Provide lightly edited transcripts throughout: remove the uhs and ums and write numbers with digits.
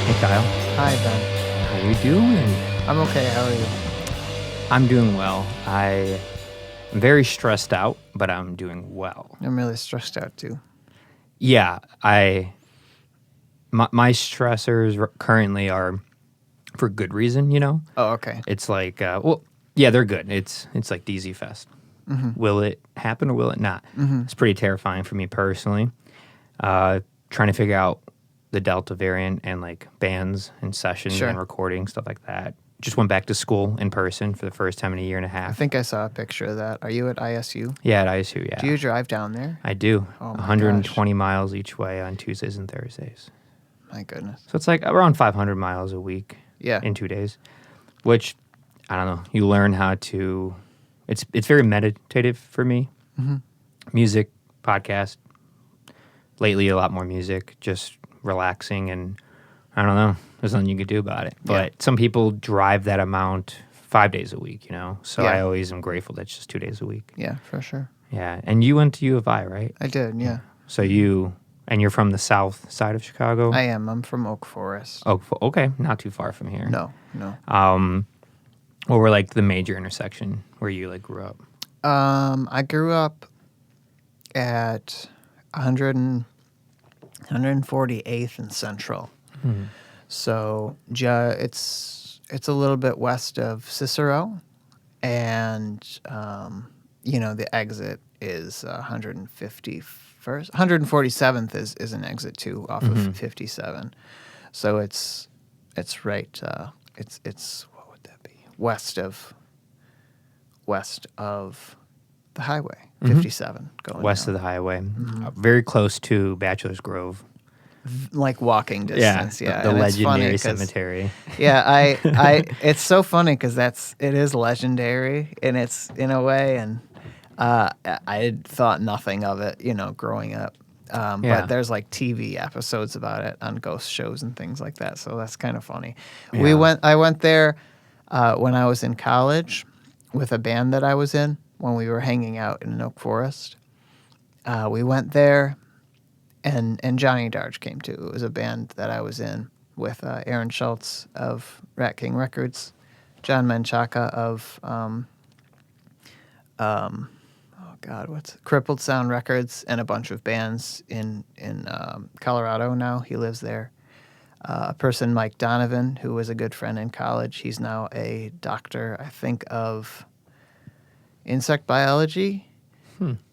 Hey Kyle, Hi, Ben. how you doing? I'm okay. How are you? I'm doing well. I'm very stressed out, but I'm doing well. I'm really stressed out too. Yeah, my stressors currently are for good reason. Oh, okay. It's like, yeah, they're good. It's like DZ Fest. Will it happen or will it not? It's pretty terrifying for me personally. Trying to figure out the Delta variant and like bands and sessions Sure. and recording stuff like that. Just went back to school in person for the first time in a year and a I half. think I saw a picture of that. Are you at ISU? Yeah, at ISU, yeah. Do you drive down there? I do. Oh my 120 miles each way on Tuesdays and Thursdays. My goodness. So it's like around 500 miles a week Yeah. in 2 days, which I don't know. You learn how to. It's very meditative for me. Music, podcast. Lately, a lot more music, just relaxing, and I don't know. There's nothing you can do about it. But some people drive that amount 5 days a week. So I Yeah. always am grateful that's just 2 days a week. Yeah, for sure. Yeah, and you went to U of I, right? I did, yeah. So you're from the south side of Chicago? I am. I'm from Oak Forest. Oh, okay. Not too far from here. No. What were like the major intersection where you like grew up? I grew up at 148th and Central. So it's a little bit west of Cicero, and the exit is 151st. 147th is an exit too off of 57. So it's right. It's what would that be? West of the highway 57 going West down. of the highway, very close to Bachelor's Grove. Like walking distance. Yeah, the and it's funny legendary 'cause- cemetery. Yeah, it's so funny because it is legendary, and it's in a way, and I thought nothing of it, growing up. Yeah. But there's like TV episodes about it on ghost shows and things like that, so that's kind of funny. Yeah. I went there when I was in college with a band that I was in when we were hanging out in Oak Forest. We went there. And Johnny Darge came too. It was a band that I was in with Aaron Schultz of Rat King Records, John Menchaca of Crippled Sound Records, and a bunch of bands in Colorado now. He lives there. A person, Mike Donovan, who was a good friend in college. He's now a doctor, I think, of insect biology,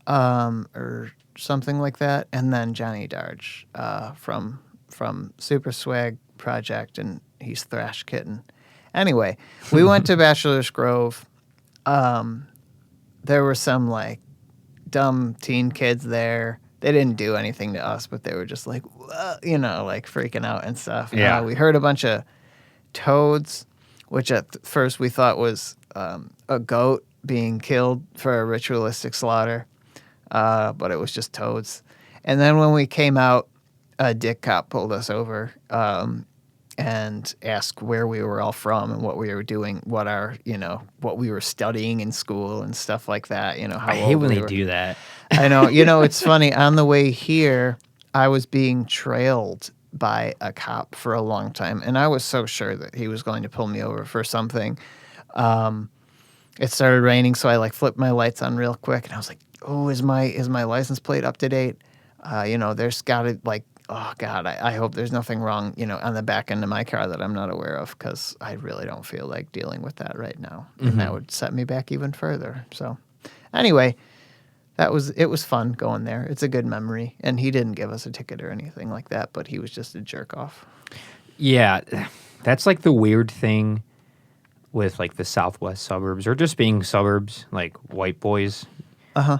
or something like that. And then Johnny Darge from Super Swag Project, and he's Thrash Kitten. Anyway, we went to Bachelor's Grove. There were some like dumb teen kids there. They didn't do anything to us, but they were just like, like freaking out and stuff. Yeah. We heard a bunch of toads, which at first we thought was a goat being killed for a ritualistic slaughter. But it was just toads. And then when we came out, a dick cop pulled us over and asked where we were all from and what we were doing, what we were studying in school and stuff like that. How I hate old when we they were. do that. I know. It's funny. On the way here, I was being trailed by a cop for a long time, and I was so sure that he was going to pull me over for something. It started raining, so I like flipped my lights on real quick, and I was like, "Oh, is my license plate up to date?" There's got to like, oh God, I hope there's nothing wrong, on the back end of my car that I'm not aware of, because I really don't feel like dealing with that right now, and that would set me back even further. So, anyway, it was fun going there. It's a good memory, and he didn't give us a ticket or anything like that, but he was just a jerk off. Yeah, that's like the weird thing with like the southwest suburbs or just being suburbs, like white boys.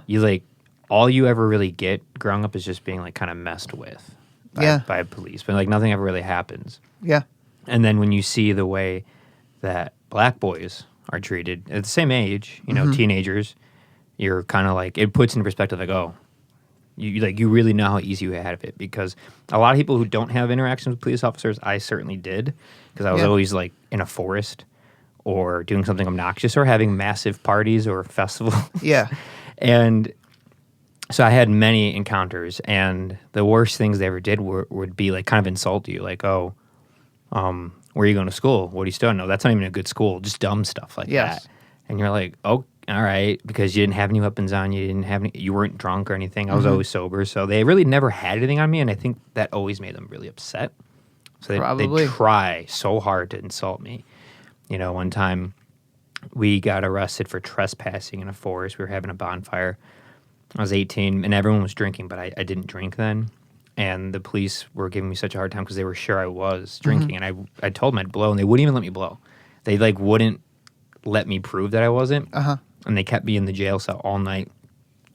You like all you ever really get growing up is just being like kind of messed with by police, but like nothing ever really happens. Yeah. And then when you see the way that black boys are treated at the same age, teenagers, you're kind of like, it puts in perspective like, oh, you really know how easy you had of it, because a lot of people who don't have interactions with police officers, I certainly did, because I was always like in a forest or doing something obnoxious or having massive parties or festivals. Yeah. And so I had many encounters, and the worst things they ever did would be like kind of insult you, like, oh, Where are you going to school? What are you studying? No, that's not even a good school. Just dumb stuff like Yes. that. And you're like, oh, all right, because you didn't have any weapons on you. You weren't drunk or anything. I was always sober. So they really never had anything on me. And I think that always made them really upset. So Probably. they'd try so hard to insult me. One time we got arrested for trespassing in a forest. We were having a bonfire. I was 18 and everyone was drinking, but I didn't drink then. And the police were giving me such a hard time because they were sure I was drinking. And I told them I'd blow, and they wouldn't even let me blow. They wouldn't let me prove that I wasn't. And they kept me in the jail cell all night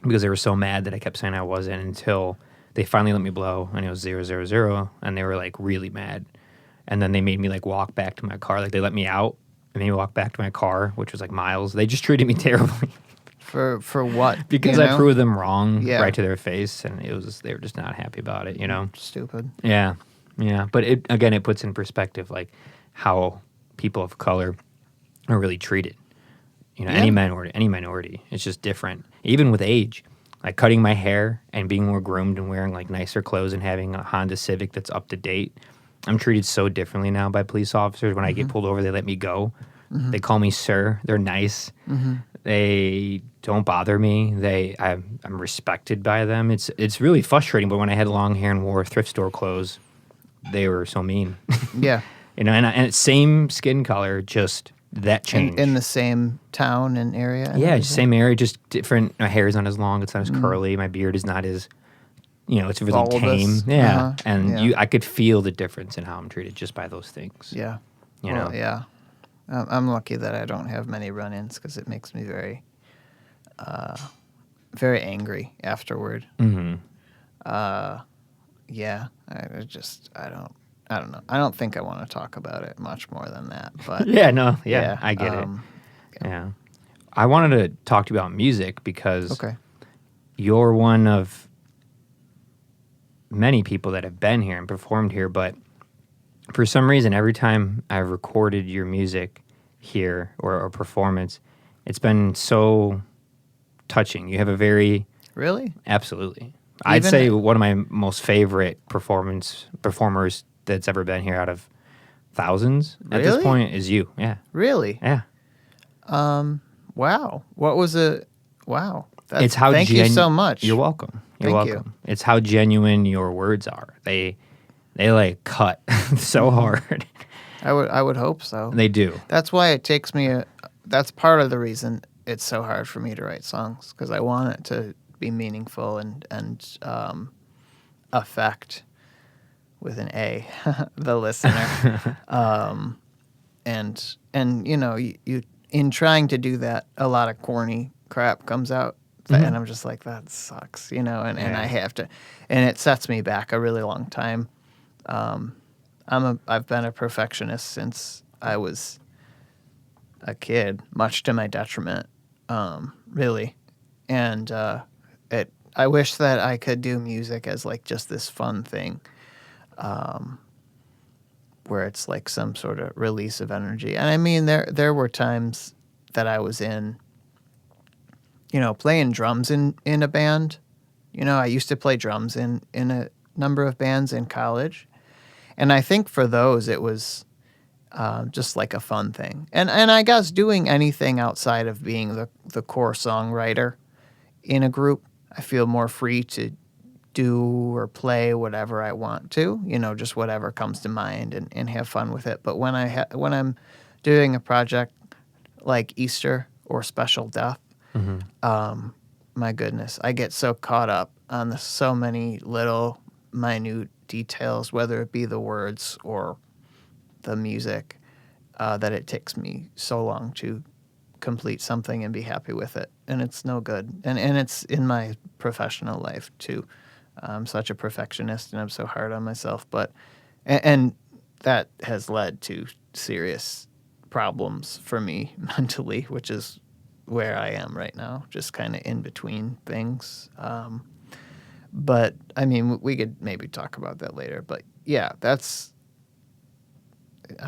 because they were so mad that I kept saying I wasn't until they finally let me blow, and it was 000, and they were like really mad. And then they made me like walk back to my car. Like they let me out and made me walk back to my car, which was like miles. They just treated me terribly. For what? Because I proved them wrong Yeah. right to their face, and they were just not happy about it, Stupid. Yeah, yeah. But it puts in perspective like how people of color are really treated. Any minority, it's just different. Even with age, like cutting my hair and being more groomed and wearing like nicer clothes and having a Honda Civic that's up to date, I'm treated so differently now by police officers. When I get pulled over, they let me go. They call me sir. They're nice. They don't bother me. I'm respected by them. It's really frustrating. But when I had long hair and wore thrift store clothes, they were so mean. Yeah. And it's same skin color, just that change. In the same town and area? And yeah, everything? same area, just different. My hair is not as long. It's not as curly. My beard is not as, it's really Bulbous. tame. Yeah. Uh-huh. And Yeah. I could feel the difference in how I'm treated just by those things. Yeah. You know? Yeah. I'm lucky that I don't have many run-ins because it makes me very, very angry afterward. Mm-hmm. Yeah. I don't know. I don't think I want to talk about it much more than that. But Yeah, no, yeah, I get it. yeah. Yeah. I wanted to talk to you about music because Okay. you're one of many people that have been here and performed here, but for some reason, every time I've recorded your music here or a performance, it's been so touching. You have a very, Really? absolutely. I'd Even- say one of my most favorite performers that's ever been here out of thousands at this Really? point is you. Yeah. Really? Yeah. Wow. What was it? Wow. It's how Thank you so much. You're welcome. You're Thank you. welcome. It's how genuine your words are. They like cut so hard. I would hope so. They do. That's why it takes me that's part of the reason it's so hard for me to write songs because I want it to be meaningful and affect with an A the listener. And you in trying to do that, a lot of corny crap comes out. And I'm just like, that sucks, and Yeah. I have to, and it sets me back a really long time. I've been a perfectionist since I was a kid, much to my detriment, really. And I wish that I could do music as like just this fun thing, where it's like some sort of release of energy. And I mean, there were times that I was in, playing drums in a band. I used to play drums in a number of bands in college. And I think for those, it was just like a fun thing. And I guess doing anything outside of being the core songwriter in a group, I feel more free to do or play whatever I want to, just whatever comes to mind and have fun with it. But when I'm doing a project like Easter or Special Death, my goodness, I get so caught up on so many little minute details, whether it be the words or the music, that it takes me so long to complete something and be happy with it. And it's no good. And it's in my professional life too. I'm such a perfectionist and I'm so hard on myself, and that has led to serious problems for me mentally, which is where I am right now, just kind of in between things. But I mean, we could maybe talk about that later. But yeah, I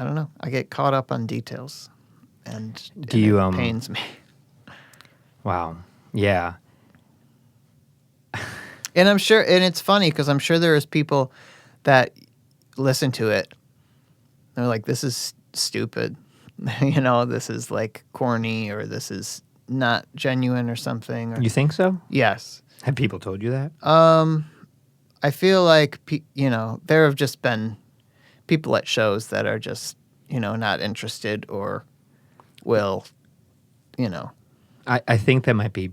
don't know. I get caught up on details, and it pains me. Wow. Yeah. And I'm sure, and it's funny because I'm sure there is people that listen to it They're like, this is stupid. This is like corny, or this is not genuine or something. Or, You think so? yes. Have people told you that? I feel like, there have just been people at shows that are just, not interested or will, I think that might be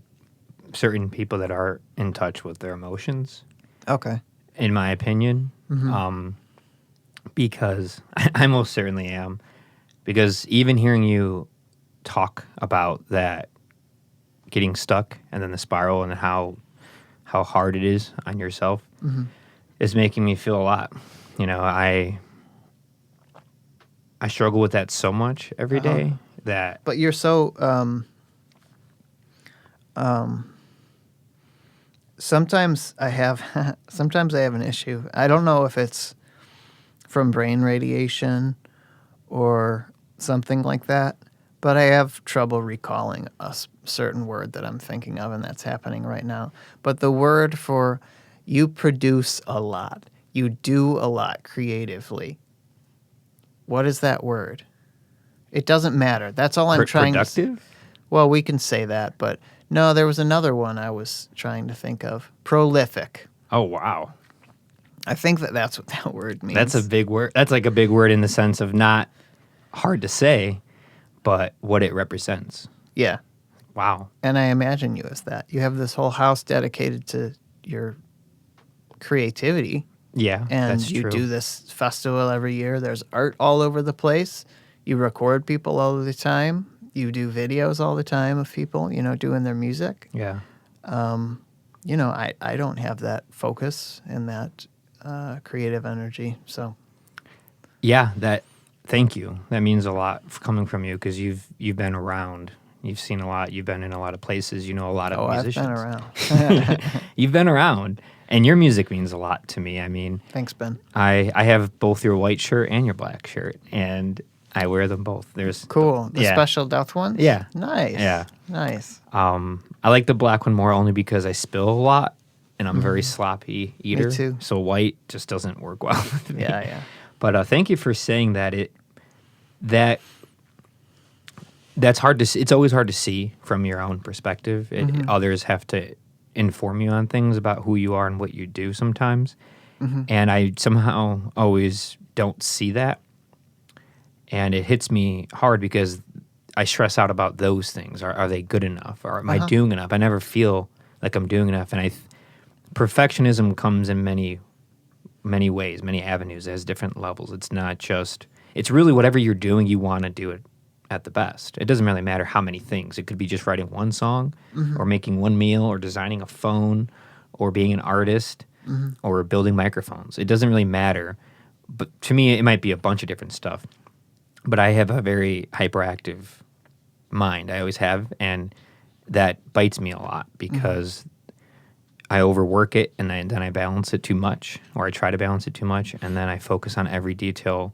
certain people that are in touch with their emotions, Okay. in my opinion. Because I most certainly am. Because even hearing you talk about that getting stuck and then the spiral and how hard it is on yourself is making me feel a lot. I struggle with that so much every day that But you're so, sometimes I have an issue. I don't know if it's from brain radiation or something like that, but I have trouble recalling a certain word that I'm thinking of, and that's happening right now. But the word for you produce a lot, you do a lot creatively. What is that word? It doesn't matter. That's all I'm trying to productive? Well, we can say that, but no, there was another one I was trying to think of. Prolific. Oh, wow. I think that's what that word means. That's a big word. That's like a big word in the sense of not hard to say, but what it represents. Yeah. Wow. And I imagine you as that. You have this whole house dedicated to your creativity. Yeah, And that's you true. do this festival every year. There's art all over the place. You record people all the time. You do videos all the time of people, doing their music. Yeah. I don't have that focus and that creative energy. So, Yeah, thank you. That means a lot coming from you because you've been around. You've seen a lot. You've been in a lot of places. You know a lot of musicians. I've been around. You've been around, and your music means a lot to me. I mean, Thanks, Ben. I have both your white shirt and your black shirt, and I wear them both. There's Cool. The yeah. special death ones? Yeah. Nice. Yeah. Nice. I like the black one more only because I spill a lot, and I'm a very sloppy eater. too. So white just doesn't work well with me. Yeah. But thank you for saying that. That's hard to see. It's always hard to see from your own perspective. Others have to inform you on things about who you are and what you do sometimes. And I somehow always don't see that. And it hits me hard because I stress out about those things. Are they good enough? Or am I doing enough? I never feel like I'm doing enough. And perfectionism comes in many ways, many avenues. It has different levels. It's not just, it's really whatever you're doing, you want to do it at the best. It doesn't really matter how many things. It could be just writing one song or making one meal or designing a phone or being an artist or building microphones. It doesn't really matter. But to me, it might be a bunch of different stuff. But I have a very hyperactive mind. I always have. And that bites me a lot because I overwork it and then I balance it too much, or I try to balance it too much. And then I focus on every detail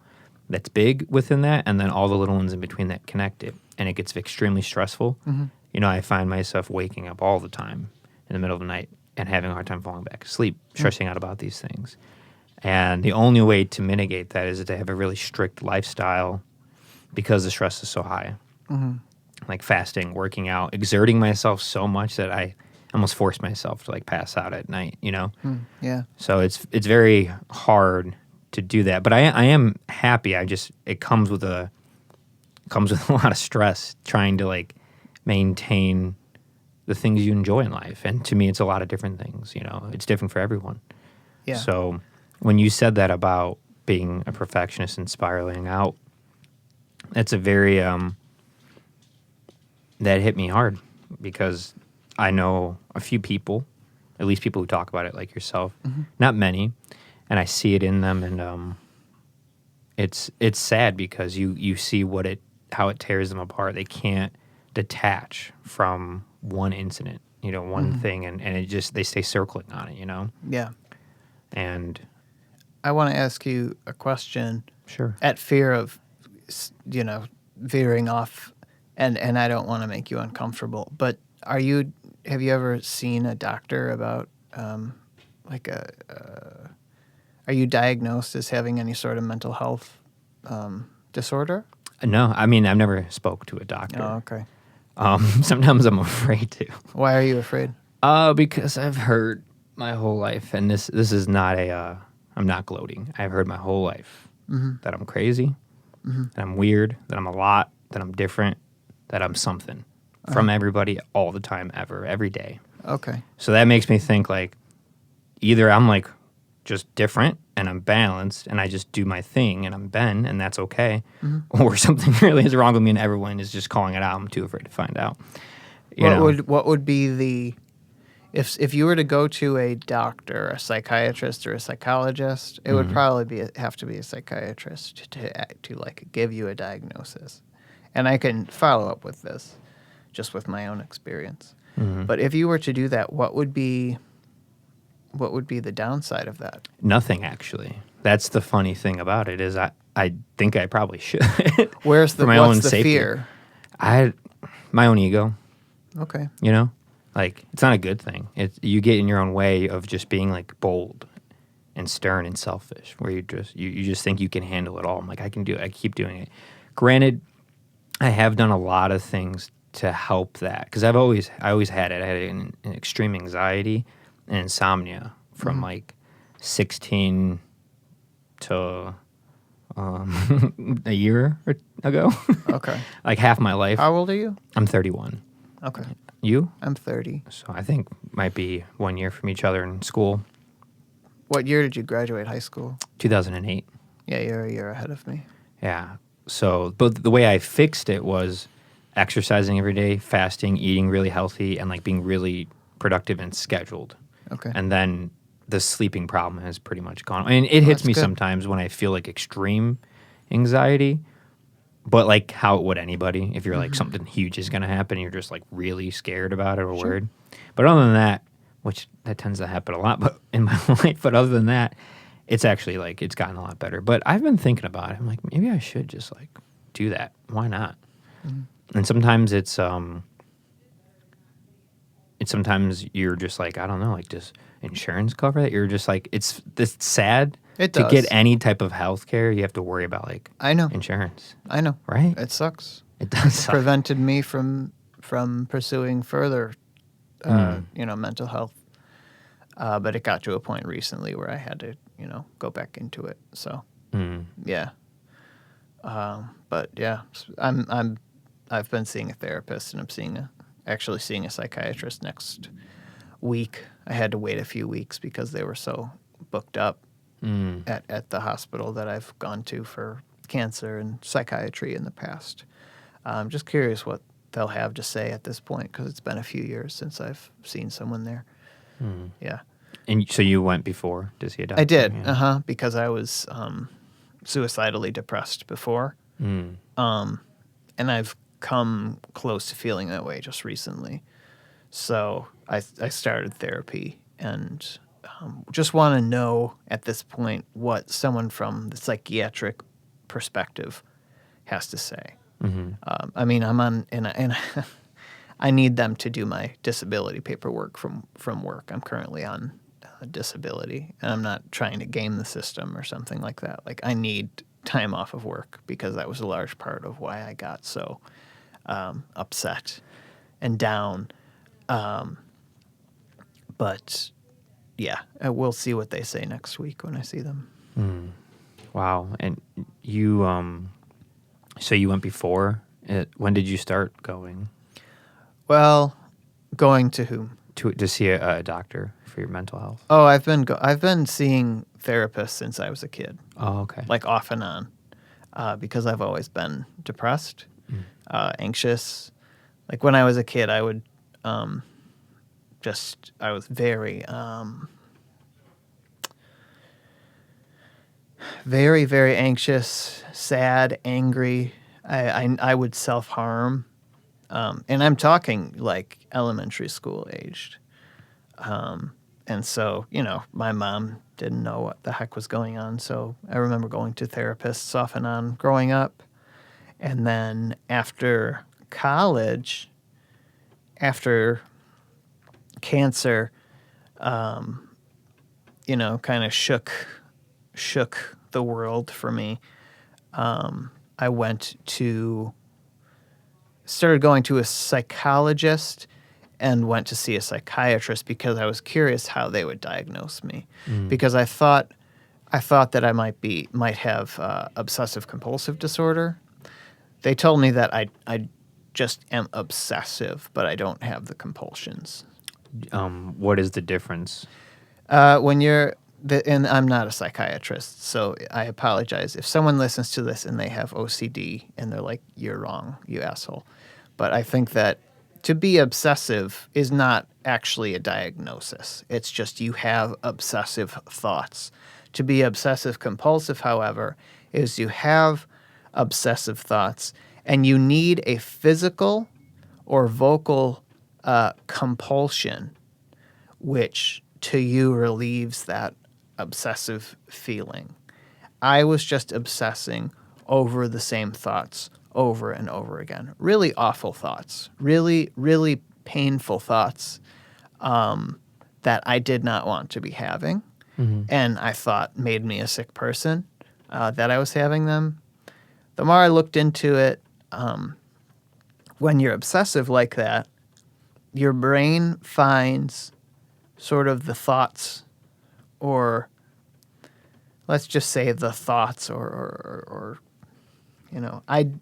that's big within that, and then all the little ones in between that connect it, and it gets extremely stressful. I find myself waking up all the time in the middle of the night and having a hard time falling back asleep, stressing out about these things. And the only way to mitigate that is to have a really strict lifestyle because the stress is so high. Like fasting, working out, exerting myself so much that I almost force myself to pass out at night, Yeah. So it's very hard to do that, but I am happy. It comes with a lot of stress trying to maintain the things you enjoy in life, and to me, it's a lot of different things. It's different for everyone. Yeah. So when you said that about being a perfectionist and spiraling out, that's a very that hit me hard because I know a few people, at least people who talk about it like yourself, not many. And I see it in them, and it's sad because you see how it tears them apart. They can't detach from one incident, one thing, and it just they stay circling on it, Yeah. And I want to ask you a question. Sure. At fear of, veering off, and I don't want to make you uncomfortable, but have you ever seen a doctor about are you diagnosed as having any sort of mental health disorder? No, I mean I've never spoke to a doctor. Oh, okay. Sometimes I'm afraid to. Why are you afraid? Because I've heard my whole life, and this is not a. I'm not gloating. I've heard my whole life that I'm crazy, that I'm weird, that I'm a lot, that I'm different, that I'm something from everybody all the time, ever, every day. Okay. So that makes me think like either I'm like just different and I'm balanced and I just do my thing and I'm Ben and that's okay, or something really is wrong with me and everyone is just calling it out. I'm too afraid to find out. What would be the if you were to go to a doctor, a psychiatrist, or a psychologist, it would probably have to be a psychiatrist to like give you a diagnosis, and I can follow up with this, just with my own experience. But if you were to do that, what would be the downside of that? Nothing actually. That's the funny thing about it is I think I probably should. Where's the for my what's own the safety. fear? My own ego. Okay. You know, like it's not a good thing. You get in your own way of just being like bold and stern and selfish, where you just think you can handle it all. I'm like I can do it. I keep doing it. Granted, I have done a lot of things to help that because I always had it. I had an extreme anxiety and insomnia from like 16 to a year ago. Okay. Like half my life. How old are you? I'm 31. Okay. You? I'm 30. So I think might be 1 year from each other in school. What year did you graduate high school? 2008. Yeah, you're a year ahead of me. Yeah. So, but the way I fixed it was exercising every day, fasting, eating really healthy, and like being really productive and scheduled. Okay. And then the sleeping problem has pretty much gone. I mean, it hits that's me good. sometimes when I feel like extreme anxiety, but like how it would anybody if you're like something huge is going to happen, and you're just like really scared about it or worried. But other than that, which that tends to happen a lot, but in my life. But other than that, it's actually like it's gotten a lot better. But I've been thinking about it. I'm like, maybe I should just like do that. Why not? And sometimes it's sometimes you're just like, I don't know, like does insurance cover that? You're just like it's sad It to does. get any type of health care. You have to worry about like I know. insurance, I know. right? It sucks. It does suck. Prevented me from pursuing further, mental health. But it got to a point recently where I had to, go back into it. So, yeah. But yeah, I've been seeing a therapist, and I'm actually seeing a psychiatrist next week. I had to wait a few weeks because they were so booked up at the hospital that I've gone to for cancer and psychiatry in the past. I'm just curious what they'll have to say at this point because it's been a few years since I've seen someone there. Yeah. And so you went before to see a doctor? I did, Yeah. because I was suicidally depressed before. And I've come close to feeling that way just recently. So I started therapy and just want to know at this point what someone from the psychiatric perspective has to say. I mean, I'm on, and I need them to do my disability paperwork from work. I'm currently on disability, and I'm not trying to game the system or something like that. Like, I need time off of work because that was a large part of why I got so upset and down. But yeah, we'll see what they say next week when I see them. Wow. And you, so you went before it. When did you start going Well, going to whom? to see a doctor for your mental health? Oh, I've been seeing therapists since I was a kid, Oh, okay. like off and on, because I've always been depressed, anxious. Like when I was a kid, I would I was very, very, very anxious, sad, angry. I would self-harm. And I'm talking like elementary school aged. And so, my mom didn't know what the heck was going on. So I remember going to therapists off and on growing up. And then after college, after cancer, kind of shook the world for me. I started going to a psychologist and went to see a psychiatrist because I was curious how they would diagnose me. Because I thought that I might have obsessive compulsive disorder. They told me that I just am obsessive, but I don't have the compulsions. What is the difference? And I'm not a psychiatrist, so I apologize if someone listens to this and they have OCD and they're like, "You're wrong, you asshole." But I think that to be obsessive is not actually a diagnosis. It's just you have obsessive thoughts. To be obsessive compulsive, however, is you have obsessive thoughts and you need a physical or vocal compulsion, which to you relieves that obsessive feeling. I was just obsessing over the same thoughts over and over again. Really awful thoughts, really, really painful thoughts that I did not want to be having. And I thought made me a sick person that I was having them. The more I looked into it, when you're obsessive like that, your brain finds sort of the thoughts, or let's just say the thoughts or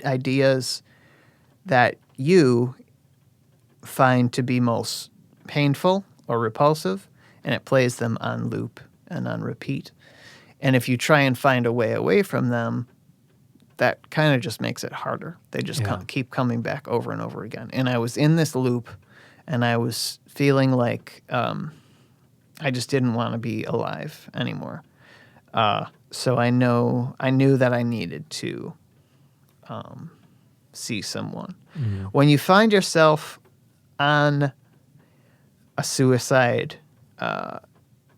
ideas that you find to be most painful or repulsive, and it plays them on loop and on repeat. And if you try and find a way away from them, that kind of just makes it harder. They just keep coming back over and over again. And I was in this loop, and I was feeling like I just didn't want to be alive anymore. So I knew that I needed to see someone. When you find yourself on a suicide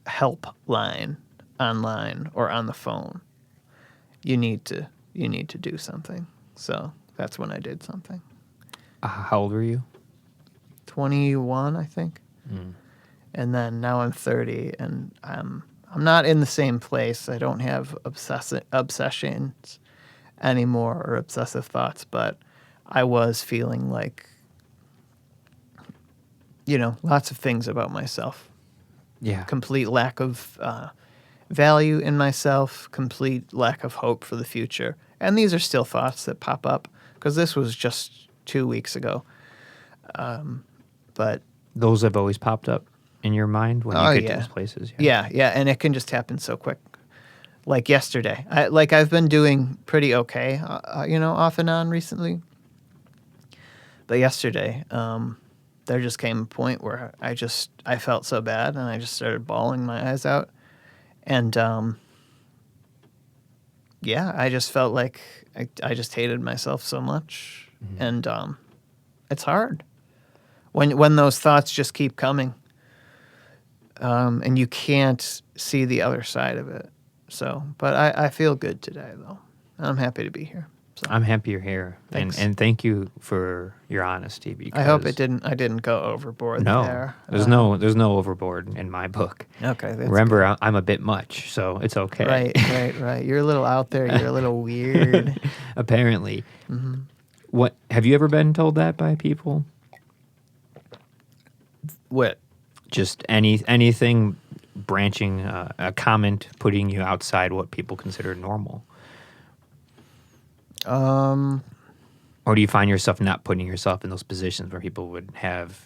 helpline online or on the phone, you need to do something. So that's when I did something. How old were you? 21, I think. And then now I'm 30, and I'm not in the same place. I don't have obsessions anymore or obsessive thoughts, but I was feeling like, lots of things about myself. Yeah. Complete lack of value in myself, complete lack of hope for the future. And these are still thoughts that pop up, because this was just 2 weeks ago. But those have always popped up in your mind when you get to those places. Yeah, and it can just happen so quick. Like yesterday, I've been doing pretty okay, off and on recently. But yesterday, there just came a point where I felt so bad, and I just started bawling my eyes out. And I just felt like I just hated myself so much. And it's hard when those thoughts just keep coming, and you can't see the other side of it. So, but I feel good today, though. I'm happy to be here. So. I'm happy you're here. And thank you for your honesty. Because I hope I didn't go overboard there. There's no overboard in my book. Okay. Remember, good. I'm a bit much, so it's okay. Right. You're a little out there. You're a little weird. Apparently. What have you ever been told that by people? What? Just anything branching, a comment putting you outside what people consider normal. Or do you find yourself not putting yourself in those positions where people would have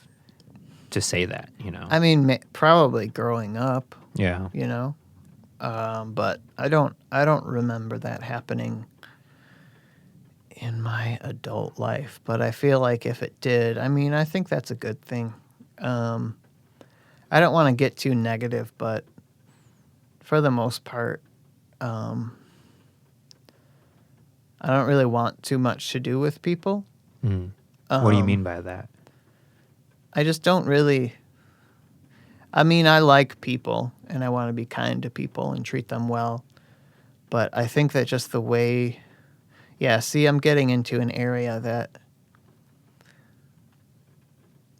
to say that, I mean, probably growing up. Yeah. But I don't remember that happening in my adult life. But I feel like if it did, I think that's a good thing. I don't want to get too negative, but for the most part, I don't really want too much to do with people. What do you mean by that? I just don't really... I like people, and I want to be kind to people and treat them well. But I think that just the way... Yeah, see, I'm getting into an area that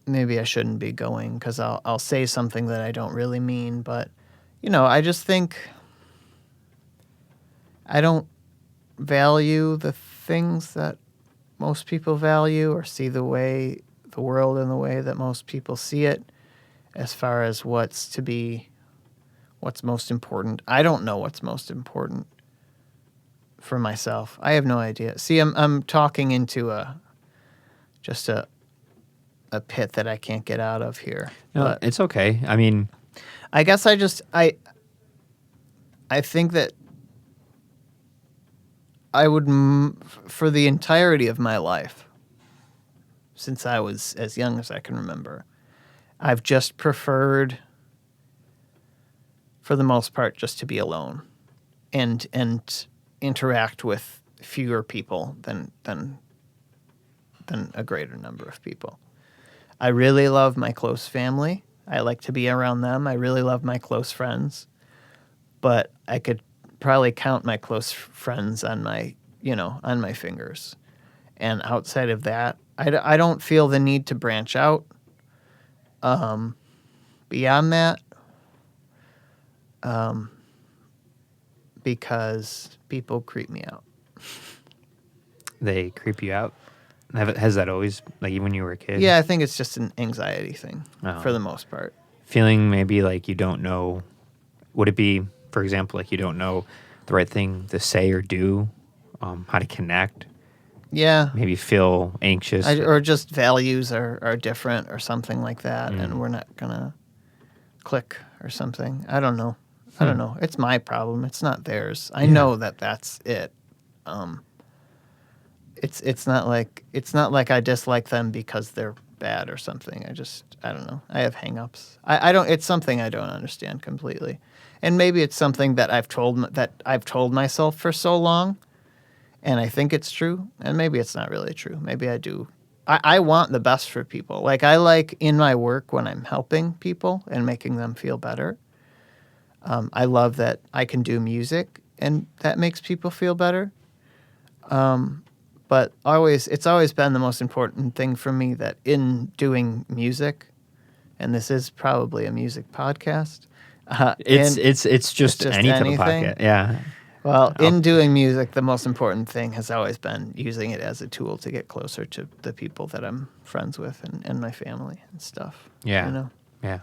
maybe I shouldn't be going, because I'll say something that I don't really mean. But, I just think... value the things that most people value or see the world in the way that most people see it as far as what's most important. I don't know what's most important for myself. I have no idea. See, I'm talking into a pit that I can't get out of here. No, But it's okay. I mean, I guess I think that I would, for the entirety of my life, since I was as young as I can remember, I've just preferred, for the most part, just to be alone and interact with fewer people than a greater number of people. I really love my close family. I like to be around them. I really love my close friends. But I could probably count my close friends on my fingers. And outside of that, I don't feel the need to branch out. Beyond that, because people creep me out. they creep you out. Has that always, like, even when you were a kid? Yeah, I think it's just an anxiety thing Oh. for the most part. Feeling maybe like you don't know, would it be, for example, like you don't know the right thing to say or do, how to connect, Yeah. maybe feel anxious? Or just values are different or something like that, and we're not going to click or something. I don't know. I don't know. It's my problem. It's not theirs. I know that that's it. It's not like I dislike them because they're bad or something. I don't know. I have hang-ups. I don't. It's something I don't understand completely, and maybe it's something that I've told myself for so long, and I think it's true, and maybe it's not really true. Maybe I do. I want the best for people. Like, I like in my work when I'm helping people and making them feel better. I love that I can do music and that makes people feel better. But it's always been the most important thing for me that in doing music, and this is probably a music podcast. It's just any type of anything. podcast. Yeah. Well, in doing music, the most important thing has always been using it as a tool to get closer to the people that I'm friends with and my family and stuff. Yeah. You know? Yeah.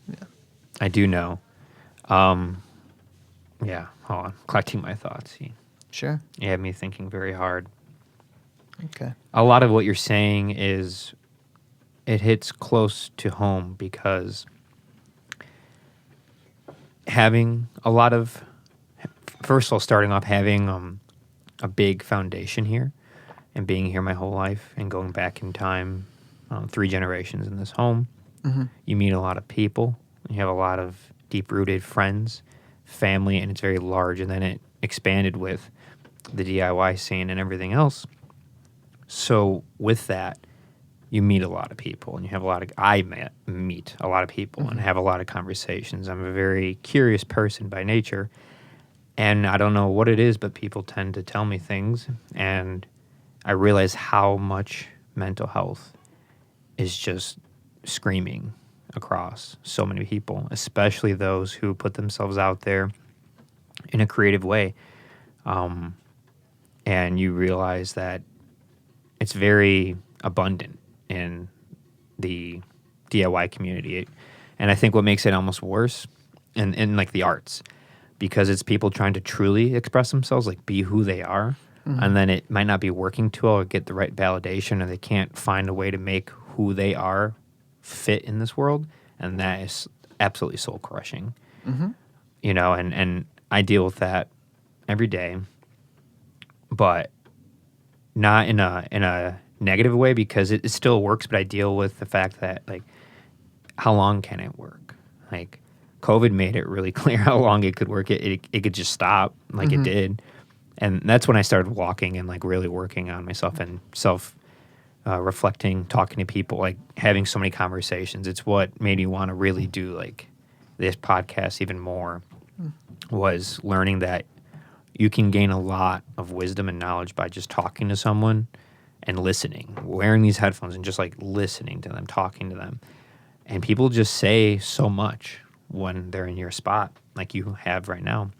Yeah. I do know. Yeah. Hold on. Collecting my thoughts. Sure. You had me thinking very hard. Okay. A lot of what you're saying it hits close to home because having a lot of, first of all, starting off having a big foundation here and being here my whole life and going back in time, 3 generations in this home, you meet a lot of people. You have a lot of deep-rooted friends, family, and it's very large. And then it expanded with the DIY scene and everything else. So with that, you meet a lot of people, and you have I meet a lot of people and have a lot of conversations. I'm a very curious person by nature, and I don't know what it is, but people tend to tell me things, and I realize how much mental health is just screaming across so many people, especially those who put themselves out there in a creative way. And you realize that it's very abundant in the DIY community. And I think what makes it almost worse in like the arts, because it's people trying to truly express themselves, like be who they are. And then it might not be working too well or get the right validation, or they can't find a way to make who they are fit in this world. And that is absolutely soul crushing. You know, and I deal with that every day, but not in a negative way, because it still works, but I deal with the fact that, like, how long can it work? Like, COVID made it really clear how long it could work. It could just stop, like it did. And that's when I started walking and, like, really working on myself and reflecting, talking to people, like, having so many conversations. It's what made me want to really do, like, this podcast even more, was learning that you can gain a lot of wisdom and knowledge by just talking to someone and listening, wearing these headphones and just, like, listening to them, talking to them. And people just say so much when they're in your spot, like you have right now.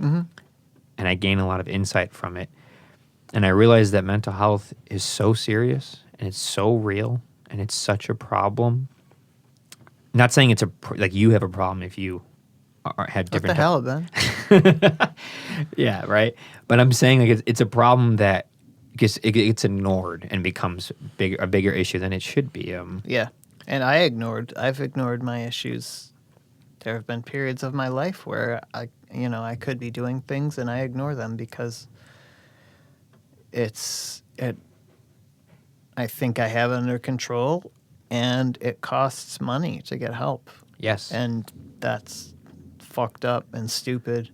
And I gain a lot of insight from it. And I realized that mental health is so serious and it's so real and it's such a problem. Not saying it's like you have a problem if you have What the different. hell, Ben? Yeah, right. But I'm saying like it's a problem that it gets ignored and becomes a bigger issue than it should be. Yeah. And I've ignored my issues. There have been periods of my life where I could be doing things and I ignore them because I think I have it under control and it costs money to get help. Yes. And that's fucked up and stupid.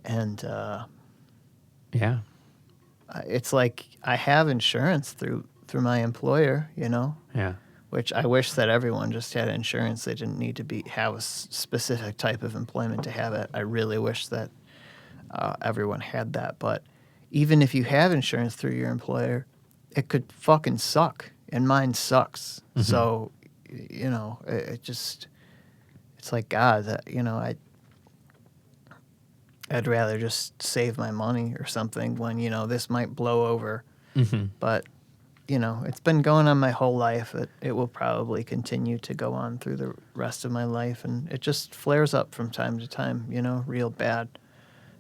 And Yeah. it's like I have insurance through my employer, Yeah. which I wish that everyone just had insurance. They didn't need to have a specific type of employment to have it. I really wish that everyone had that. But even if you have insurance through your employer, it could fucking suck, and mine sucks. Mm-hmm. So, it's like, God, that, I'd rather just save my money or something when, this might blow over. Mm-hmm. But, it's been going on my whole life. It will probably continue to go on through the rest of my life. And it just flares up from time to time, real bad.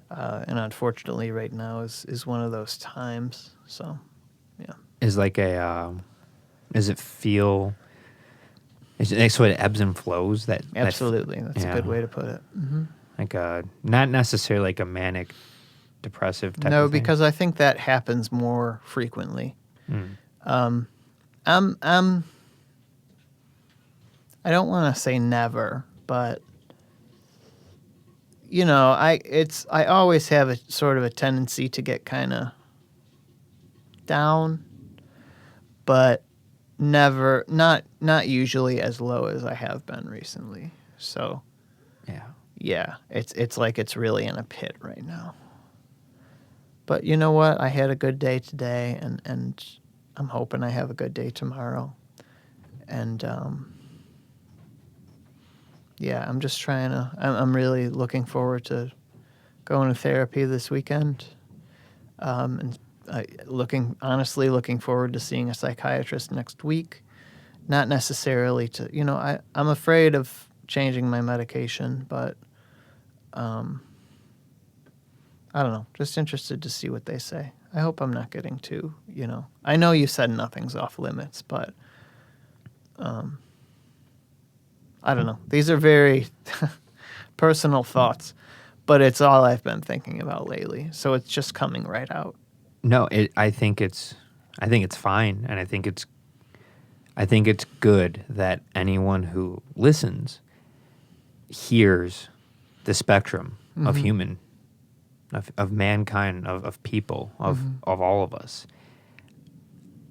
And unfortunately right now is one of those times. So, yeah. Is like does it feel, is it so it ebbs and flows? Absolutely. That's a good way to put it. Mm-hmm. Like not necessarily like a manic depressive type No, of thing? because I think that happens more frequently. Mm. I don't want to say never, but I always have a sort of a tendency to get kind of down, but never, not usually as low as I have been recently. So yeah, it's like it's really in a pit right now. But you know what? I had a good day today, and I'm hoping I have a good day tomorrow. And yeah, I'm just trying to. I'm really looking forward to going to therapy this weekend, and honestly looking forward to seeing a psychiatrist next week. Not necessarily to, I'm afraid of changing my medication, but I don't know. Just interested to see what they say. I hope I'm not getting too, I know you said nothing's off limits, but I don't know. These are very personal thoughts, but it's all I've been thinking about lately. So it's just coming right out. No, I think it's fine, and I think it's good that anyone who listens hears the spectrum of human, of mankind, of people, of all of us.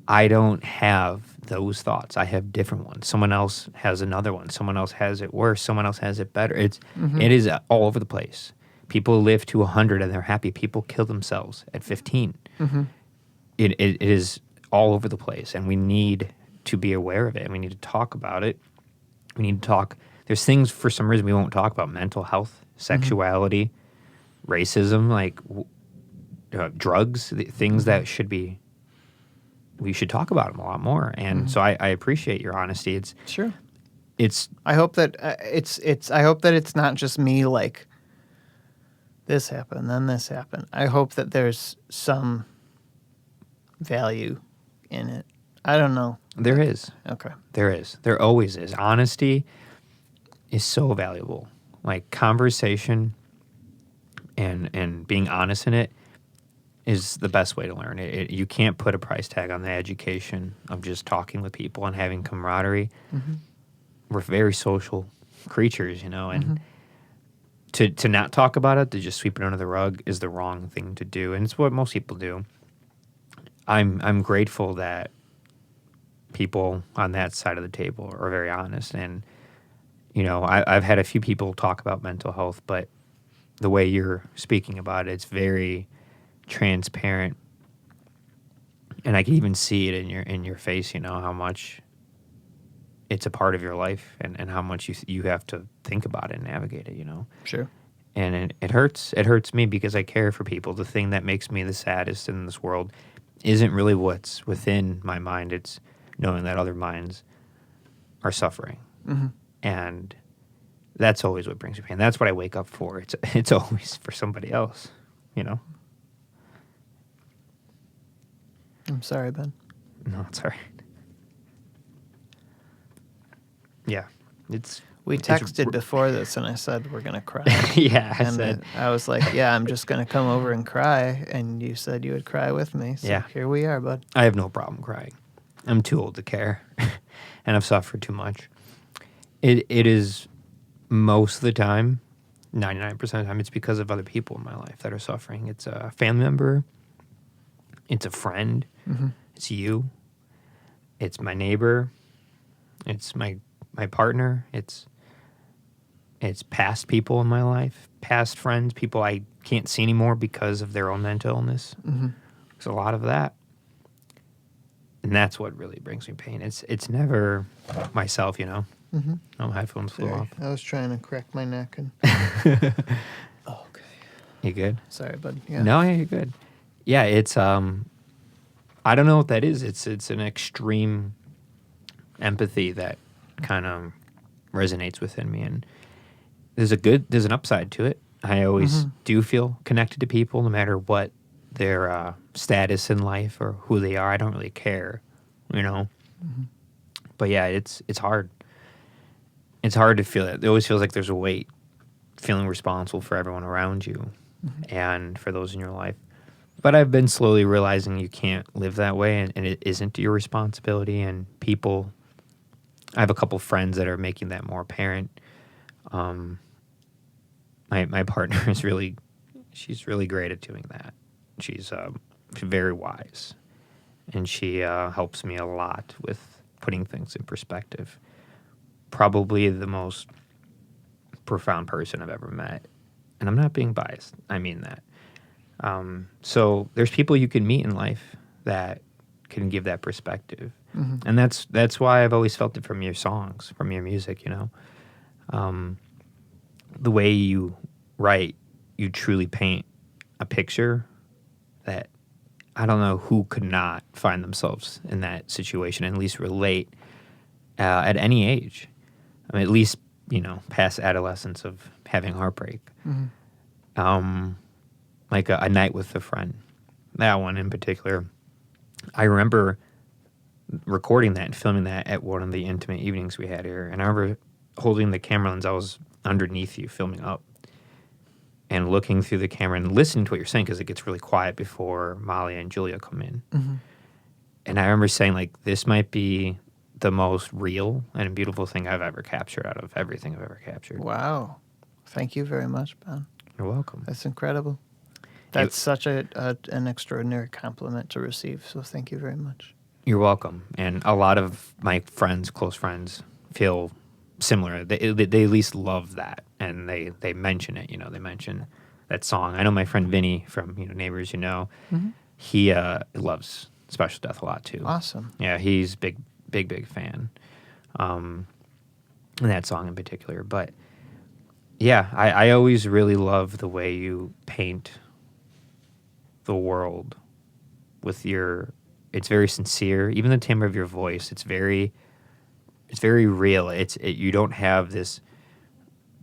I don't have those thoughts. I have different ones. Someone else has another one. Someone else has it worse. Someone else has it better. It is all over the place. People live to 100 and they're happy. People kill themselves at 15. It is all over the place, and we need to be aware of it, and we need to talk about it. We need to talk. There's things for some reason we won't talk about: mental health, sexuality, racism, like drugs, things that should be. We should talk about them a lot more, and so I appreciate your honesty. It's sure. I hope that I hope that it's not just me. Like, this happened, then this happened. I hope that there's some value in it. I don't know. There is. Okay. There is. There always is. Honesty is so valuable. Like conversation and being honest in it is the best way to learn. You can't put a price tag on the education of just talking with people and having camaraderie. We're very social creatures, and to not talk about it, to just sweep it under the rug is the wrong thing to do, and it's what most people do. I'm grateful that people on that side of the table are very honest, and I've had a few people talk about mental health, but the way you're speaking about it, it's very transparent, and I can even see it in your face. How much it's a part of your life, and how much you have to think about it and navigate it. Sure. And it hurts. It hurts me because I care for people. The thing that makes me the saddest in this world isn't really what's within my mind. It's knowing that other minds are suffering. And that's always what brings me pain. That's what I wake up for. It's always for somebody else, you know? I'm sorry, Ben. No, it's all right. Yeah. We texted before this, and I said we're gonna cry. Yeah, I And said. I was like, "Yeah, I'm just gonna come over and cry," and you said you would cry with me. So Yeah. here we are, bud. I have no problem crying. I'm too old to care, and I've suffered too much. It is most of the time, 99% of the time, it's because of other people in my life that are suffering. It's a family member, it's a friend, it's you, it's my neighbor, it's my partner, it's past people in my life, past friends, people I can't see anymore because of their own mental illness. There's a lot of that. And that's what really brings me pain. It's never myself, you know. Oh, my headphones flew Sorry, off. I was trying to crack my neck and. Okay. You good? Sorry, bud. Yeah. No, yeah, you're good. Yeah, it's I don't know what that is. It's an extreme empathy that kind of resonates within me, and there's an upside to it. I always do feel connected to people, no matter what their status in life or who they are. I don't really care, you know. But yeah, it's hard. It's hard to feel that. It always feels like there's a weight, feeling responsible for everyone around you and for those in your life. But I've been slowly realizing you can't live that way, and it isn't your responsibility. And people, I have a couple friends that are making that more apparent. My partner is she's really great at doing that. She's very wise, and she helps me a lot with putting things in perspective. Probably the most profound person I've ever met. And I'm not being biased. I mean that. So there's people you can meet in life that can give that perspective. And that's why I've always felt it from your songs, from your music, you know. The way you write, you truly paint a picture that I don't know who could not find themselves in that situation and at least relate at any age. I mean, at least, you know, past adolescence of having heartbreak. Like a night with a friend. That one in particular. I remember recording that and filming that at one of the intimate evenings we had here. And I remember holding the camera lens. I was underneath you filming up and looking through the camera and listening to what you're saying because it gets really quiet before Molly and Julia come in. And I remember saying, like, this might be the most real and beautiful thing I've ever captured out of everything I've ever captured. Wow. Thank you very much, Ben. You're welcome. That's incredible. That's such an extraordinary compliment to receive, so thank you very much. You're welcome. And a lot of my friends, close friends, feel similar. They at least love that, and they mention it. You know, they mention that song. I know my friend Vinny from Neighbors. You know, he loves Special Death a lot too. Awesome. Yeah, he's big fan. And that song in particular. But yeah, I always really love the way you paint the world with it's very sincere. Even the timbre of your voice, it's very real. You don't have this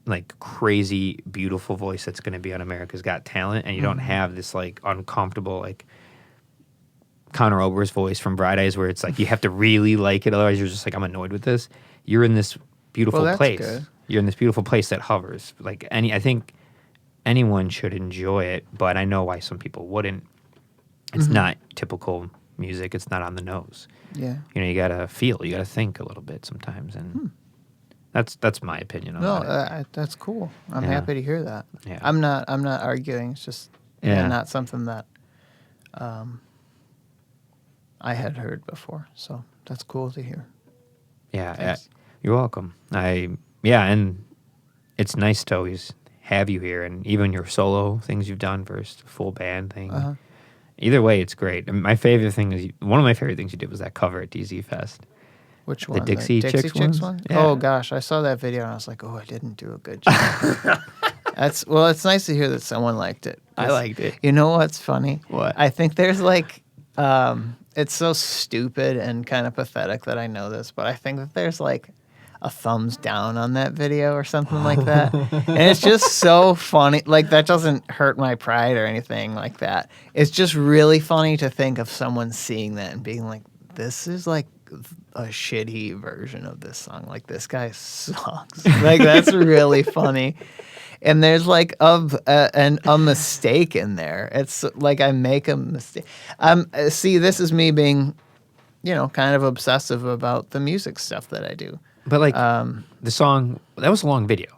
like crazy beautiful voice that's going to be on America's Got Talent, and you don't have this like uncomfortable like Conor Oberst's voice from Bright Eyes where it's like you have to really like it, otherwise you're just like, I'm annoyed with this. You're in this beautiful place. Good. You're in this beautiful place that hovers. Like I think anyone should enjoy it, but I know why some people wouldn't. It's not typical music. It's not on the nose. Yeah. You know, you gotta feel. You gotta think a little bit sometimes, and that's my opinion on it. That's cool. I'm happy to hear that. Yeah. I'm not arguing. It's just not something that I had heard before. So that's cool to hear. Yeah. You're welcome. And it's nice to always have you here, and even your solo things you've done versus the full band thing. Either way, it's great. And my favorite thing is one of my favorite things you did was that cover at DZ Fest. Which one? The Dixie Chicks one? Yeah. Oh gosh, I saw that video and I was like, oh, I didn't do a good job. It's nice to hear that someone liked it. I liked it. You know what's funny? What? I think there's like It's so stupid and kind of pathetic that I know this, but I think that there's like a thumbs down on that video or something like that. And it's just so funny. Like, that doesn't hurt my pride or anything like that. It's just really funny to think of someone seeing that and being like, this is like a shitty version of this song. Like, this guy sucks. Like, that's really funny. And there's like a mistake in there. It's like I make a mistake. See, this is me being, kind of obsessive about the music stuff that I do. But like the song, that was a long video.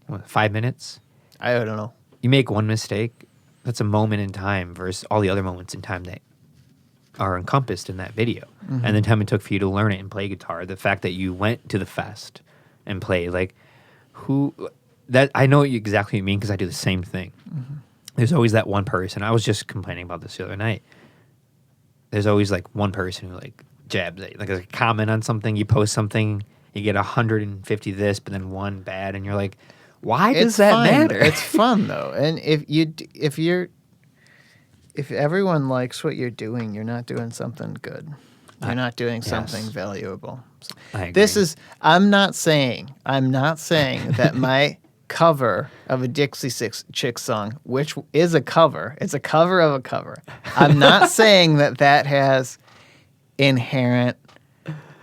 What, 5 minutes? I don't know. You make one mistake, that's a moment in time versus all the other moments in time that are encompassed in that video. Mm-hmm. And the time it took for you to learn it and play guitar, the fact that you went to the fest and played, like, that I know exactly what you mean because I do the same thing. Mm-hmm. There's always that one person. I was just complaining about this the other night. There's always like one person who like jabs at you, like a comment on something, you post something, you get 150 this, but then one bad, and you're like, why does that matter? It's fun though, and if everyone likes what you're doing, you're not doing something good. You're not doing something valuable. I agree. I'm not saying that my cover of a Dixie Chicks song, which is a cover, it's a cover of a cover. I'm not saying that has inherent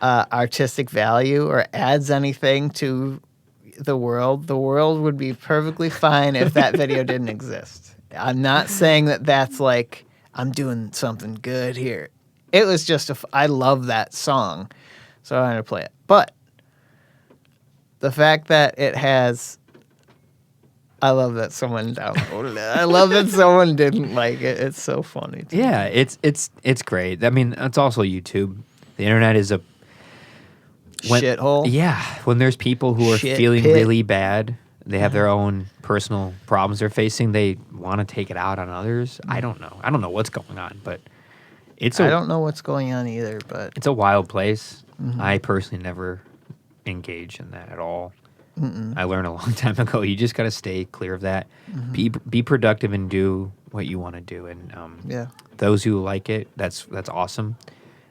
artistic value or adds anything to the world. The world would be perfectly fine if that video didn't exist. I'm not saying that that's like, I'm doing something good here. It was just I love that song, so I wanted to play it. But the fact that it has, I love that someone downloaded it. I love that someone didn't like it. It's so funny. Yeah, it's great. I mean, it's also YouTube. The internet is a shithole. Yeah, when there's people who are feeling really bad, they have their own personal problems they're facing, they want to take it out on others. I don't know. I don't know what's going on, but I don't know what's going on either, but it's a wild place. Mm-hmm. I personally never engage in that at all. I learned a long time ago. You just got to stay clear of that. Mm-hmm. Be productive and do what you want to do. And those who like it, that's awesome.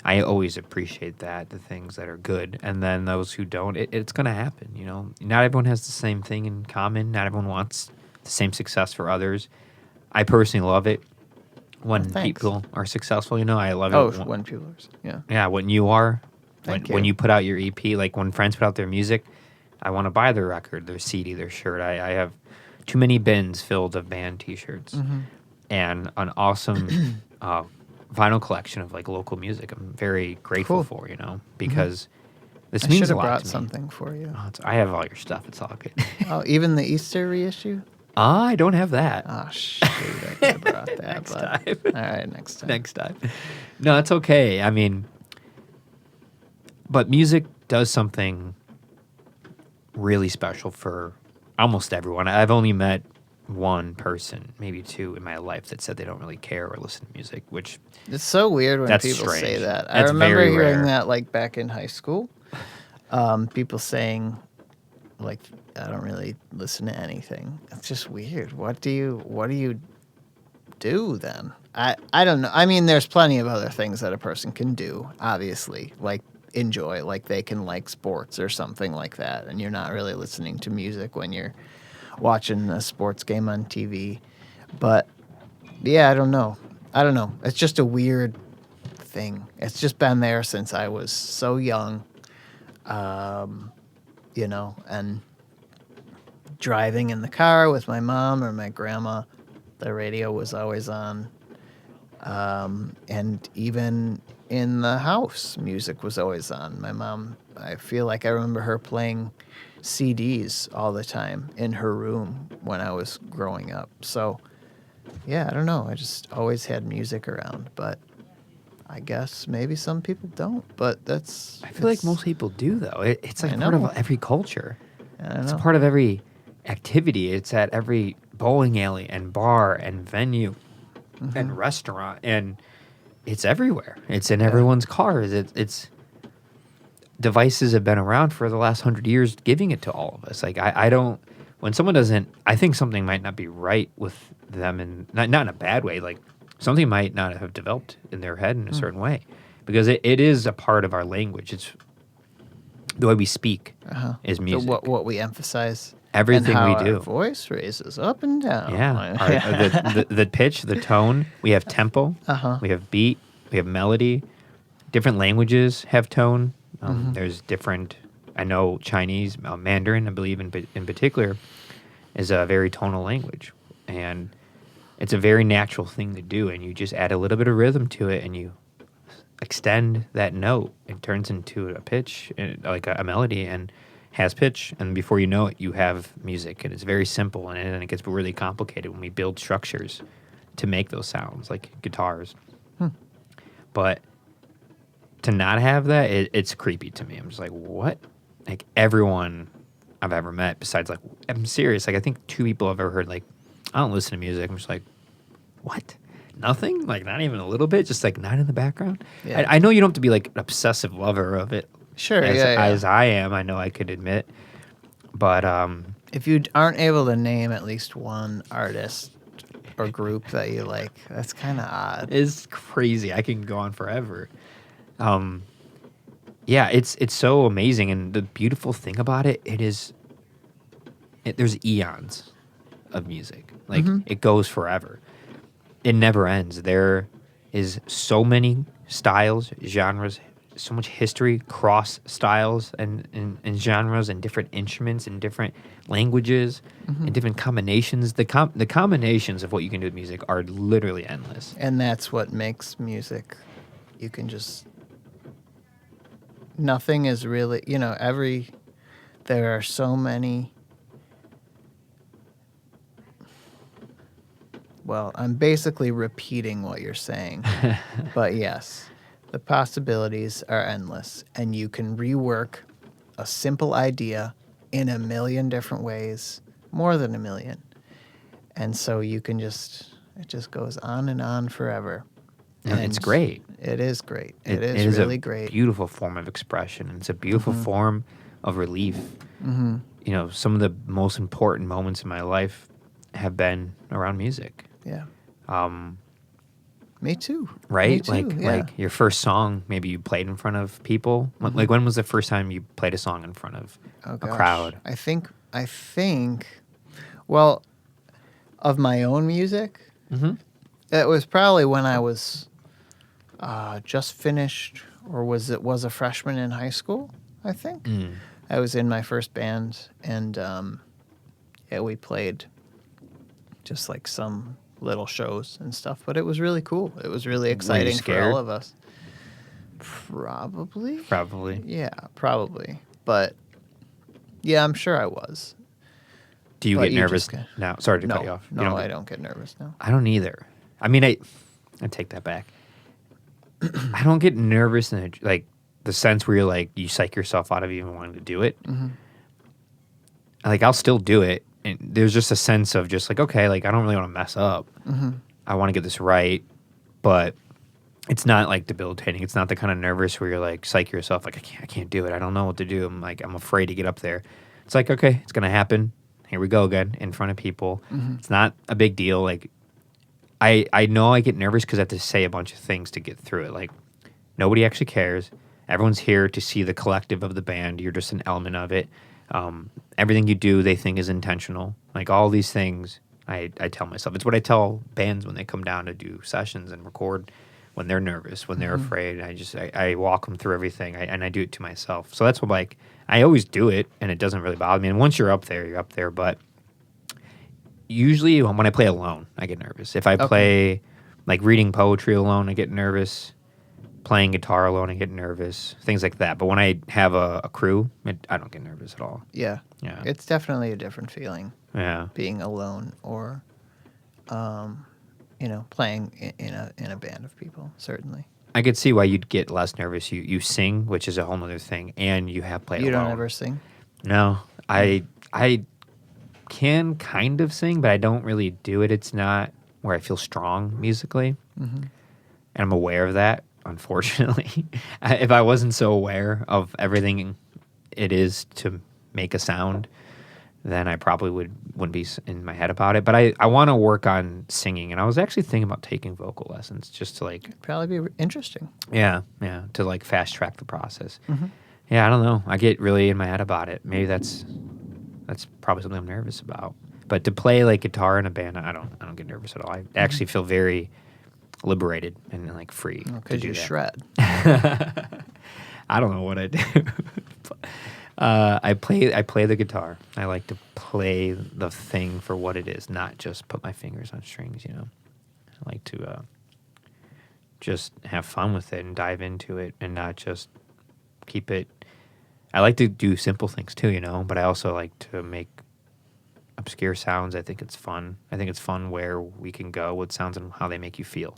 I always appreciate that, the things that are good. And then those who don't, it's going to happen. Not everyone has the same thing in common. Not everyone wants the same success for others. I personally love it when people are successful. I love it. When people are, yeah, when you are. When you. you put out your EP, like when friends put out their music, I want to buy their record, their CD, their shirt. I have too many bins filled of band T-shirts and an awesome vinyl collection of like local music. I'm very grateful for, because this means a lot to me. I should have brought something for you. I have all your stuff. It's all good. Oh, even the Easter reissue? I don't have that. Oh, shoot. I could have brought that. Next time. All right, next time. Next time. No, it's okay. I mean, but music does something really special for almost everyone. I've only met one person, maybe two in my life that said they don't really care or listen to music, which it's so weird when people say that. I remember hearing that like back in high school. People saying like, I don't really listen to anything. It's just weird. What do you do then? I don't know. I mean, there's plenty of other things that a person can do, obviously, like enjoy, like they can like sports or something like that, and you're not really listening to music when you're watching a sports game on TV. But yeah, I don't know. It's just a weird thing. It's just been there since I was so young, and driving in the car with my mom or my grandma, the radio was always on. And even in the house, music was always on. My mom, I feel like I remember her playing CDs all the time in her room when I was growing up. So, yeah, I don't know. I just always had music around, but I guess maybe some people don't. But I feel like most people do, though. It's like part of every culture. It's part of every activity. It's at every bowling alley and bar and venue and restaurant, and it's everywhere. It's in everyone's cars. It's devices have been around for the last 100 years, giving it to all of us. Like I don't. When someone doesn't, I think something might not be right with them, and not in a bad way. Like something might not have developed in their head in a certain way, because it is a part of our language. It's the way we speak is So music. what we emphasize, Everything and how we do. our voice raises up and down. Yeah, the pitch, the tone. We have tempo. We have beat. We have melody. Different languages have tone. There's different. I know Chinese, Mandarin, I believe in particular, is a very tonal language, and it's a very natural thing to do. And you just add a little bit of rhythm to it, and you extend that note. It turns into a pitch, like a melody, and has pitch, and before you know it, you have music, and it's very simple, and then it gets really complicated when we build structures to make those sounds, like guitars. But to not have that, it's creepy to me. I'm just like, what? Like, everyone I've ever met, besides, like, I'm serious, like, I think 2 people I've ever heard, like, I don't listen to music. I'm just like, what? Nothing? Like, not even a little bit? Just, like, not in the background? Yeah. I know you don't have to be, like, an obsessive lover of it. Sure, As I am, I know I could admit. But if you aren't able to name at least one artist or group that you like, that's kind of odd. it's crazy. I can go on forever. Yeah, it's so amazing, and the beautiful thing about it, there's eons of music. Like, it goes forever. It never ends. There is so many styles, genres, so much history, cross styles and genres, and different instruments and different languages and different combinations. The combinations of what you can do with music are literally endless. And that's what makes music. You can just... Nothing is really... there are so many... Well, I'm basically repeating what you're saying. But yes, the possibilities are endless. And you can rework a simple idea in a million different ways, more than a million. And so you can it just goes on and on forever. And it's great. It is great. It is really great. Beautiful form of expression. And it's a beautiful form of relief. Some of the most important moments in my life have been around music. Yeah. Me too. Right? Me too, like your first song, maybe you played in front of people. Like, when was the first time you played a song in front of a crowd? I think, well, of my own music, it was probably when I was just finished, or was a freshman in high school, I think. I was in my first band, and we played just like some little shows and stuff, but it was really cool. It was really exciting for all of us. Probably. Yeah, probably. But yeah, I'm sure I was. Do you get nervous now? Sorry to cut you off. No, I don't get nervous now. I don't either. I mean, I take that back. I don't get nervous in the sense where you're like, you psych yourself out of even wanting to do it. Like, I'll still do it. And there's just a sense of just like, okay, like, I don't really want to mess up. I want to get this right, but it's not like debilitating. It's not the kind of nervous where you're like psych yourself, like, I can't do it. I don't know what to do. I'm afraid to get up there. It's like, okay, it's gonna happen. Here we go again in front of people. It's not a big deal. Like, I know I get nervous because I have to say a bunch of things to get through it. Like, nobody actually cares. Everyone's here to see the collective of the band. You're just an element of it. Everything you do, they think is intentional. Like, all these things, I tell myself. It's what I tell bands when they come down to do sessions and record, when they're nervous, when they're afraid. I walk them through everything, and I do it to myself. So that's what, like, I always do it, and it doesn't really bother me. And once you're up there, you're up there. But usually when I play alone, I get nervous. If I play, like, reading poetry alone, I get nervous. Playing guitar alone, I get nervous. Things like that. But when I have a crew, I don't get nervous at all. Yeah. It's definitely a different feeling. Yeah. Being alone or, playing in a band of people, certainly. I could see why you'd get less nervous. You sing, which is a whole other thing, and you have played alone. You don't ever sing? No. I can kind of sing, but I don't really do it. It's not where I feel strong musically. And I'm aware of that, unfortunately. If I wasn't so aware of everything it is to make a sound, then I probably wouldn't be in my head about it. But I want to work on singing, and I was actually thinking about taking vocal lessons just to like, Probably be interesting. yeah, to like fast track the process. Yeah, I don't know. I get really in my head about it. Maybe that's probably something I'm nervous about. But to play like guitar in a band, I don't get nervous at all. I actually feel very liberated and like free to Because do you that. shred. I don't know what I do. I play the guitar. I like to play the thing for what it is, not just put my fingers on strings. You know, I like to just have fun with it and dive into it, and not just keep it. I like to do simple things too, you know, but I also like to make obscure sounds. I think it's fun. I think it's fun where we can go with sounds and how they make you feel.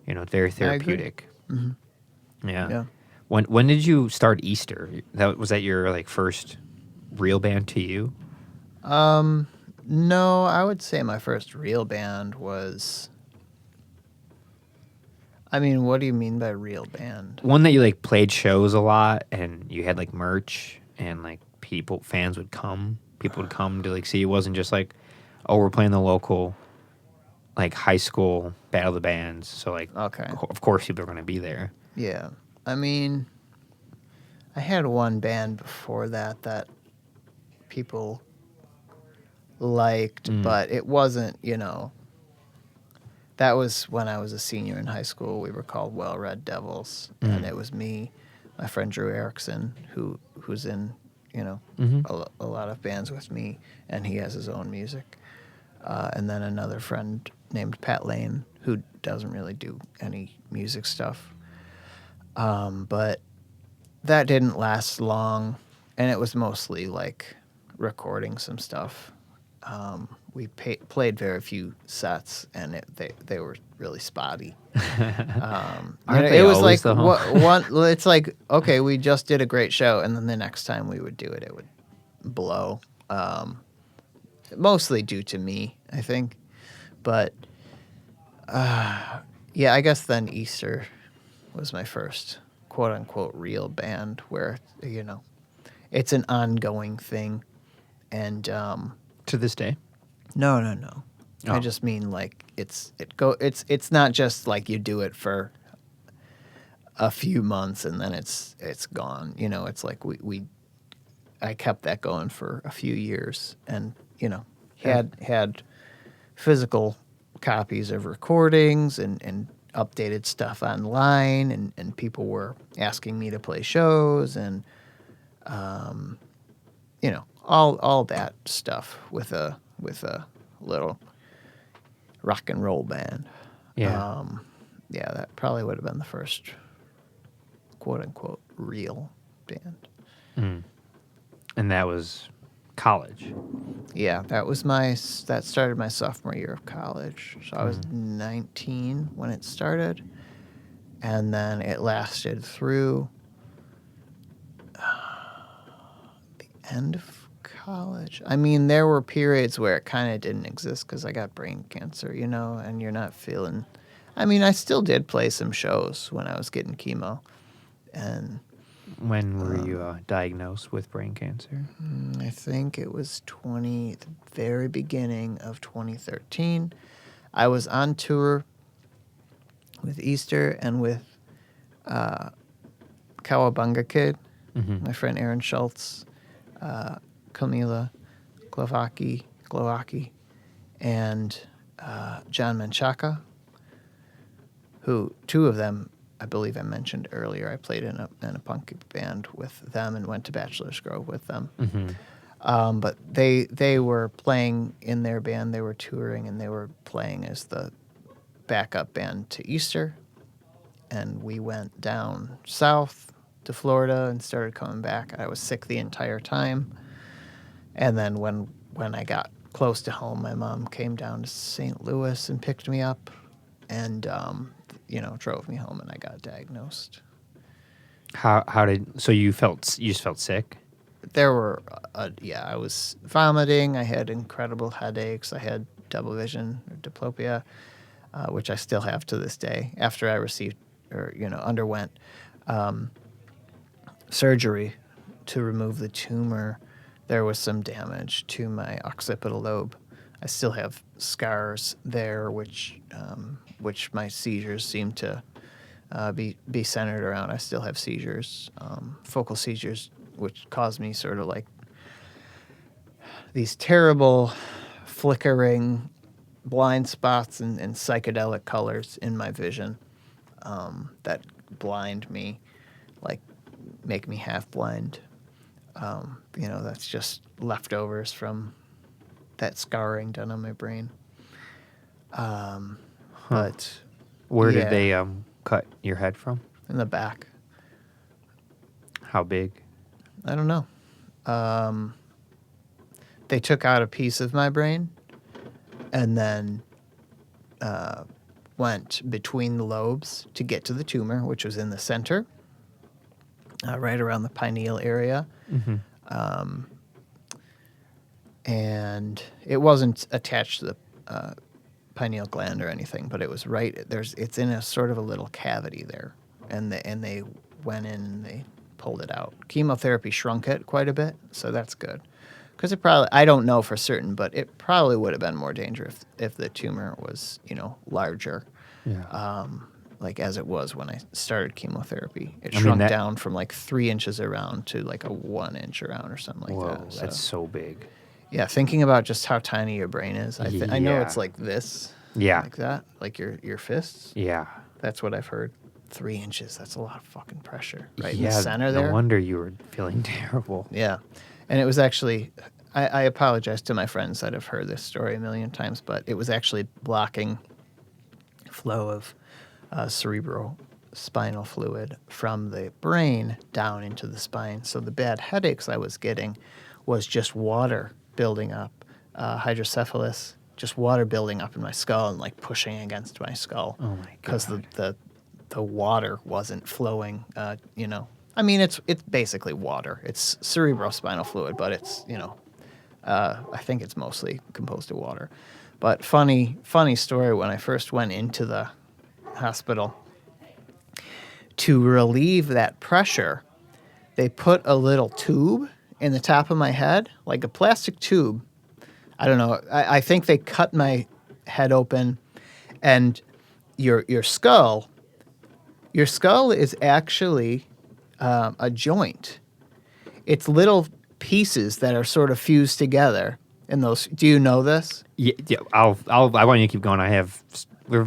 You know, it's very therapeutic. Yeah. Yeah. When did you start Easter? Was that your like first real band to you? No, I would say my first real band was. I mean, what do you mean by real band? One that you like played shows a lot and you had like merch and like fans would come. People would come to like see. It wasn't just like, oh, we're playing the local like high school battle of the bands. So like, Okay. Of course people are going to be there. Yeah. I mean, I had one band before that people liked, but it wasn't, you know. That was when I was a senior in high school. We were called Well Red Devils, and it was me, my friend Drew Erickson, who's in, you know, a lot of bands with me, and he has his own music. And then another friend named Pat Lane, who doesn't really do any music stuff. But that didn't last long, and it was mostly like recording some stuff. We played very few sets, and they were really spotty. Aren't they it was always, like though? one. It's like, okay, we just did a great show, and then the next time we would do it, it would blow. Mostly due to me, I think, but yeah, I guess then Easter was my first quote unquote real band where, you know, it's an ongoing thing, and To this day? no. Oh. I just mean like it's not just like you do it for a few months and then it's gone. You know, it's like I kept that going for a few years, and you know, had physical copies of recordings and updated stuff online, and people were asking me to play shows, and you know, all that stuff with a little rock and roll band. Yeah. Yeah, that probably would have been the first quote unquote real band. And that was college. Yeah, that started my sophomore year of college. So I was 19 when it started, and then it lasted through the end of college. I mean, there were periods where it kind of didn't exist because I got brain cancer, you know, and you're not feeling. I mean, I still did play some shows when I was getting chemo, and When were you diagnosed with brain cancer? I think it was the very beginning of 2013. I was on tour with Easter and with Cowabunga Kid, my friend Aaron Schultz, Camila Glovaki, and John Menchaca, who, two of them, I believe I mentioned earlier. I played in a punk band with them and went to Bachelor's Grove with them. But they were playing in their band. They were touring, and they were playing as the backup band to Easter. And we went down south to Florida and started coming back. I was sick the entire time. And then when I got close to home, my mom came down to St. Louis and picked me up, and drove me home, and I got diagnosed. So you just felt sick? There were, I was vomiting. I had incredible headaches. I had double vision, or diplopia, which I still have to this day. After I underwent surgery to remove the tumor, there was some damage to my occipital lobe. I still have scars there, which my seizures seem to be centered around. I still have seizures, focal seizures, which cause me sort of like these terrible flickering blind spots and psychedelic colors in my vision that blind me, like make me half blind. That's just leftovers from that scarring done on my brain. But Where yeah, did they cut your head from? in the back, How big? I don't know. They took out a piece of my brain and then went between the lobes to get to the tumor, which was in the center, right around the pineal area. Mm-hmm. And it wasn't attached to the pineal gland or anything, but it was right it's in a sort of a little cavity there, and they went in and they pulled it out. Chemotherapy shrunk it quite a bit, so that's good, because I don't know for certain, but it probably would have been more dangerous if the tumor was larger, like as it was when I started chemotherapy. It shrunk down from like 3 inches around to like a 1 inch around or something like that. That's so big. Yeah, thinking about just how tiny your brain is, I know it's like this, like that, like your fists. Yeah, that's what I've heard. 3 inches, that's a lot of fucking pressure right in the center no there. No wonder you were feeling terrible. Yeah, and it was actually, I apologize to my friends that have heard this story a million times, but it was actually blocking flow of cerebrospinal fluid from the brain down into the spine. So the bad headaches I was getting was just water building up, hydrocephalus, just water building up in my skull and like pushing against my skull. Oh my god! Because the water wasn't flowing. I mean, it's basically water. It's cerebrospinal fluid, but it's I think it's mostly composed of water. But funny story. When I first went into the hospital to relieve that pressure, they put a little tube in the top of my head, like a plastic tube. I don't know. I think they cut my head open, and your skull is actually a joint. It's little pieces that are sort of fused together in those. Do you know this? Yeah. I want you to keep going.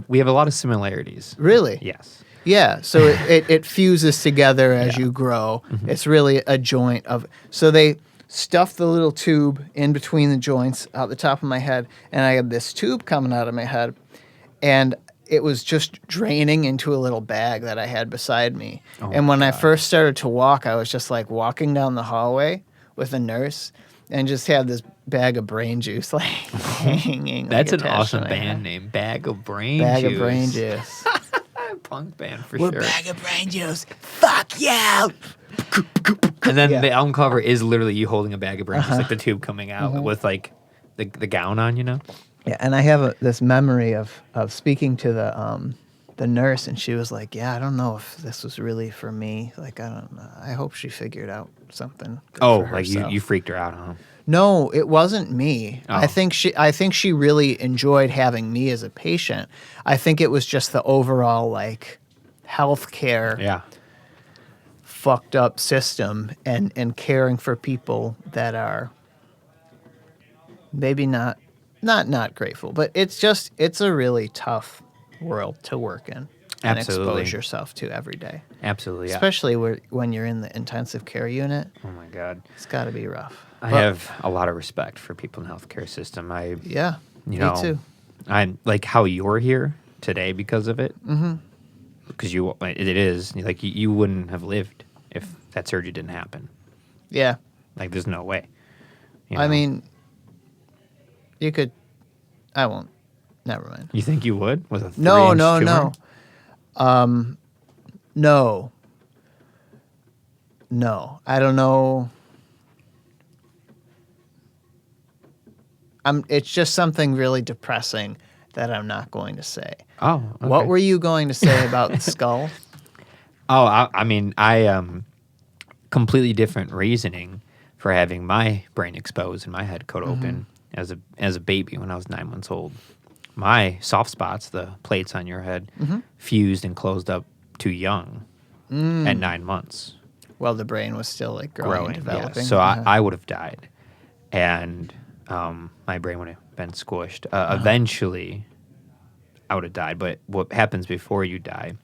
We have a lot of similarities. Really? Yes. Yeah, so it fuses together as you grow. Mm-hmm. It's really a joint of. So they stuffed the little tube in between the joints out the top of my head, and I had this tube coming out of my head, and it was just draining into a little bag that I had beside me. Oh, and when I first started to walk, I was just like walking down the hallway with a nurse and just had this bag of brain juice like hanging. That's an awesome band name, Bag of Brain Juice. Bag of Brain Juice. Punk band for We're sure. Bag of Brain Juice. Fuck yeah. And then the album cover is literally you holding a bag of brain juice, like the tube coming out with like the gown on, Yeah, and I have this memory of speaking to the nurse, and she was like, "Yeah, I don't know if this was really for me. Like, I don't know. I hope she figured out something." For like you freaked her out, huh? No, it wasn't me. Oh. I think she really enjoyed having me as a patient. I think it was just the overall like healthcare fucked up system and caring for people that are maybe not grateful, but it's a really tough world to work in and expose yourself to every day. Absolutely. Especially when you're in the intensive care unit. Oh my God. It's got to be rough. I have a lot of respect for people in the healthcare system. Me too. I'm like how you're here today because of it. Mm-hmm. Because it is like you wouldn't have lived if that surgery didn't happen. Yeah. Like there's no way. I mean, you could. I won't. Never mind. You think you would with a 3-inch No. No. I don't know. It's just something really depressing that I'm not going to say. Oh, okay. What were you going to say about the skull? Oh, I mean, completely different reasoning for having my brain exposed and my head cut open as a baby when I was 9 months old. My soft spots, the plates on your head, fused and closed up too young at 9 months. Well, the brain was still like growing and developing. Yeah. So I would have died, and my brain would have been squished. Eventually, I would have died. But what happens before you die,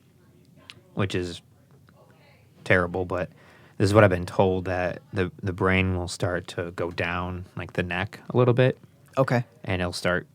which is terrible, but this is what I've been told, that the brain will start to go down like the neck a little bit, Okay. and it'll start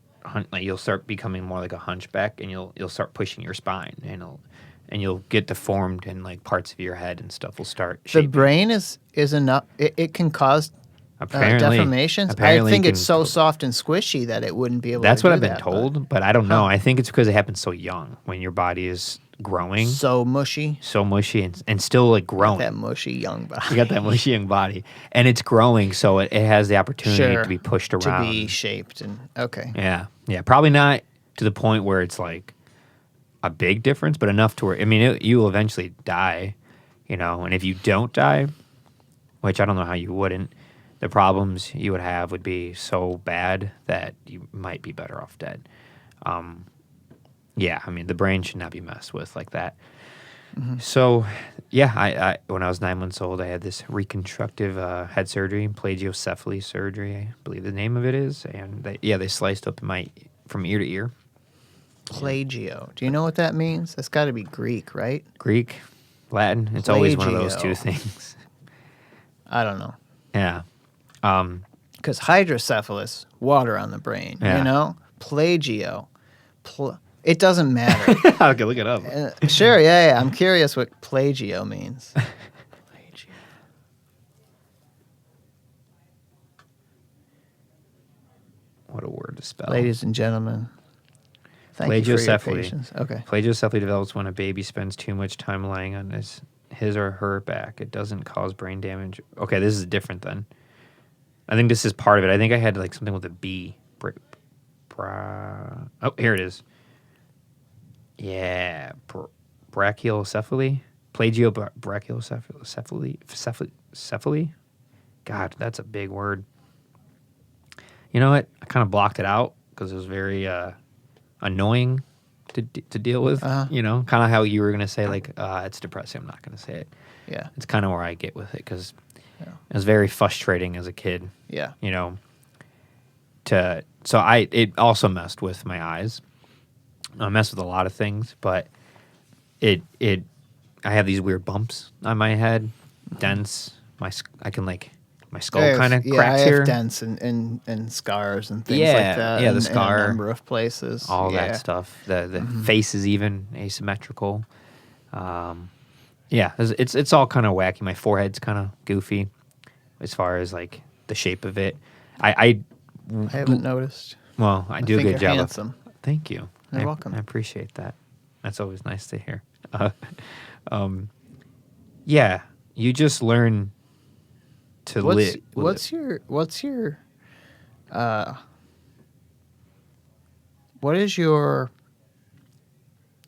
like you'll start becoming more like a hunchback, and you'll start pushing your spine, and you'll get deformed, and like parts of your head and stuff will start The shaping. brain is enough. It can cause Apparently, deformations. apparently I think it it's can- so soft and squishy that it wouldn't be able That's to what do I've been that, but told, but I don't know. I think it's because it happens so young when your body is growing, So mushy. so mushy, and still like growing. That mushy young body. You got that mushy young body, and it's growing, so it has the opportunity Sure. to be pushed To around. be shaped and okay. Yeah, probably not to the point where it's like a big difference, but enough to where you will eventually die, And if you don't die, which I don't know how you wouldn't, the problems you would have would be so bad that you might be better off dead. Yeah, the brain should not be messed with like that. So, yeah, I when I was 9 months old, I had this reconstructive head surgery, plagiocephaly surgery, I believe the name of it is, and they sliced up from ear to ear. Plagio. Do you know what that means? That's got to be Greek, right? Greek, Latin, it's always one of those two Plagio. things. I don't know. Yeah. Because hydrocephalus, water on the brain. Yeah. Plagio. It doesn't matter. I can look it up. Sure, yeah. I'm curious what plagio means. Plagio. What a word to spell. Ladies and gentlemen, thank you for your Plagiocephaly. patience. Okay. Plagiocephaly develops when a baby spends too much time lying on his or her back. It doesn't cause brain damage. Okay, this is different then. I think this is part of it. I think I had like something with a B. Oh, here it is. Yeah, brachiocephaly, brachiocephaly. God, that's a big word. You know what? I kind of blocked it out because it was very annoying to deal with. Kind of how you were gonna say like it's depressing. I'm not gonna say it. Yeah. It's kind of where I get with it because it was very frustrating as a kid. Yeah. It also messed with my eyes. I messed with a lot of things, but I have these weird bumps on my head, dents. My skull kind of cracks I here. have dents and scars and things like that. Yeah, the in scar. a number of places. All Yeah. that stuff. The face is even asymmetrical. It's all kind of wacky. My forehead's kind of goofy as far as like the shape of it. I haven't noticed. Well, I do a think good you're job. handsome. Thank you. You're welcome. I appreciate that. That's always nice to hear. Yeah, you just learn to live. What is your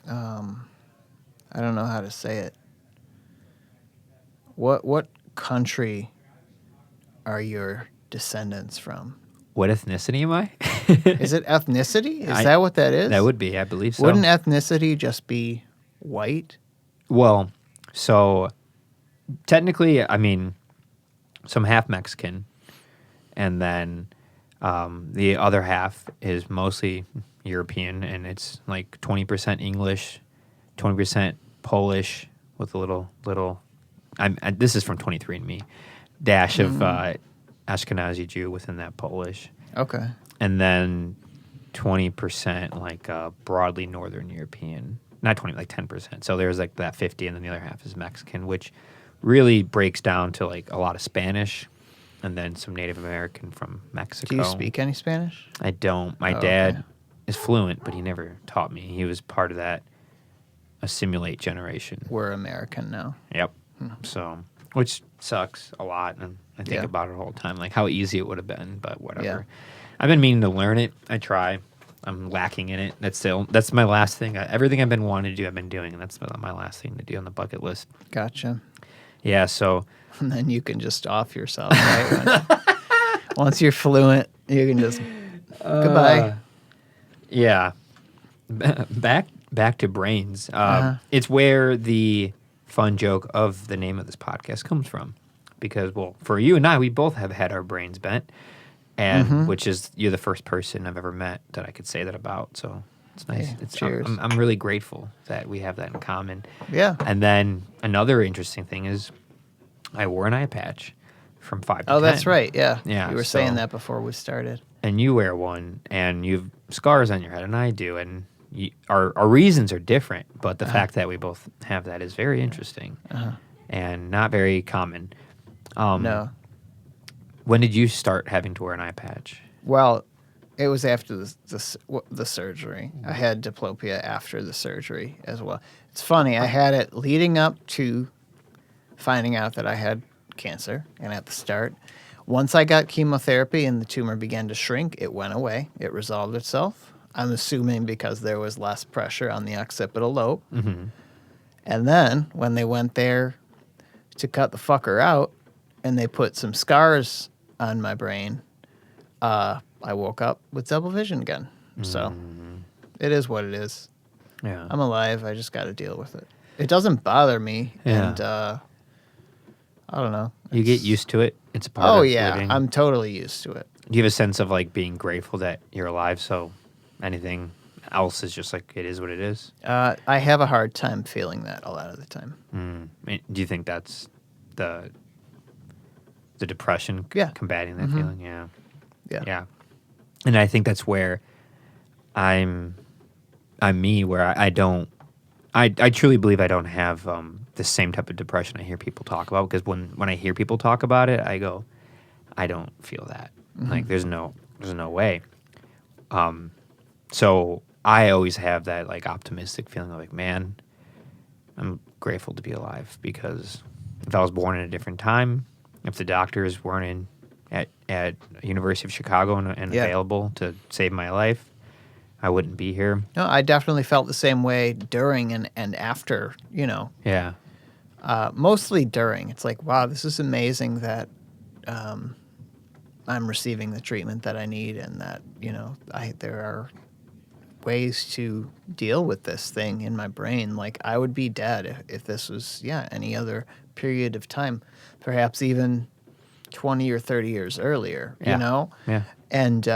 I don't know how to say it. What country are your descendants from? What ethnicity am I? Is it ethnicity? Is that what that is? That would be, I believe so. Wouldn't ethnicity just be white? Well, so technically, so I'm half Mexican, and then the other half is mostly European, and it's like 20% English, 20% Polish with a little. This is from 23andMe, dash of Ashkenazi Jew within that Polish. Okay. And then 20% like broadly Northern European. Not 20, like 10%. So there's like that 50, and then the other half is Mexican, which really breaks down to like a lot of Spanish and then some Native American from Mexico. Do you speak any Spanish? I don't. My dad is fluent, but he never taught me. He was part of that assimilate generation. We're American now. Yep. So, which sucks a lot, and I think about it all the time, like how easy it would have been, but whatever. Yeah. I've been meaning to learn it. I try. I'm lacking in it. That's my last thing. Everything I've been wanting to do, I've been doing, and that's my last thing to do on the bucket list. Gotcha. Yeah, so And then you can just off yourself, right? Once you're fluent, you can just goodbye. yeah, back to brains. Uh-huh. It's where the fun joke of the name of this podcast comes from, because well, for you and I, we both have had our brains bent, and which is you're the first person I've ever met that I could say that about. So it's nice. Hey, It's cheers. I'm really grateful that we have that in common. Yeah. And then another interesting thing is, I wore an eye patch from 5 to 10. Oh, that's right. Yeah. Yeah, You were saying so- that before we started. And you wear one, and you have scars on your head, and I do, and our reasons are different, but the fact that we both have that is very interesting and not very common. No. When did you start having to wear an eye patch? Well, it was after the surgery. I had diplopia after the surgery as well. It's funny. I had it leading up to finding out that I had cancer, and at the start. Once I got chemotherapy and the tumor began to shrink, it went away. It resolved itself. I'm assuming because there was less pressure on the occipital lobe. Mm-hmm. And then when they went there to cut the fucker out and they put some scars on my brain, I woke up with double vision again. So it is what it is. Yeah. I'm alive. I just got to deal with it. It doesn't bother me. Yeah. And I don't know. You get It's- used to it. It's a part Oh, of yeah. living. I'm totally used to it. Do you have a sense of like being grateful that you're alive? So anything else is just like it is what it is. I have a hard time feeling that a lot of the time. Do you think that's the depression Yeah. combating that feeling? Yeah. Yeah. Yeah. And I think that's where I'm me, where I don't, I truly believe I don't have the same type of depression I hear people talk about, because when I hear people talk about it, I go, I don't feel that. Like there's no way. So I always have that like optimistic feeling of like, man, I'm grateful to be alive, because if I was born in a different time, if the doctors weren't at University of Chicago and Yeah. available to save my life, I wouldn't be here. No, I definitely felt the same way during and after, Yeah. mostly during. It's like, wow, this is amazing that I'm receiving the treatment that I need, and that, there are ways to deal with this thing in my brain. Like, I would be dead if this was, any other period of time, perhaps even 20 or 30 years earlier, Yeah. Yeah. And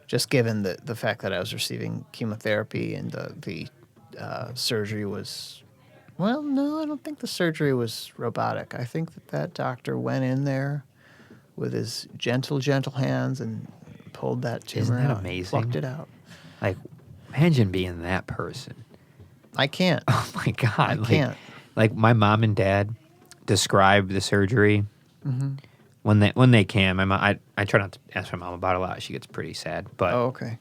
just given the fact that I was receiving chemotherapy and the surgery was, well, no, I don't think the surgery was robotic. I think that doctor went in there with his gentle hands and pulled that tumor Isn't that out, amazing? plucked it out. Like, imagine being that person. I can't. Oh my God. I can't. Like my mom and dad describe the surgery when they can. My mom, I try not to ask my mom about it a lot. She gets pretty sad. But Oh, okay.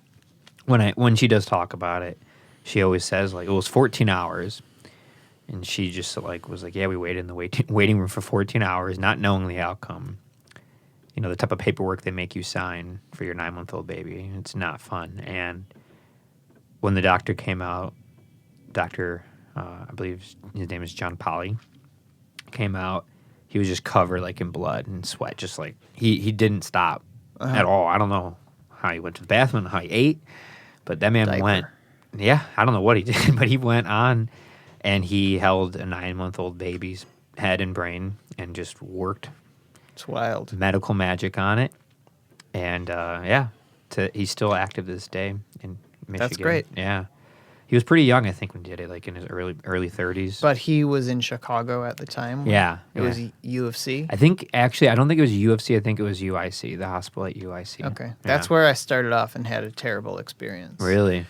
when she does talk about it, she always says like it was 14 hours. And she just like was like, yeah, we waited in the waiting room for 14 hours, not knowing the outcome. You know, the type of paperwork they make you sign for your 9-month-old baby. It's not fun. And when the doctor came out, I believe his name is John Polly, came out, he was just covered like in blood and sweat, just like he didn't stop at all. I don't know how he went to the bathroom, how he ate, but that man Diaper. went. Yeah, I don't know what he did, but he went on and he held a 9-month-old baby's head and brain and just worked It's wild. medical magic on it. And he's still active to this day in Michigan. That's great. Yeah. He was pretty young, I think, when he did it, like in his early 30s. But he was in Chicago at the time. Yeah, It yeah. was UFC. I think, actually, I don't think it was UFC. I think it was UIC, the hospital at UIC. Okay. That's where I started off and had a terrible experience. Really?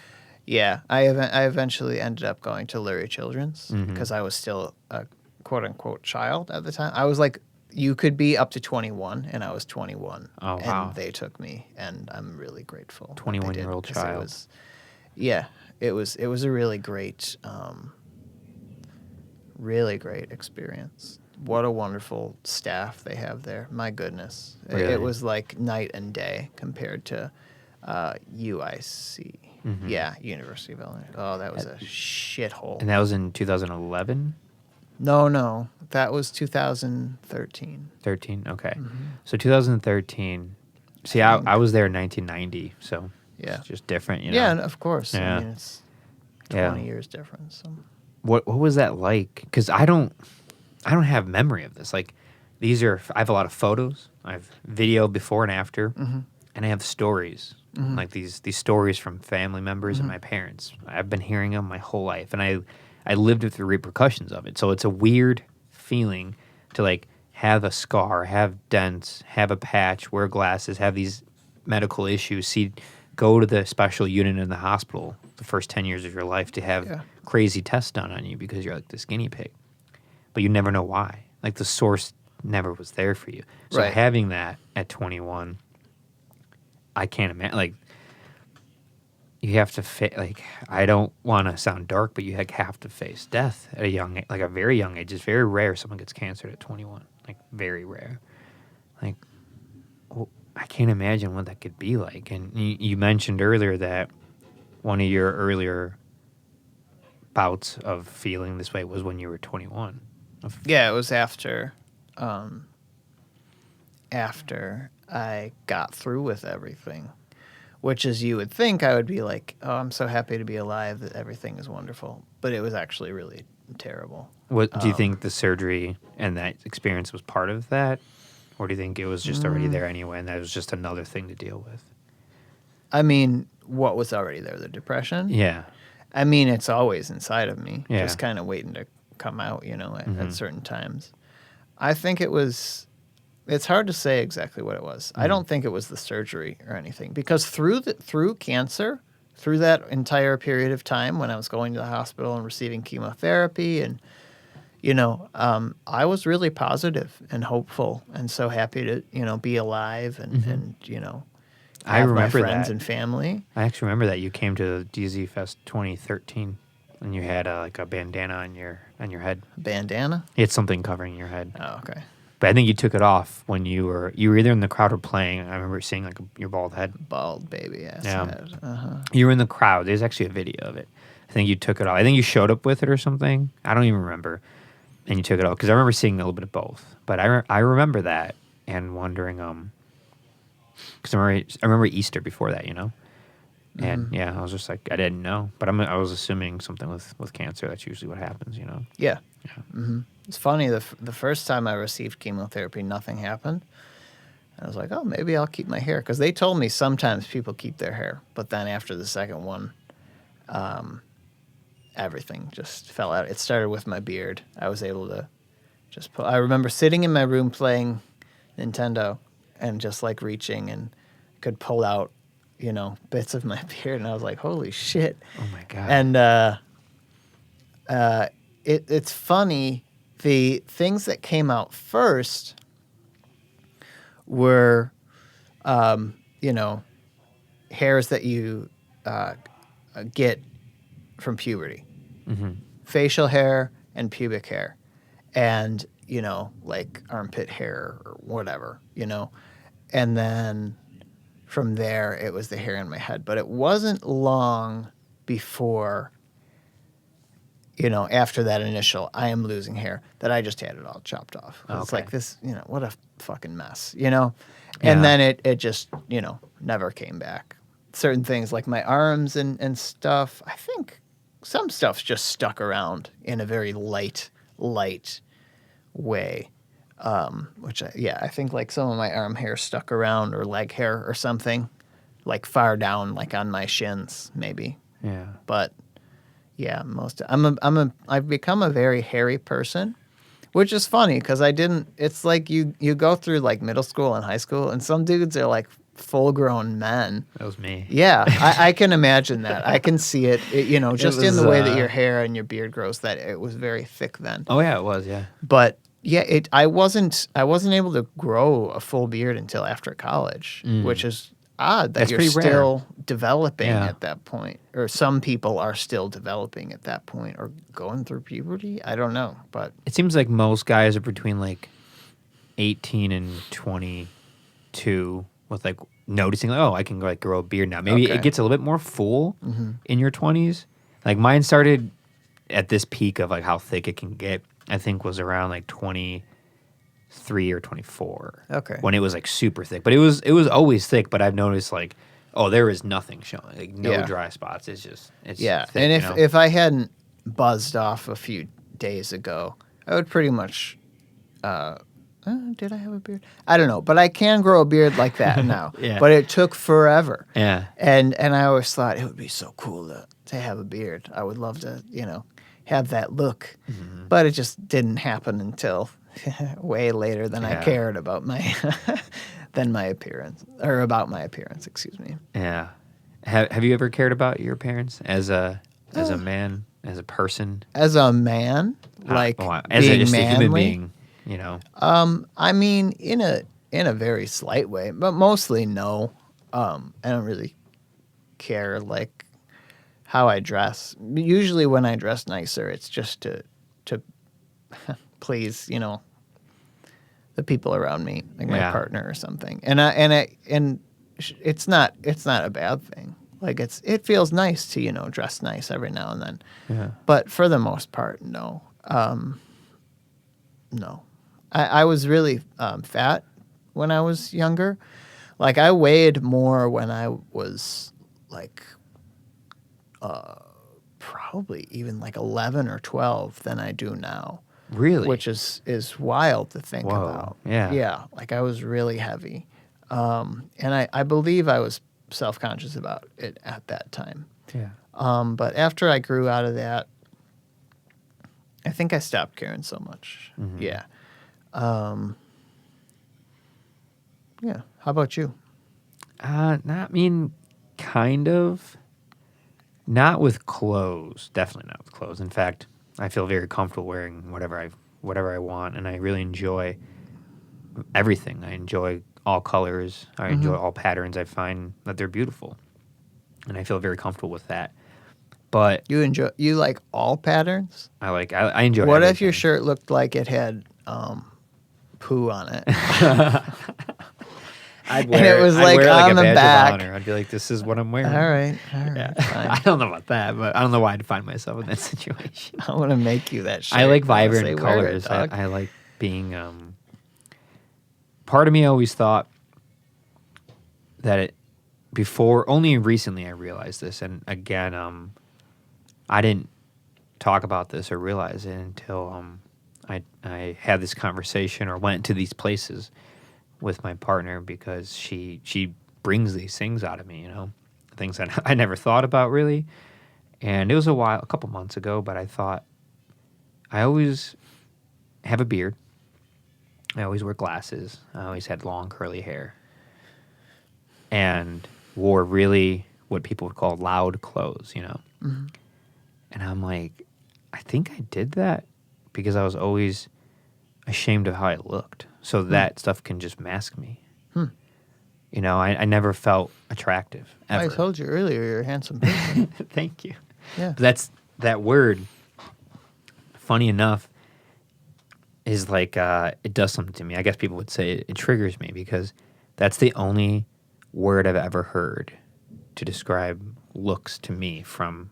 Yeah. I eventually ended up going to Lurie Children's because I was still a quote unquote child at the time. I was like, you could be up to 21, and I was 21. Oh, wow. And they took me, and I'm really grateful. that they 21-year-old did, 'cause child. It was a really great experience. What a wonderful staff they have there. My goodness. Really? It was like night and day compared to UIC. Yeah, University of Illinois. Oh, that was a shithole. And that was in 2011? No. That was 2013. 13. Okay. Mm-hmm. So 2013. See, I was there in 1990, so Yeah. it's just different, you know. Yeah, and of course. Yeah. I mean, it's Yeah. 20 years difference. So. What was that like? Because I don't have memory of this. Like, I have a lot of photos. I have video before and after, Mm-hmm. and I have stories. Like these stories from family members and my parents. I've been hearing them my whole life, and I lived with the repercussions of it. So it's a weird feeling to like have a scar, have dents, have a patch, wear glasses, have these medical issues, go to the special unit in the hospital the first 10 years of your life to have crazy tests done on you because you're like this guinea pig. But you never know why. Like the source never was there for you. So Right. having that at 21, I can't imagine. Like, you have to like, I don't want to sound dark, but you have to face death at a very young age. It's very rare someone gets cancer at 21. Like, very rare. Like, I can't imagine what that could be like. And you mentioned earlier that one of your earlier bouts of feeling this way was when you were 21. Yeah, it was after I got through with everything, which is you would think I would be like, oh, I'm so happy to be alive, that everything is wonderful. But it was actually really terrible. What do you think the surgery and that experience was part of that? Or do you think it was just already there anyway and that was just another thing to deal with? I mean, what was already there? The depression? Yeah. I mean, it's always inside of me, Yeah. just kind of waiting to come out, at certain times. I think it's hard to say exactly what it was. I don't think it was the surgery or anything, because through cancer, through that entire period of time when I was going to the hospital and receiving chemotherapy and, I was really positive and hopeful and so happy to, be alive and I have my remember friends that. and family. I actually remember that you came to DZ Fest 2013 and you had like a bandana on your head. Bandana? You had something covering your head. Oh, okay. But I think you took it off when you were either in the crowd or playing. I remember seeing like your bald head. Bald baby ass Yeah. head. Uh-huh. You were in the crowd. There's actually a video of it. I think you took it off. I think you showed up with it or something. I don't even remember. And you took it off because I remember seeing a little bit of both. But I remember that and wondering, because I remember Easter before that, And yeah, I was just like, I didn't know, but I was assuming something with cancer. That's usually what happens, Yeah. Yeah. Mm-hmm. It's funny. The first time I received chemotherapy, nothing happened. I was like, oh, maybe I'll keep my hair, because they told me sometimes people keep their hair, but then after the second one, everything just fell out. It started with my beard. I was able to just I remember sitting in my room playing Nintendo and just like reaching and could pull out, bits of my beard, and I was like, holy shit. Oh my God. And it's funny, the things that came out first were, hairs that you get from puberty. Mm-hmm. Facial hair and pubic hair. And, like armpit hair or whatever, And then from there, it was the hair in my head. But it wasn't long before, after that initial, I am losing hair, that I just had it all chopped off. It's Okay. like this, what a fucking mess, And then it just, never came back. Certain things like my arms and stuff, I think some stuff's just stuck around in a very light way. Which I think like some of my arm hair stuck around, or leg hair or something, like far down, like on my shins maybe. Yeah. But yeah, I've become a very hairy person, which is funny because it's like you go through like middle school and high school, and some dudes are like full grown men. That was me. Yeah, I can imagine that. I can see it, just in was, the way that your hair and your beard grows, that it was very thick then. Oh yeah, it was. Yeah. But yeah, I wasn't able to grow a full beard until after college, which is odd that That's you're pretty rare. still developing Yeah. at that point, or some people are still developing at that point, or going through puberty. I don't know, but It seems like most guys are between like 18 and 22 with like noticing, like, oh, I can like grow a beard now. Maybe Okay. it gets a little bit more full in your 20s. Like mine started at this peak of like how thick it can get, I think was around like 23 or 24. Okay. When it was like super thick. But it was always thick, but I've noticed like, oh, there is nothing showing. Like no Yeah. dry spots. It's just it's Yeah, thick, and you if know? if I hadn't buzzed off a few days ago, I would pretty much. Did I have a beard? I don't know, but I can grow a beard like that now. Yeah. But it took forever. Yeah. And I always thought it would be so cool to have a beard. I would love to, have that look. Mm-hmm. But it just didn't happen until way later than I Yeah. cared about my than my appearance or about my appearance. Excuse me. Yeah. Have you ever cared about your appearance as a man, as a person? As a man, like as being just manly, a human being, you know? I mean, in a very slight way, but mostly no. I don't really care like how I dress. Usually, when I dress nicer, it's just to please, the people around me, like my Yeah. partner or something. And it's not a bad thing. Like it feels nice to dress nice every now and then. Yeah. But for the most part, no. No. I was really fat when I was younger. Like I weighed more when I was like probably even like 11 or 12 than I do now. Really? Which is wild to think Whoa, about. yeah. Yeah. Like I was really heavy. And I believe I was self-conscious about it at that time. Yeah. But after I grew out of that, I think I stopped caring so much. Mm-hmm. Yeah. Yeah. How about you? Kind of. Not with clothes. Definitely not with clothes. In fact, I feel very comfortable wearing whatever I want, and I really enjoy everything. I enjoy all colors. I enjoy all patterns. I find that they're beautiful, and I feel very comfortable with that. But You like all patterns? I enjoy. What if everything. your shirt looked like it had poo on it? I'd and it was I'd like wear on a the badge back. of honor. I'd be like, "This is what I'm wearing." All right. Yeah. Fine. I don't know about that, but I don't know why I'd find myself in that situation. I want to make you that shirt. I like I'm gonna say, vibrant "Wear it, colors. dog." I like being. Part of me always thought that only recently I realized this, and again, I didn't talk about this or realize it until I had this conversation or went to these places with my partner, because she brings these things out of me, things that I never thought about really. And it was a couple months ago, but I thought, I always have a beard. I always wear glasses. I always had long curly hair. And wore really what people would call loud clothes, Mm-hmm. And I'm like, I think I did that because I was always ashamed of how I looked. So that stuff can just mask me. I never felt attractive, ever. I told you earlier you're a handsome person. Thank you. Yeah. But that word, funny enough, is like, it does something to me. I guess people would say it triggers me, because that's the only word I've ever heard to describe looks to me from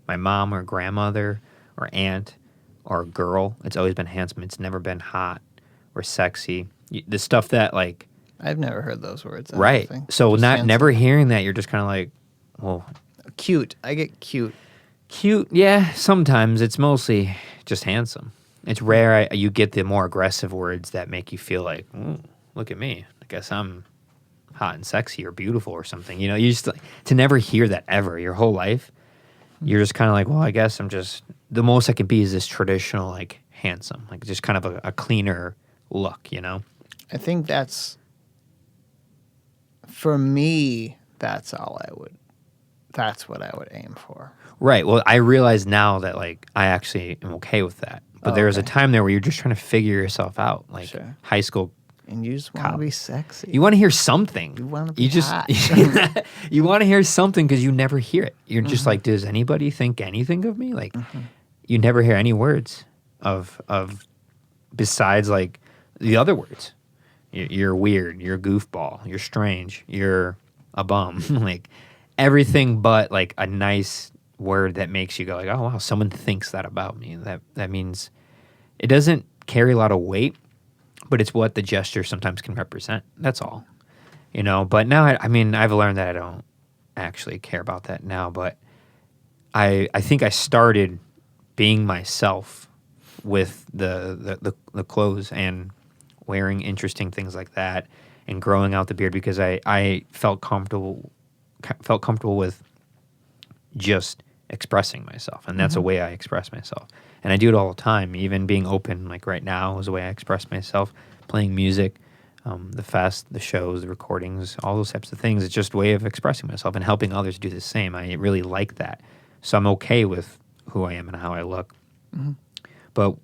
my mom or grandmother or aunt or girl. It's always been handsome. It's never been hot or sexy. The stuff that like... I've never heard those words. I don't Right. think. So Just handsome. never hearing that, you're just kind of like, well... Cute. I get cute. Cute, yeah, sometimes. It's mostly just handsome. It's rare you get the more aggressive words that make you feel like, ooh, look at me. I guess I'm hot and sexy or beautiful or something. You just to never hear that ever your whole life. You're just kind of like, well, I guess I'm just, the most I can be is this traditional, like, handsome, like just kind of a cleaner look, I think for me, that's what I would aim for. Right. Well, I realize now that, like, I actually am okay with that. But there was a time there where you're just trying to figure yourself out, like Sure. high school. And you just want to be sexy. You want to hear something. You wanna be hot. You want to hear something because you never hear it. You're just like, does anybody think anything of me? Like, you never hear any words of besides like the other words. You're weird. You're a goofball. You're strange. You're a bum. Like everything but like a nice word that makes you go like, oh wow, someone thinks that about me. That means it doesn't carry a lot of weight, but it's what the gesture sometimes can represent. That's all, But now, I mean, I've learned that I don't actually care about that now. But I think I started being myself with the clothes and wearing interesting things like that, and growing out the beard because I felt comfortable with just expressing myself, and that's a way I express myself. And I do it all the time, even being open, like right now is a way I express myself, playing music, the shows, the recordings, all those types of things. It's just a way of expressing myself and helping others do the same. I really like that. So I'm okay with who I am and how I look. But,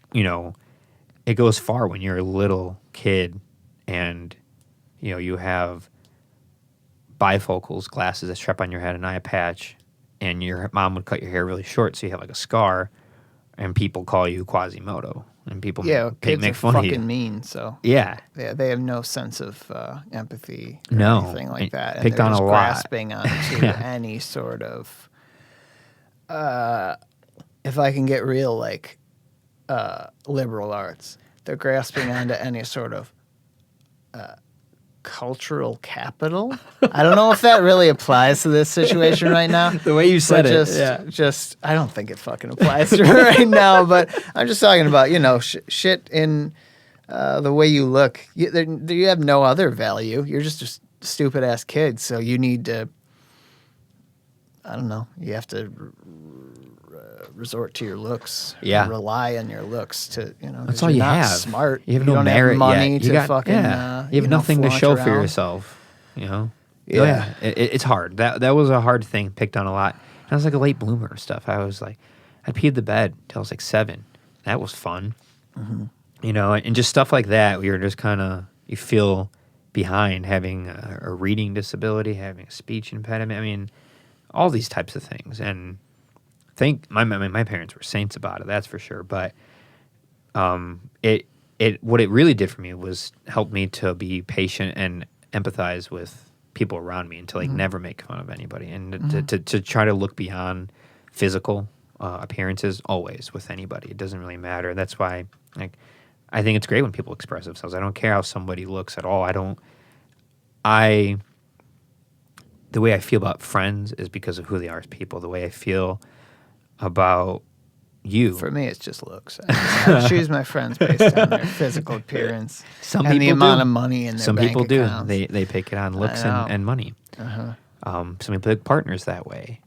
it goes far when you're a little kid and, you have bifocals, glasses that strap on your head, an eye patch, and your mom would cut your hair really short so you have like a scar, and people call you Quasimodo, and people kids make are fun of you. fucking mean, so Yeah. they have no sense of empathy or No. anything like that. And Picked they're on just a lot. grasping onto any sort of, if I can get real, like liberal arts, they're grasping onto any sort of cultural capital. I don't know if that really applies to this situation right now. The way you said it, just I don't think it fucking applies to her right now. But I'm just talking about shit in the way you look. You have no other value. You're just a stupid ass kid. So you need to. I don't know. You have to resort to your looks. Yeah. Rely on your looks to That's all you not have. Smart. You have you no don't merit have money yet. to fucking. You have nothing to flaunt show for around. yourself. Yeah. It's hard. That was a hard thing. Picked on a lot. And I was like a late bloomer and stuff. I peed the bed till I was like 7. That was fun. And just stuff like that. Where you're just kind of you feel behind, having a reading disability, having a speech impediment. I mean, all these types of things. And I think my parents were saints about it. That's for sure. But what it really did for me was help me to be patient and empathize with people around me, and to never make fun of anybody, and to try to look beyond physical appearances always with anybody. It doesn't really matter. And that's why I think it's great when people express themselves. I don't care how somebody looks at all. The way I feel about friends is because of who they are as people. The way I feel about you. For me, it's just looks. I choose my friends based on their physical appearance Some and people the amount do. of money in their Some bank people do. accounts. They pick it on looks and money. Some people pick partners that way.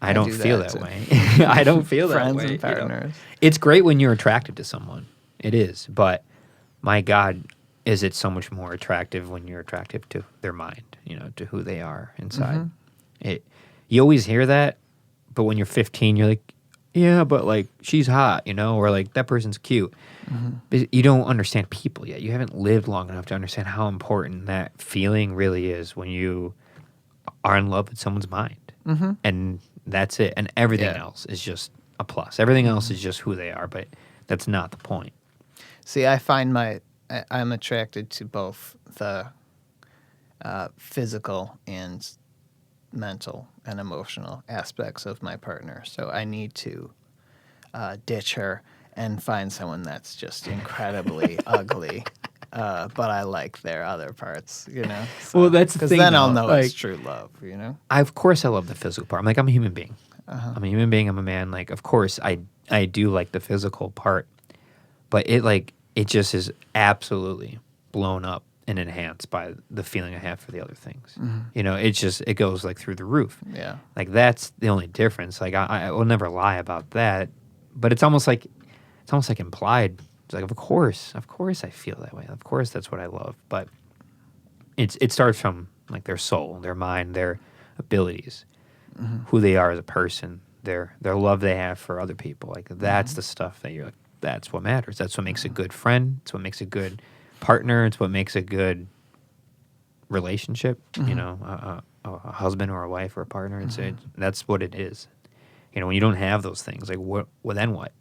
I don't do feel that that too. way. I don't feel that Friends way. and partners. It's great when you're attracted to someone. It is. But my God, is it so much more attractive when you're attractive to their mind, to who they are inside. You always hear that, but when you're 15, you're like, yeah, but like she's hot, or like that person's cute. But you don't understand people yet. You haven't lived long enough to understand how important that feeling really is when you are in love with someone's mind. And that's it. And everything else is just a plus. Everything else is just who they are, but that's not the point. See, I find I'm attracted to both the physical and mental and emotional aspects of my partner. So I need to ditch her and find someone that's just incredibly ugly. But I like their other parts, So, Well, that's the because thing, then I'll though, know it's like- true love, Of course I love the physical part. I'm a human being. I'm a human being. I'm a man. Like, of course I do like the physical part, but it just is absolutely blown up and enhanced by the feeling I have for the other things. It goes like through the roof. Yeah. Like that's the only difference. Like I will never lie about that, but it's almost like implied. It's like, of course I feel that way. Of course that's what I love. But it starts from like their soul, their mind, their abilities, who they are as a person, their love they have for other people. Like that's the stuff that you're like, that's what matters. That's what makes a good friend. It's what makes a good partner. It's what makes a good relationship. A husband or a wife or a partner. That's what it is. When you don't have those things, like then what?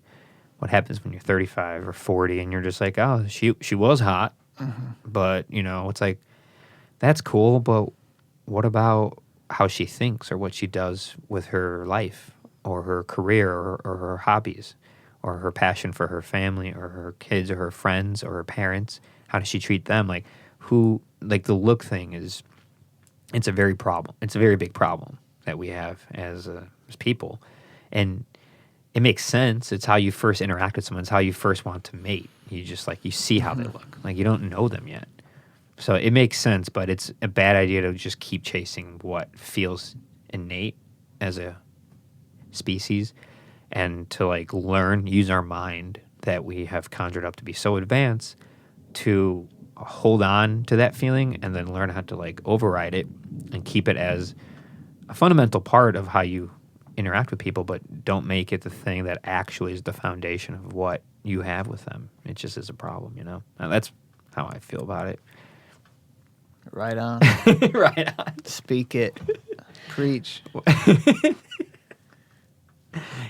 What happens when you're 35 or 40 and you're just like, oh, she was hot, but it's like, that's cool, but what about how she thinks or what she does with her life or her career or her hobbies or her passion for her family or her kids or her friends or her parents. How does she treat them? Like the look thing it's a very big problem that we have as people. And it makes sense. It's how you first interact with someone. It's how you first want to mate. You just you see how they look. Like you don't know them yet. So it makes sense, but it's a bad idea to just keep chasing what feels innate as a species and to use our mind that we have conjured up to be so advanced to hold on to that feeling and then learn how to override it and keep it as a fundamental part of how you interact with people, but don't make it the thing that actually is the foundation of what you have with them. It just is a problem, And that's how I feel about it. Right on. Right on. Speak it. Preach.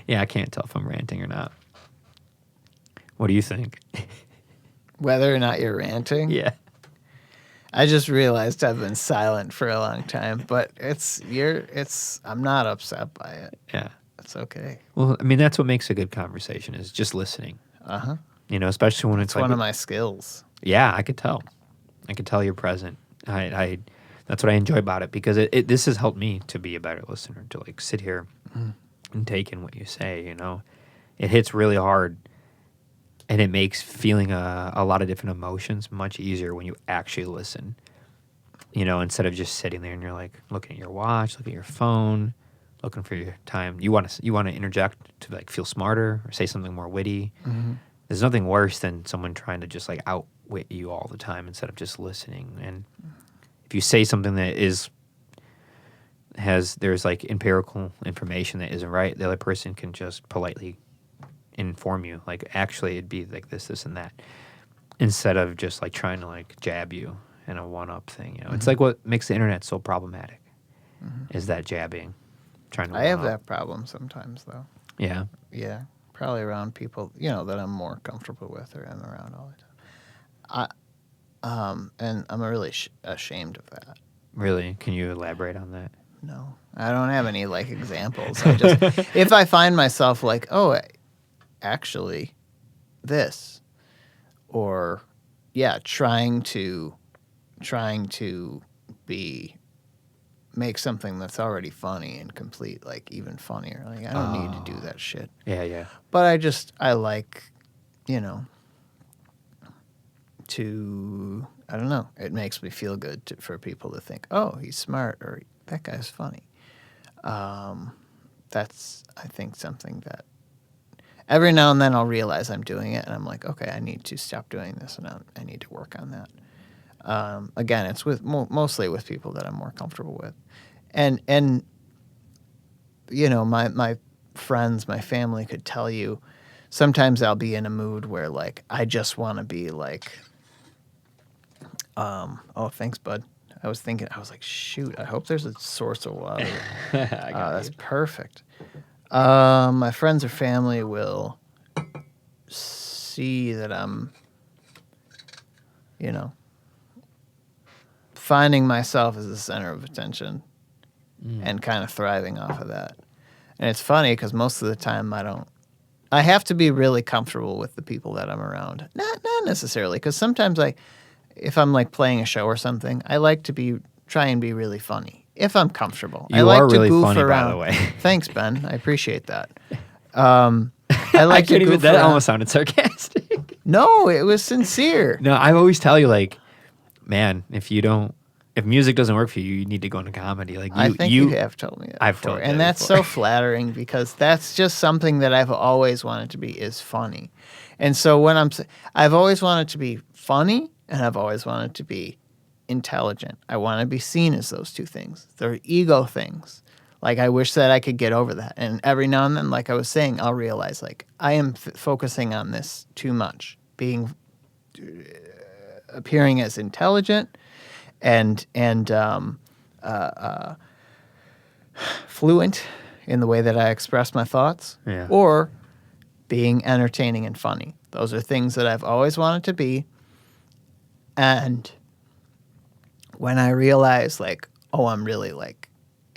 Yeah, I can't tell if I'm ranting or not. What do you think? Whether or not you're ranting? Yeah. I just realized I've been silent for a long time, but I'm not upset by it. Yeah. It's okay. Well, I mean, that's what makes a good conversation is just listening. Uh-huh. Especially when it's one of my skills. Yeah, I could tell. I could tell you're present. I that's what I enjoy about it because this has helped me to be a better listener, to sit here and take in what you say, It hits really hard and it makes feeling a lot of different emotions much easier when you actually listen. Instead of just sitting there and you're looking at your watch, looking at your phone, looking for your time. You want to interject to feel smarter or say something more witty. Mm-hmm. There's nothing worse than someone trying to just outwit you all the time instead of just listening. And if you say something that there's empirical information that isn't right, the other person can just politely inform you. Actually, it'd be this, and that, instead of just trying to jab you in a one-up thing. It's what makes the internet so problematic is that jabbing, trying to. I have that problem sometimes, though. Yeah. Yeah, probably around people that I'm more comfortable with or am around all the time. And I'm really ashamed of that. Really? Can you elaborate on that? No, I don't have any examples. I just if I find myself oh, actually, this, or trying to make something that's already funny and complete even funnier. I don't need to do that shit. Yeah. But I like, to, I don't know, it makes me feel good for people to think, oh, he's smart or that guy's funny. That's, I think, something that every now and then I'll realize I'm doing it and I'm okay, I need to stop doing this and I need to work on that. Again, it's with mostly with people that I'm more comfortable with. And my friends, my family could tell you sometimes I'll be in a mood where I just want to be oh, thanks, bud. I was shoot, I hope there's a source of water. That's perfect. My friends or family will see that I'm, finding myself as the center of attention and kind of thriving off of that. And it's funny because most of the time I have to be really comfortable with the people that I'm around. Not necessarily, because sometimes if I'm playing a show or something, I like to try and be really funny. If I'm comfortable. You I like are to really goof funny, around. by the way. Thanks, Ben. I appreciate that. I like to goof that around. almost sounded sarcastic. No, it was sincere. No, I always tell you man, if music doesn't work for you, you need to go into comedy. I think you have told me that I've before. told you and that that's before. so flattering because that's just something that I've always wanted to be is funny. And so when I've always wanted to be funny and I've always wanted to be intelligent. I want to be seen as those two things. They're ego things. I wish that I could get over that. And every now and then, I was saying, I'll realize I am focusing on this too much, appearing as intelligent and fluent in the way that I express my thoughts, or being entertaining and funny. Those are things that I've always wanted to be. And when I realize, oh, I'm really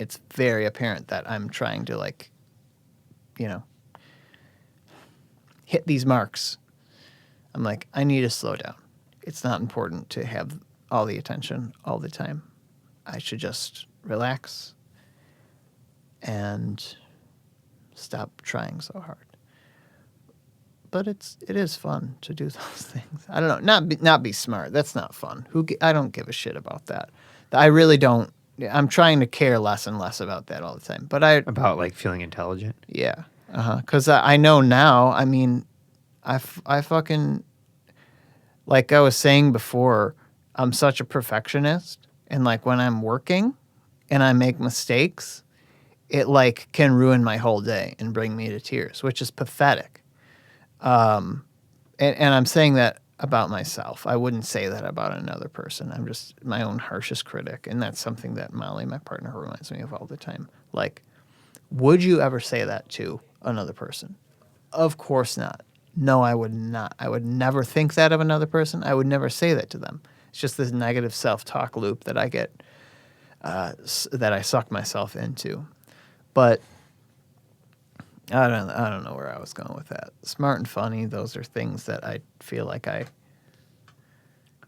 it's very apparent that I'm trying to like, you know, hit these marks. I'm like, I need to slow down. It's not important to have all the attention all the time. I should just relax and stop trying so hard. But it is fun to do those things. I don't know, not be smart. That's not fun. I don't give a shit about that. I really don't. I'm trying to care less and less about that all the time. But About like feeling intelligent. yeah, because I know now. I mean, I fucking, like I was saying before, I'm such a perfectionist, and like when I'm working, and I make mistakes, it like can ruin my whole day and bring me to tears, which is pathetic. And I'm saying that about myself. I wouldn't say that about another person. I'm just my own harshest critic. And that's something that Molly, my partner, reminds me of all the time. Like, would you ever say that to another person? Of course not. No, I would not. I would never think that of another person. I would never say that to them. It's just this negative self-talk loop that I get, that I suck myself into. But I don't know where I was going with that. Smart and funny, those are things that I feel like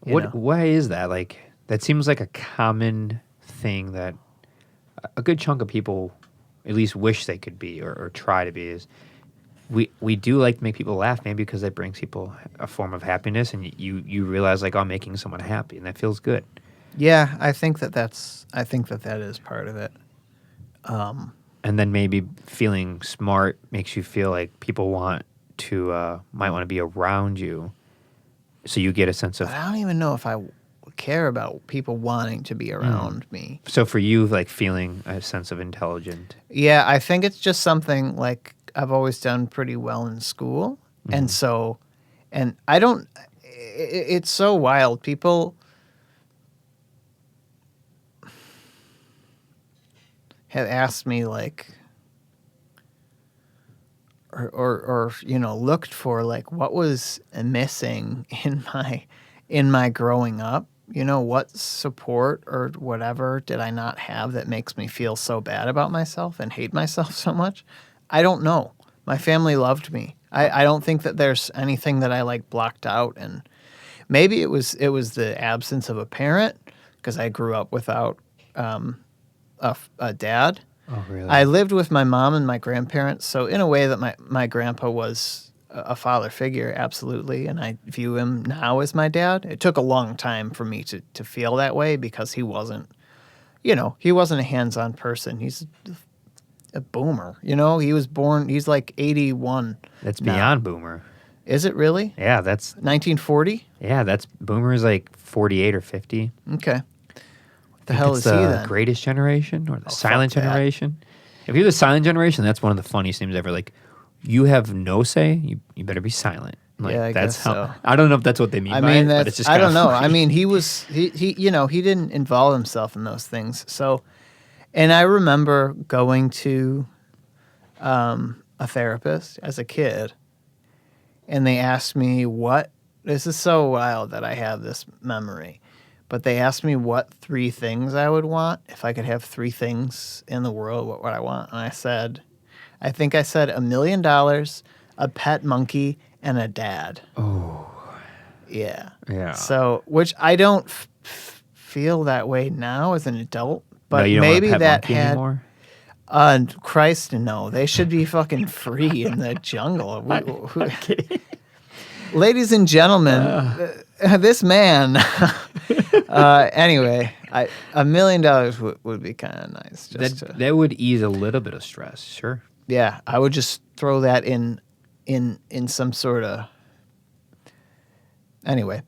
Why is that? Like, that seems like a common thing that a good chunk of people at least wish they could be or try to be. Is we do like to make people laugh, maybe because that brings people a form of happiness, and you realize like, oh, I'm making someone happy, and that feels good. Yeah, I think that is part of it. And then maybe feeling smart makes you feel like people might want to be around you, so you get a sense of. But I don't even know if I care about people wanting to be around me. So for you, like feeling a sense of intelligent. Yeah, I think it's just something like I've always done pretty well in school, and so, and I don't. It's so wild. People have asked me like, or looked for like what was missing in my growing up. What support or whatever did I not have that makes me feel so bad about myself and hate myself so much? I don't know. My family loved me. I don't think that there's anything that I like blocked out, and maybe it was the absence of a parent, because I grew up without a dad. Oh, really? I lived with my mom and my grandparents, so in a way that my grandpa was a father figure, absolutely, and I view him now as my dad. It took a long time for me to feel that way, because he wasn't a hands-on person. He's a boomer, he was born, he's like 81. That's now. beyond boomer. Is it really? Yeah, that's 1940? Yeah, that's boomer is like 48 or 50. Okay. The hell is he then? Greatest generation or the silent fuck that. generation? If you're the silent generation, that's one of the funniest things ever. Like, you have no say. You better be silent. Like, Yeah, I that's guess how. so. I don't know if that's what they mean. I by mean, it, but it's just I don't kinda know. funny. I mean, he didn't involve himself in those things. So, and I remember going to a therapist as a kid, and they asked me this is so wild that I have this memory, but they asked me what 3 things I would want. If I could have 3 things in the world, what would I want? And I think I said $1 million, a pet monkey, and a dad. Oh, Yeah. yeah. So, which I don't feel that way now as an adult, but No, you don't want a maybe pet that monkey had. anymore? Christ, no. They should be fucking free in the jungle. Ladies and gentlemen, this man. Anyway, $1 million would be kind of nice. That would ease a little bit of stress. Sure. Yeah, I would just throw that in some sort of. Anyway.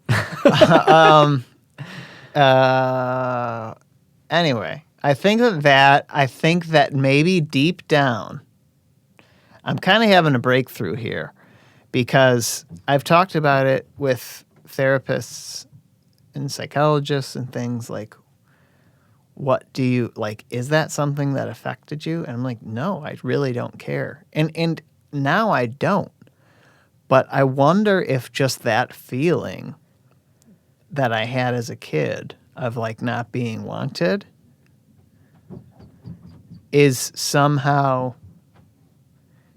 Anyway, I think that maybe deep down, I'm kind of having a breakthrough here, because I've talked about it with therapists and psychologists and things like, what do you like? Is that something that affected you? And I'm like, no, I really don't care. And now I don't. But I wonder if just that feeling that I had as a kid of like not being wanted is somehow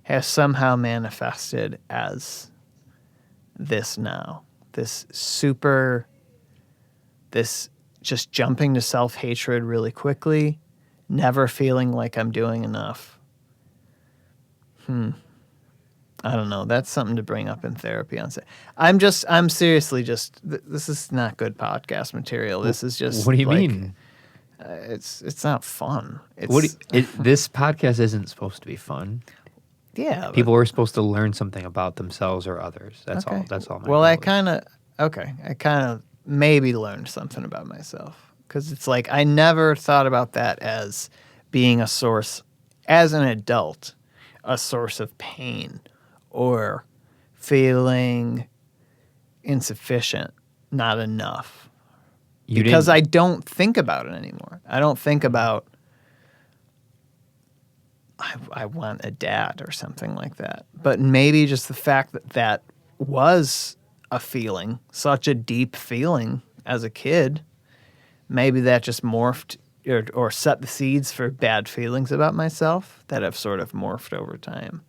has somehow manifested as this now. This just jumping to self-hatred really quickly, never feeling like I'm doing enough. I don't know. That's something to bring up in therapy. I'm seriously this is not good podcast material. This is just What do you like, mean? It's not fun. This podcast isn't supposed to be fun. Yeah. but- People are supposed to learn something about themselves or others. That's okay. all. That's all. Well, I goal is. kind of maybe learned something about myself, because it's like I never thought about that as being a source, as an adult, a source of pain or feeling insufficient, not enough. Because I don't think about it anymore. I don't think about I want a dad or something like that. But maybe just the fact that that was a feeling, such a deep feeling as a kid, maybe that just morphed or set the seeds for bad feelings about myself that have sort of morphed over time.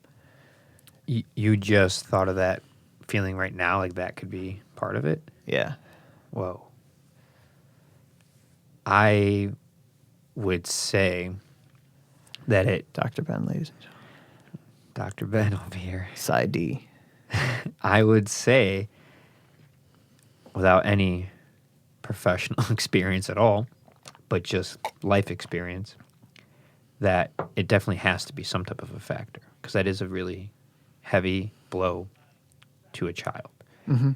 You just thought of that feeling right now, like that could be part of it. Yeah. Whoa. I would say that Dr. Ben, ladies and gentlemen. Dr. Ben over here. Side D. I would say, without any professional experience at all, but just life experience, that it definitely has to be some type of a factor, because that is a really heavy blow to a child. Mm-hmm.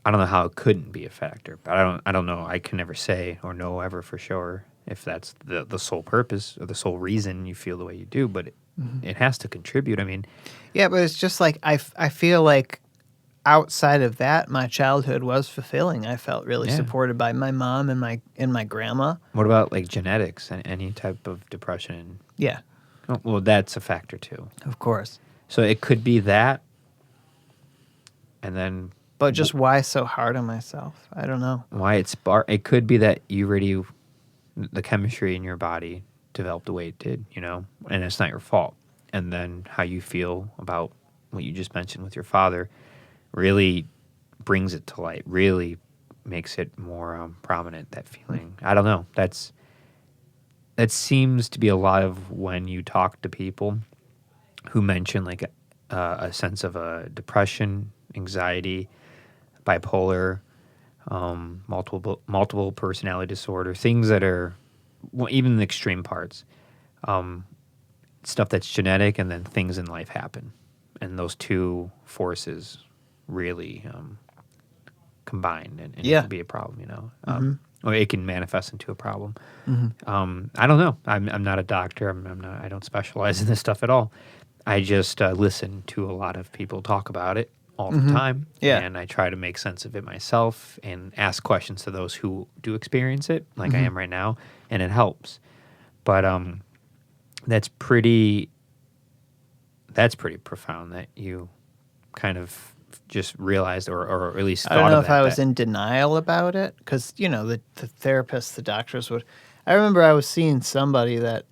I don't know how it couldn't be a factor, but I don't know. I can never say or know ever for sure if that's the sole purpose or the sole reason you feel the way you do, but it has to contribute. I mean, Yeah, but it's just like I feel like outside of that, my childhood was fulfilling. I felt really Yeah. supported by my mom and my grandma. what about like genetics and any type of depression? Yeah, Oh, well, that's a factor too. of course. So it could be that, and then But just why so hard on myself? I don't know. why it could be that the chemistry in your body developed the way it did, and it's not your fault. And then how you feel about what you just mentioned with your father really brings it to light, really makes it more prominent, that feeling. I don't know. That seems to be a lot of when you talk to people who mention like a sense of a depression, anxiety, bipolar, multiple personality disorder, things that are even the extreme parts, stuff that's genetic, and then things in life happen, and those two forces really combine, and it can be a problem. Or it can manifest into a problem. I don't know. I'm not a doctor. I don't specialize in this stuff at all. I just listen to a lot of people talk about it all the time, and I try to make sense of it myself and ask questions to those who do experience it, like I am right now, and it helps. But that's pretty profound that you kind of just realized, or at least thought I don't know of if that, I was in denial about it, because the therapists, the doctors would. I remember I was seeing somebody that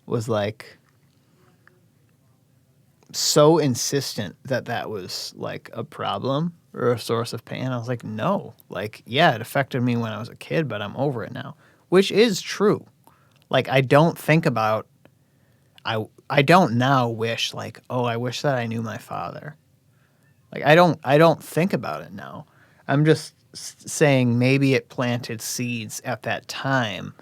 was like so insistent that that was like a problem or a source of pain. I was like, no, like, yeah, it affected me when I was a kid, but I'm over it now, which is true. Like, I don't think about, I don't now wish like, oh, I wish that I knew my father. Like, I don't think about it now. I'm just saying maybe it planted seeds at that time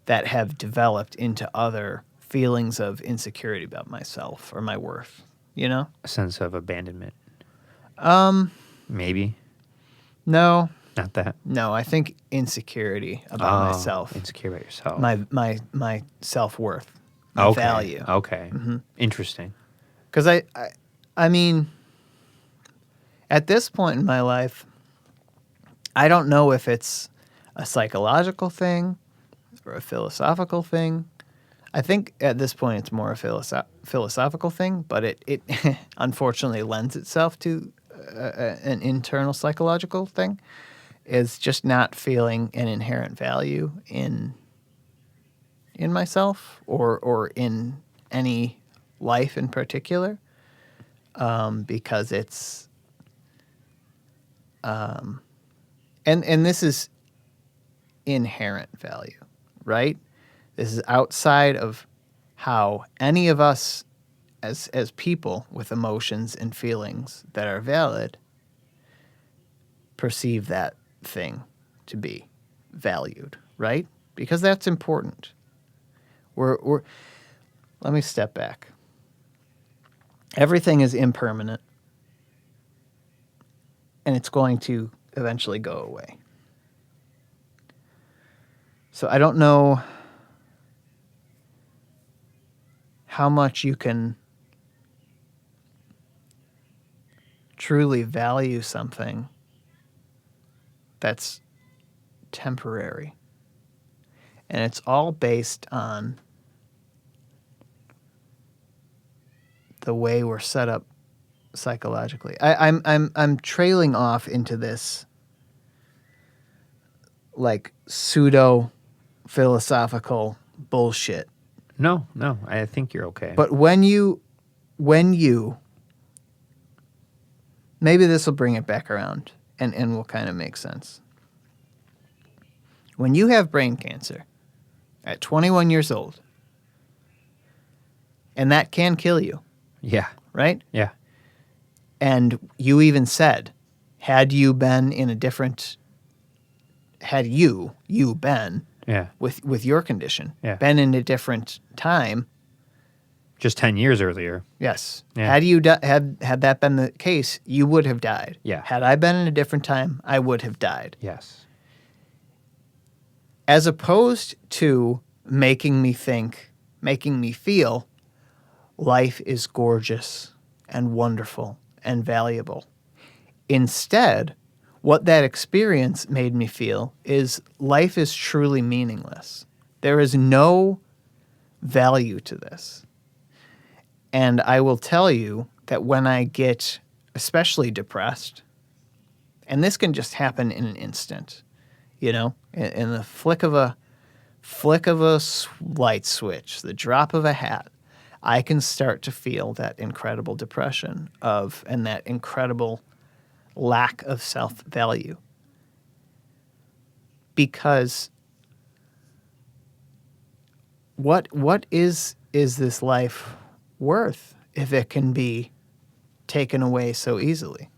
that have developed into other feelings of insecurity about myself or my worth, a sense of abandonment. Maybe No, not that. no, I think insecurity about myself, Insecure about yourself. my self-worth, my value. Okay. Interesting. Because I mean, at this point in my life, I don't know if it's a psychological thing or a philosophical thing. I think at this point it's more a philosophical thing, but it unfortunately lends itself to an internal psychological thing, is just not feeling an inherent value in in myself or in any life in particular, because it's and this is inherent value, right? This is outside of how any of us as people with emotions and feelings that are valid perceive that thing to be valued, right? Because that's important. Let me step back. Everything is impermanent, and it's going to eventually go away. So I don't know how much you can truly value something that's temporary. And it's all based on the way we're set up psychologically. I'm trailing off into this like pseudo philosophical bullshit. No, I think you're okay. But when you maybe this will bring it back around and will kind of make sense. When you have brain cancer at 21 years old, and that can kill you, yeah, right? yeah, And you even said, had you been in a different, had you been yeah, with your condition, Yeah. been in a different time, just 10 years earlier. yes. Yeah. Had you had that been the case, you would have died. Yeah. Had I been in a different time, I would have died. Yes. As opposed to making me feel life is gorgeous and wonderful and valuable. Instead, what that experience made me feel is life is truly meaningless. There is no value to this. And I will tell you that when I get especially depressed, and this can just happen in an instant, you know, in the flick of a light switch, the drop of a hat, I can start to feel that incredible depression and that incredible lack of self-value. Because what is this life worth if it can be taken away so easily?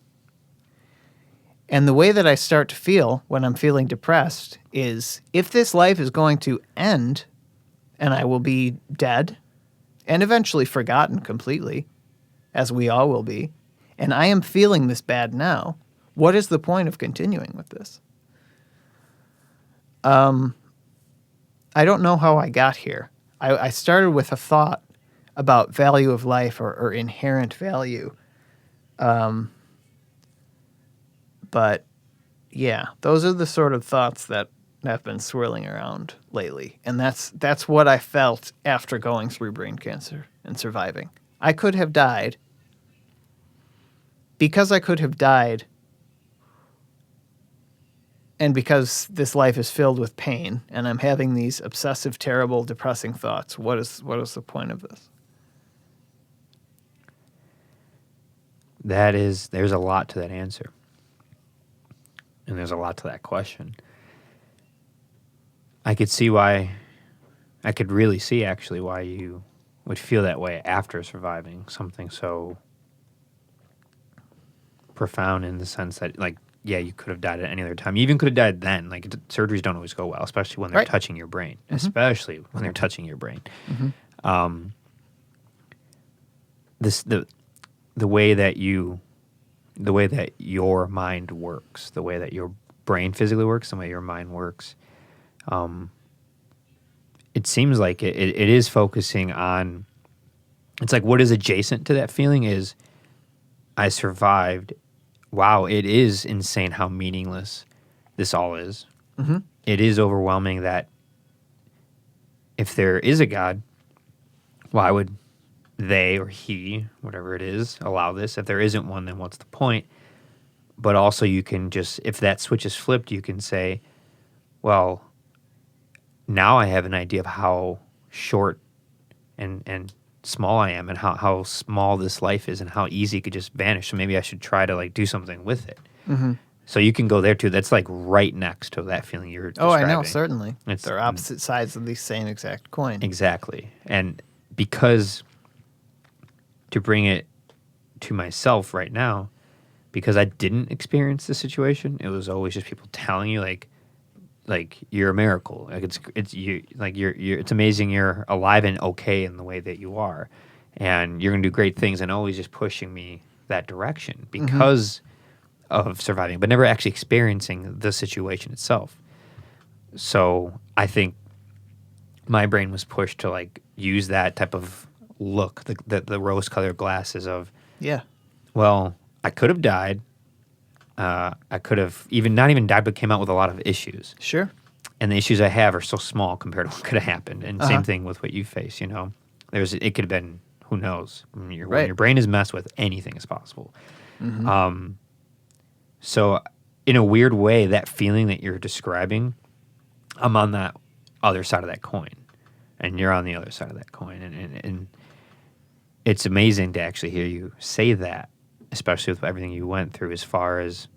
And the way that I start to feel when I'm feeling depressed is if this life is going to end and I will be dead and eventually forgotten completely, as we all will be, and I am feeling this bad now, what is the point of continuing with this? I don't know how I got here. I started with a thought about value of life or inherent value. But yeah, those are the sort of thoughts that have been swirling around lately. And that's what I felt after going through brain cancer and surviving. I could have died. Because I could have died, and because this life is filled with pain, and I'm having these obsessive, terrible, depressing thoughts, what is the point of this? There's a lot to that answer. And there's a lot to that question. I could really see actually why you would feel that way after surviving something so profound, in the sense that, like, yeah, you could have died at any other time. You even could have died then. Like, surgeries don't always go well, especially when they're Right. touching your brain. Mm-hmm. Especially when they're touching your brain. Mm-hmm. The way that your mind works, the way that your brain physically works, the way your mind works, it seems like it is focusing on, it's like what is adjacent to that feeling is, I survived. Wow, it is insane how meaningless this all is. Mm-hmm. It is overwhelming that if there is a God, why would they or he, whatever it is, allow this? If there isn't one, then what's the point? But also you can just, if that switch is flipped, you can say, well, now I have an idea of how short and small I am, and how small this life is, and how easy it could just vanish. So maybe I should try to like do something with it. Mm-hmm. So you can go there too. That's like right next to that feeling you're Oh, describing. I know, certainly. It's They're opposite sides of the same exact coin. Exactly. And because, to bring it to myself right now, because I didn't experience the situation, it was always just people telling you like you're a miracle. Like it's you, like you're it's amazing you're alive and okay in the way that you are, and you're gonna do great things, and always just pushing me that direction because of surviving, but never actually experiencing the situation itself. So I think my brain was pushed to like use that type of look, the rose-colored glasses of, Yeah. well, I could have died. I could have even not even died, but came out with a lot of issues. Sure. And the issues I have are so small compared to what could have happened. And same thing with what you face. You know, it could have been, who knows? When your brain is messed with, anything is possible. So in a weird way, that feeling that you're describing, I'm on that other side of that coin, and you're on the other side of that coin, and it's amazing to actually hear you say that, especially with everything you went through as far as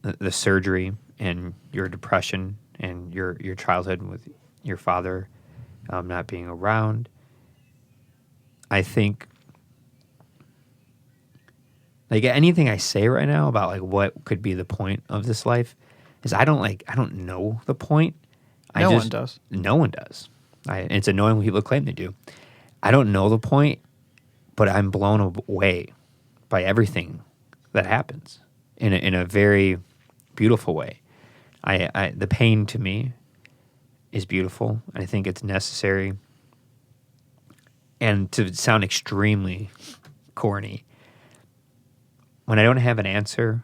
the surgery and your depression and your childhood with your father not being around. I think like anything I say right now about like what could be the point of this life is I don't know the point. No one does. No one does. It's annoying when people claim they do. I don't know the point, but I'm blown away by everything that happens in a very beautiful way. The pain to me is beautiful, and I think it's necessary. And to sound extremely corny, when I don't have an answer,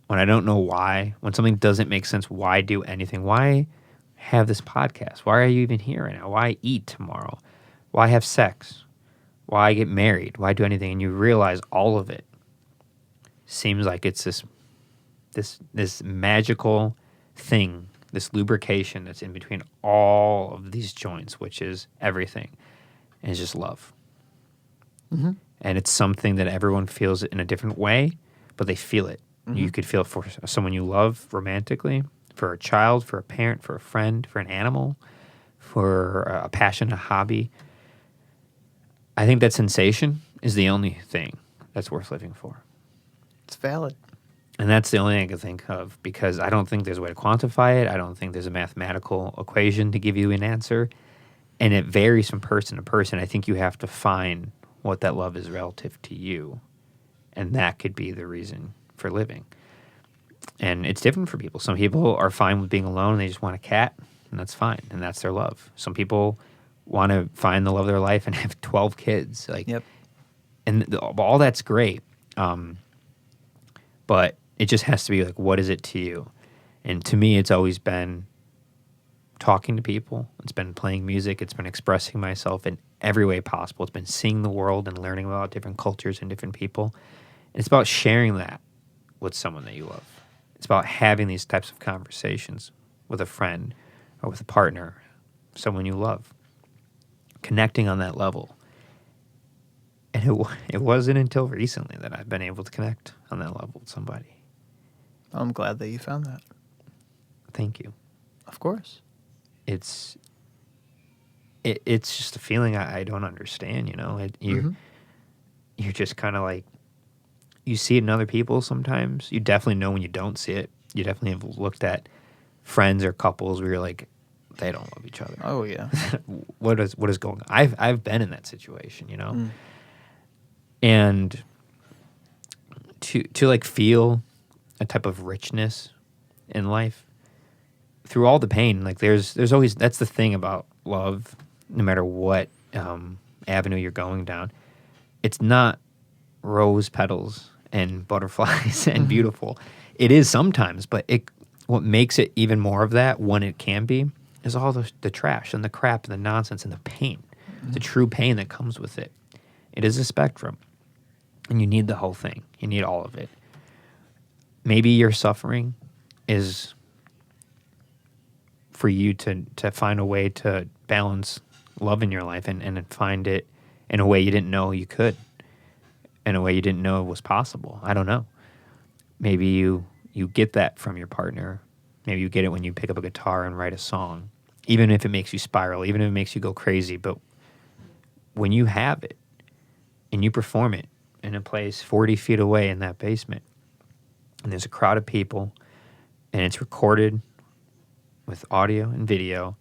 when I don't know why, when something doesn't make sense, why do anything? Why have this podcast? Why are you even here right now? Why eat tomorrow? Why have sex? Why get married? Why do anything? And you realize all of it seems like it's this magical thing, this lubrication that's in between all of these joints, which is everything, and it's just love. Mm-hmm. And it's something that everyone feels in a different way, but they feel it. Mm-hmm. You could feel it for someone you love romantically, for a child, for a parent, for a friend, for an animal, for a passion, a hobby. I think that sensation is the only thing that's worth living for. It's valid. And that's the only thing I can think of, because I don't think there's a way to quantify it. I don't think there's a mathematical equation to give you an answer. And it varies from person to person. I think you have to find what that love is relative to you. And that could be the reason for living. And it's different for people. Some people are fine with being alone and they just want a cat, and that's fine. And that's their love. Some people want to find the love of their life and have 12 kids. Yep. And all that's great. But it just has to be like, what is it to you? And to me, it's always been talking to people. It's been playing music. It's been expressing myself in every way possible. It's been seeing the world and learning about different cultures and different people. And it's about sharing that with someone that you love. It's about having these types of conversations with a friend or with a partner, someone you love, connecting on that level. And it wasn't until recently that I've been able to connect on that level with somebody. I'm glad that you found that. Thank you. Of course. It's just a feeling I don't understand, you know? You're just kind of like, you see it in other people sometimes. You definitely know when you don't see it. You definitely have looked at friends or couples where you're like, they don't love each other. Oh, yeah. What is going on? I've been in that situation, you know? And to like feel a type of richness in life through all the pain, like there's always, that's the thing about love, no matter what avenue you're going down, it's not rose petals and butterflies and beautiful. It is sometimes, but what makes it even more of that, when it can be, is all the trash and the crap and the nonsense and the pain, the true pain that comes with it. It is a spectrum, and you need the whole thing. You need all of it. Maybe your suffering is for you to find a way to balance love in your life and find it in a way you didn't know you could, in a way you didn't know was possible. I don't know. Maybe you get that from your partner. Maybe you get it when you pick up a guitar and write a song, even if it makes you spiral, even if it makes you go crazy. But when you have it and you perform it in a place 40 feet away in that basement, and there's a crowd of people, and it's recorded with audio and video,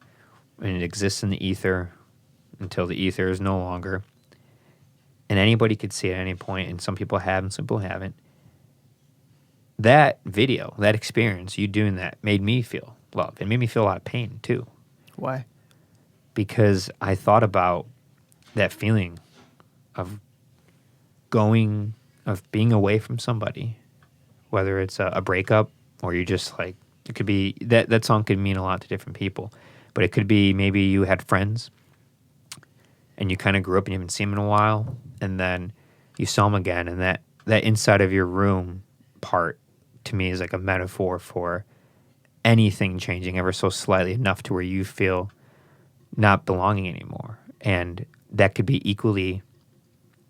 and it exists in the ether until the ether is no longer, and anybody could see it at any point, and some people have and some people haven't. That video, that experience, you doing that, made me feel love. It made me feel a lot of pain, too. Why? Because I thought about that feeling of being away from somebody, whether it's a breakup or you just like, it could be, that song could mean a lot to different people, but it could be maybe you had friends and you kind of grew up and you haven't seen them in a while, and then you saw them again, and that inside of your room part, to me, is like a metaphor for anything changing ever so slightly enough to where you feel not belonging anymore. And that could be equally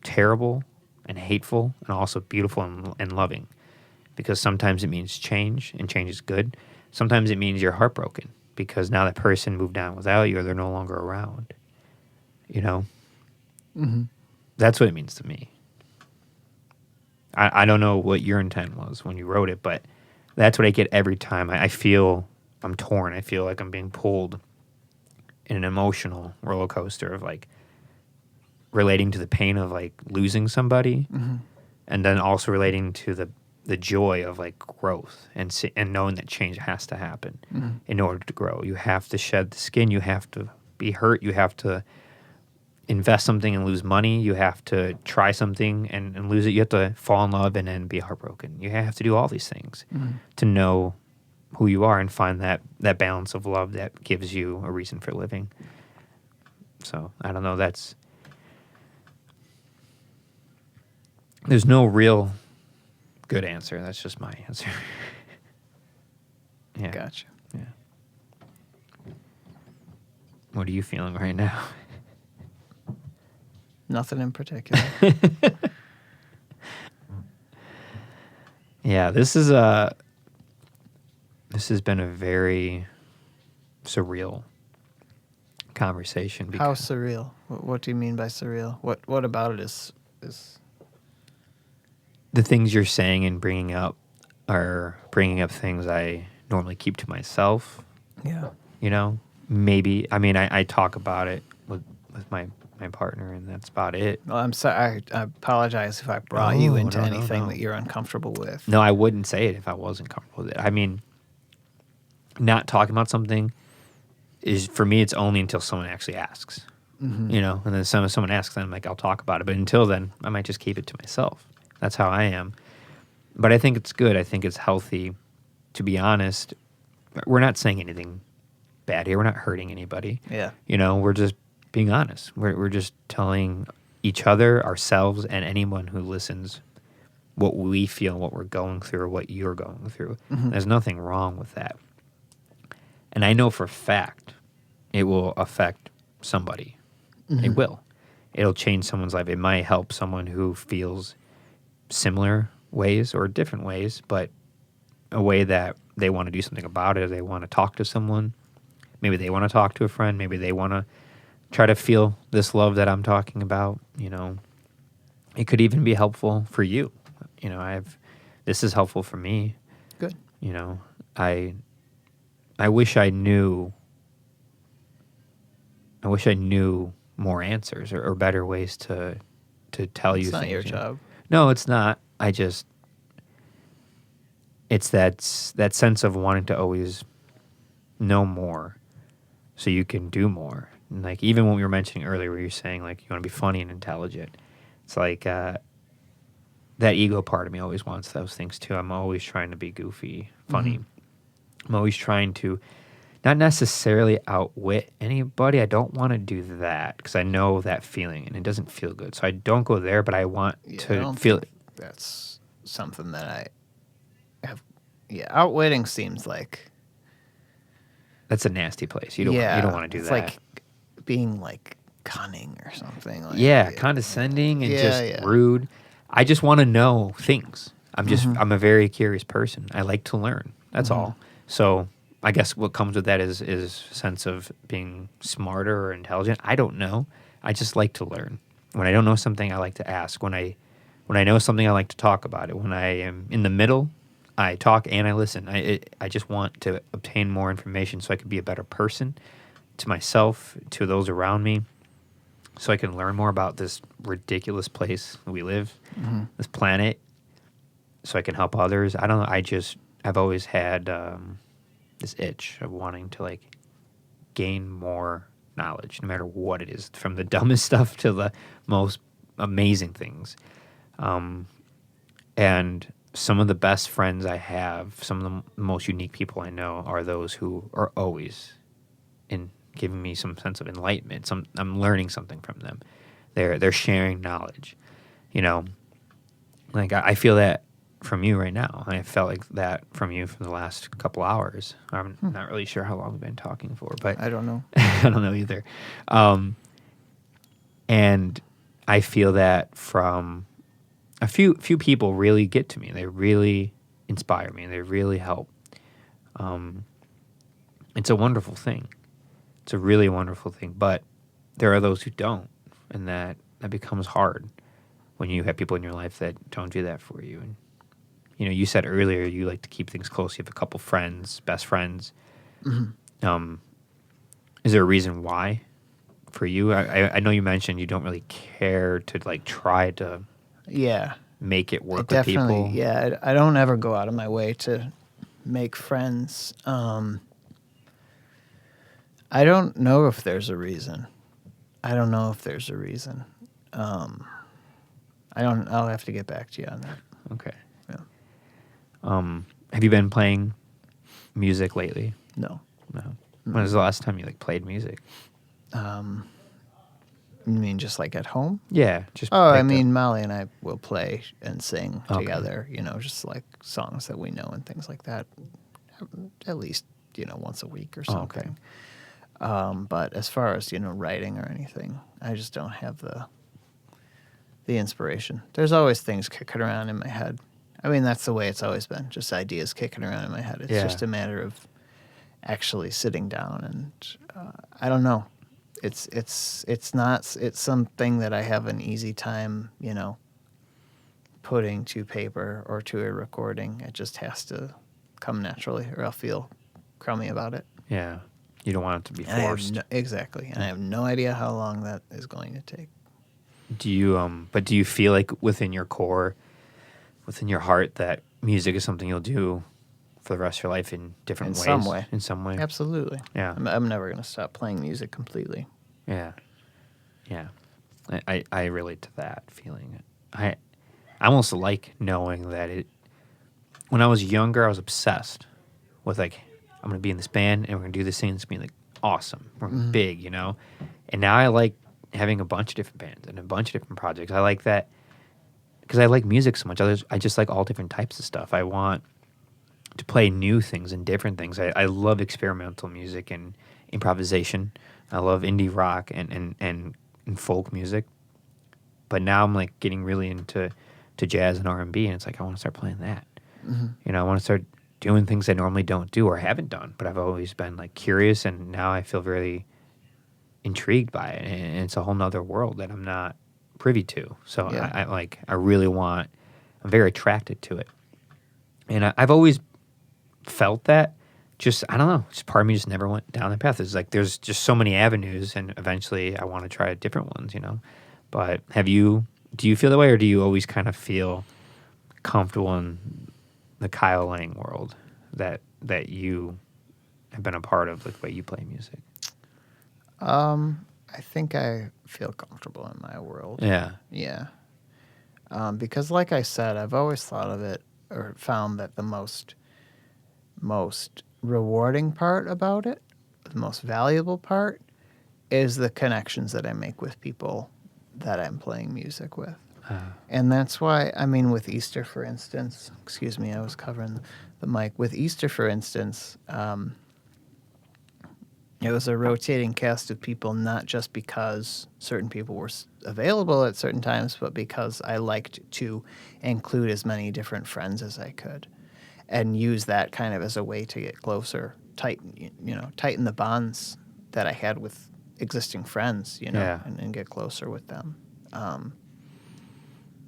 terrible and hateful and also beautiful and loving, because sometimes it means change, and change is good. Sometimes it means you're heartbroken because now that person moved on without you, or they're no longer around. You know? Mm-hmm. That's what it means to me. I don't know what your intent was when you wrote it, but that's what I get every time. I feel I'm torn. I feel like I'm being pulled in an emotional roller coaster of like relating to the pain of like losing somebody, Mm-hmm. and then also relating to the joy of like growth and knowing that change has to happen in order to grow. You have to shed the skin. You have to be hurt. You have to invest something and lose money. You have to try something and lose it. You have to fall in love and then be heartbroken. You have to do all these things to know who you are and find that balance of love that gives you a reason for living. So I don't know. There's no real good answer. That's just my answer. Yeah. Gotcha. Yeah. What are you feeling right now? Nothing in particular. Yeah, this has been a very surreal conversation. How surreal? What do you mean by surreal? What about it is the things you're saying and bringing up are bringing up things I normally keep to myself. Yeah. You know, maybe, I mean, I talk about it with my partner, and that's about it. Well, I'm sorry. I apologize if I brought you into No, anything that you're uncomfortable with. No, I wouldn't say it if I wasn't comfortable with it. I mean, not talking about something is, for me, it's only until someone actually asks. Mm-hmm. You know, and then someone asks, then I'm like, I'll talk about it. But until then, I might just keep it to myself. That's how I am. But I think it's good. I think it's healthy. To be honest, we're not saying anything bad here. We're not hurting anybody. Yeah. You know, we're just being honest. We're just telling each other, ourselves, and anyone who listens what we feel, what we're going through, or what you're going through. Mm-hmm. There's nothing wrong with that. And I know for a fact it will affect somebody. Mm-hmm. It will. It'll change someone's life. It might help someone who feels similar ways or different ways, but a way that they want to do something about it, or they want to talk to someone. Maybe they want to talk to a friend. Maybe they want to try to feel this love that I'm talking about. You know, it could even be helpful for you. You know, this is helpful for me. Good. You know, I wish I knew more answers or better ways to tell you It's not things. your you know? job. No, it's not. It's that sense of wanting to always know more so you can do more. And like, even when we were mentioning earlier where you're saying like you want to be funny and intelligent, it's like that ego part of me always wants those things too. I'm always trying to be goofy, funny. Mm-hmm. I'm always trying to not necessarily outwit anybody. I don't want to do that because I know that feeling and it doesn't feel good. So I don't go there, but I want to feel it. That's something that I have. Yeah, outwitting seems like that's a nasty place. You don't want to do it's that. like being like cunning or something. Like, Yeah, condescending and Yeah, just yeah. rude. I just want to know things. Mm-hmm. I'm a very curious person. I like to learn. That's all. So I guess what comes with that is a sense of being smarter or intelligent. I don't know. I just like to learn. When I don't know something, I like to ask. When I know something, I like to talk about it. When I am in the middle, I talk and I listen. I just want to obtain more information so I can be a better person to myself, to those around me, so I can learn more about this ridiculous place we live, this planet, so I can help others. I don't know. I've always had this itch of wanting to like gain more knowledge, no matter what it is, from the dumbest stuff to the most amazing things. And some of the best friends I have, some of the most unique people I know, are those who are always in giving me some sense of enlightenment. I'm learning something from them. They're sharing knowledge. You know, like I feel that from you right now. I felt like that from you for the last couple hours. I'm not really sure how long we've been talking for, but I don't know. I don't know either. And I feel that from a few people really get to me. They really inspire me. They really help. It's a wonderful thing. It's a really wonderful thing. But there are those who don't, and that becomes hard when you have people in your life that don't do that for you. And you said earlier you like to keep things close. You have a couple friends, best friends. Is there a reason why for you? I know you mentioned you don't really care to like try to Yeah. make it I work with definitely, people. yeah. I don't ever go out of my way to make friends. I don't know if there's a reason. I'll have to get back to you on that. Okay. Yeah. Have you been playing music lately? No. No. When was the last time you like played music? You mean just like at home? Yeah, just Oh, I picked mean, up. Molly and I will play and sing Okay. together, just like songs that we know and things like that. At least, once a week or Oh, okay. something. But as far as, writing or anything, I just don't have the inspiration. There's always things kicking around in my head. I mean, that's the way it's always been, just ideas kicking around in my head. It's Yeah. just a matter of actually sitting down and I don't know. It's something that I have an easy time, putting to paper or to a recording. It just has to come naturally or I'll feel crummy about it. Yeah. You don't want it to be And forced. exactly. And I have no idea how long that is going to take. Do you feel like within your core, within your heart, that music is something you'll do for the rest of your life in different ways? In some way. Absolutely. Yeah. I'm never going to stop playing music completely. Yeah. Yeah. I relate to that feeling. I almost like knowing that when I was younger, I was obsessed with like, I'm going to be in this band and we're going to do this thing. It's going to be like awesome. We're big, And now I like having a bunch of different bands and a bunch of different projects. I like that because I like music so much. I just like all different types of stuff. I want to play new things and different things. I love experimental music and improvisation. I love indie rock and folk music. But now I'm like getting really into jazz and R&B, and it's like I want to start playing that. I want to start doing things I normally don't do or haven't done, but I've always been like curious, and now I feel very intrigued by it, and it's a whole nother world that I'm not privy to. So Yeah. I'm very attracted to it. And I've always felt that. Just, I don't know, just part of me just never went down that path. It's like there's just so many avenues, and eventually I want to try different ones, But do you feel that way, or do you always kind of feel comfortable in the Kyle Lang world that you have been a part of, like the way you play music? I think I feel comfortable in my world. Yeah. Yeah. Because like I said, I've always thought of it or found that the most rewarding part about it, the most valuable part, is the connections that I make with people that I'm playing music with. And that's why, I mean, with Easter, for instance, excuse me, I was covering the mic. With Easter, for instance, It was a rotating cast of people, not just because certain people were available at certain times, but because I liked to include as many different friends as I could and use that kind of as a way to get closer, tighten the bonds that I had with existing friends, Yeah. and get closer with them.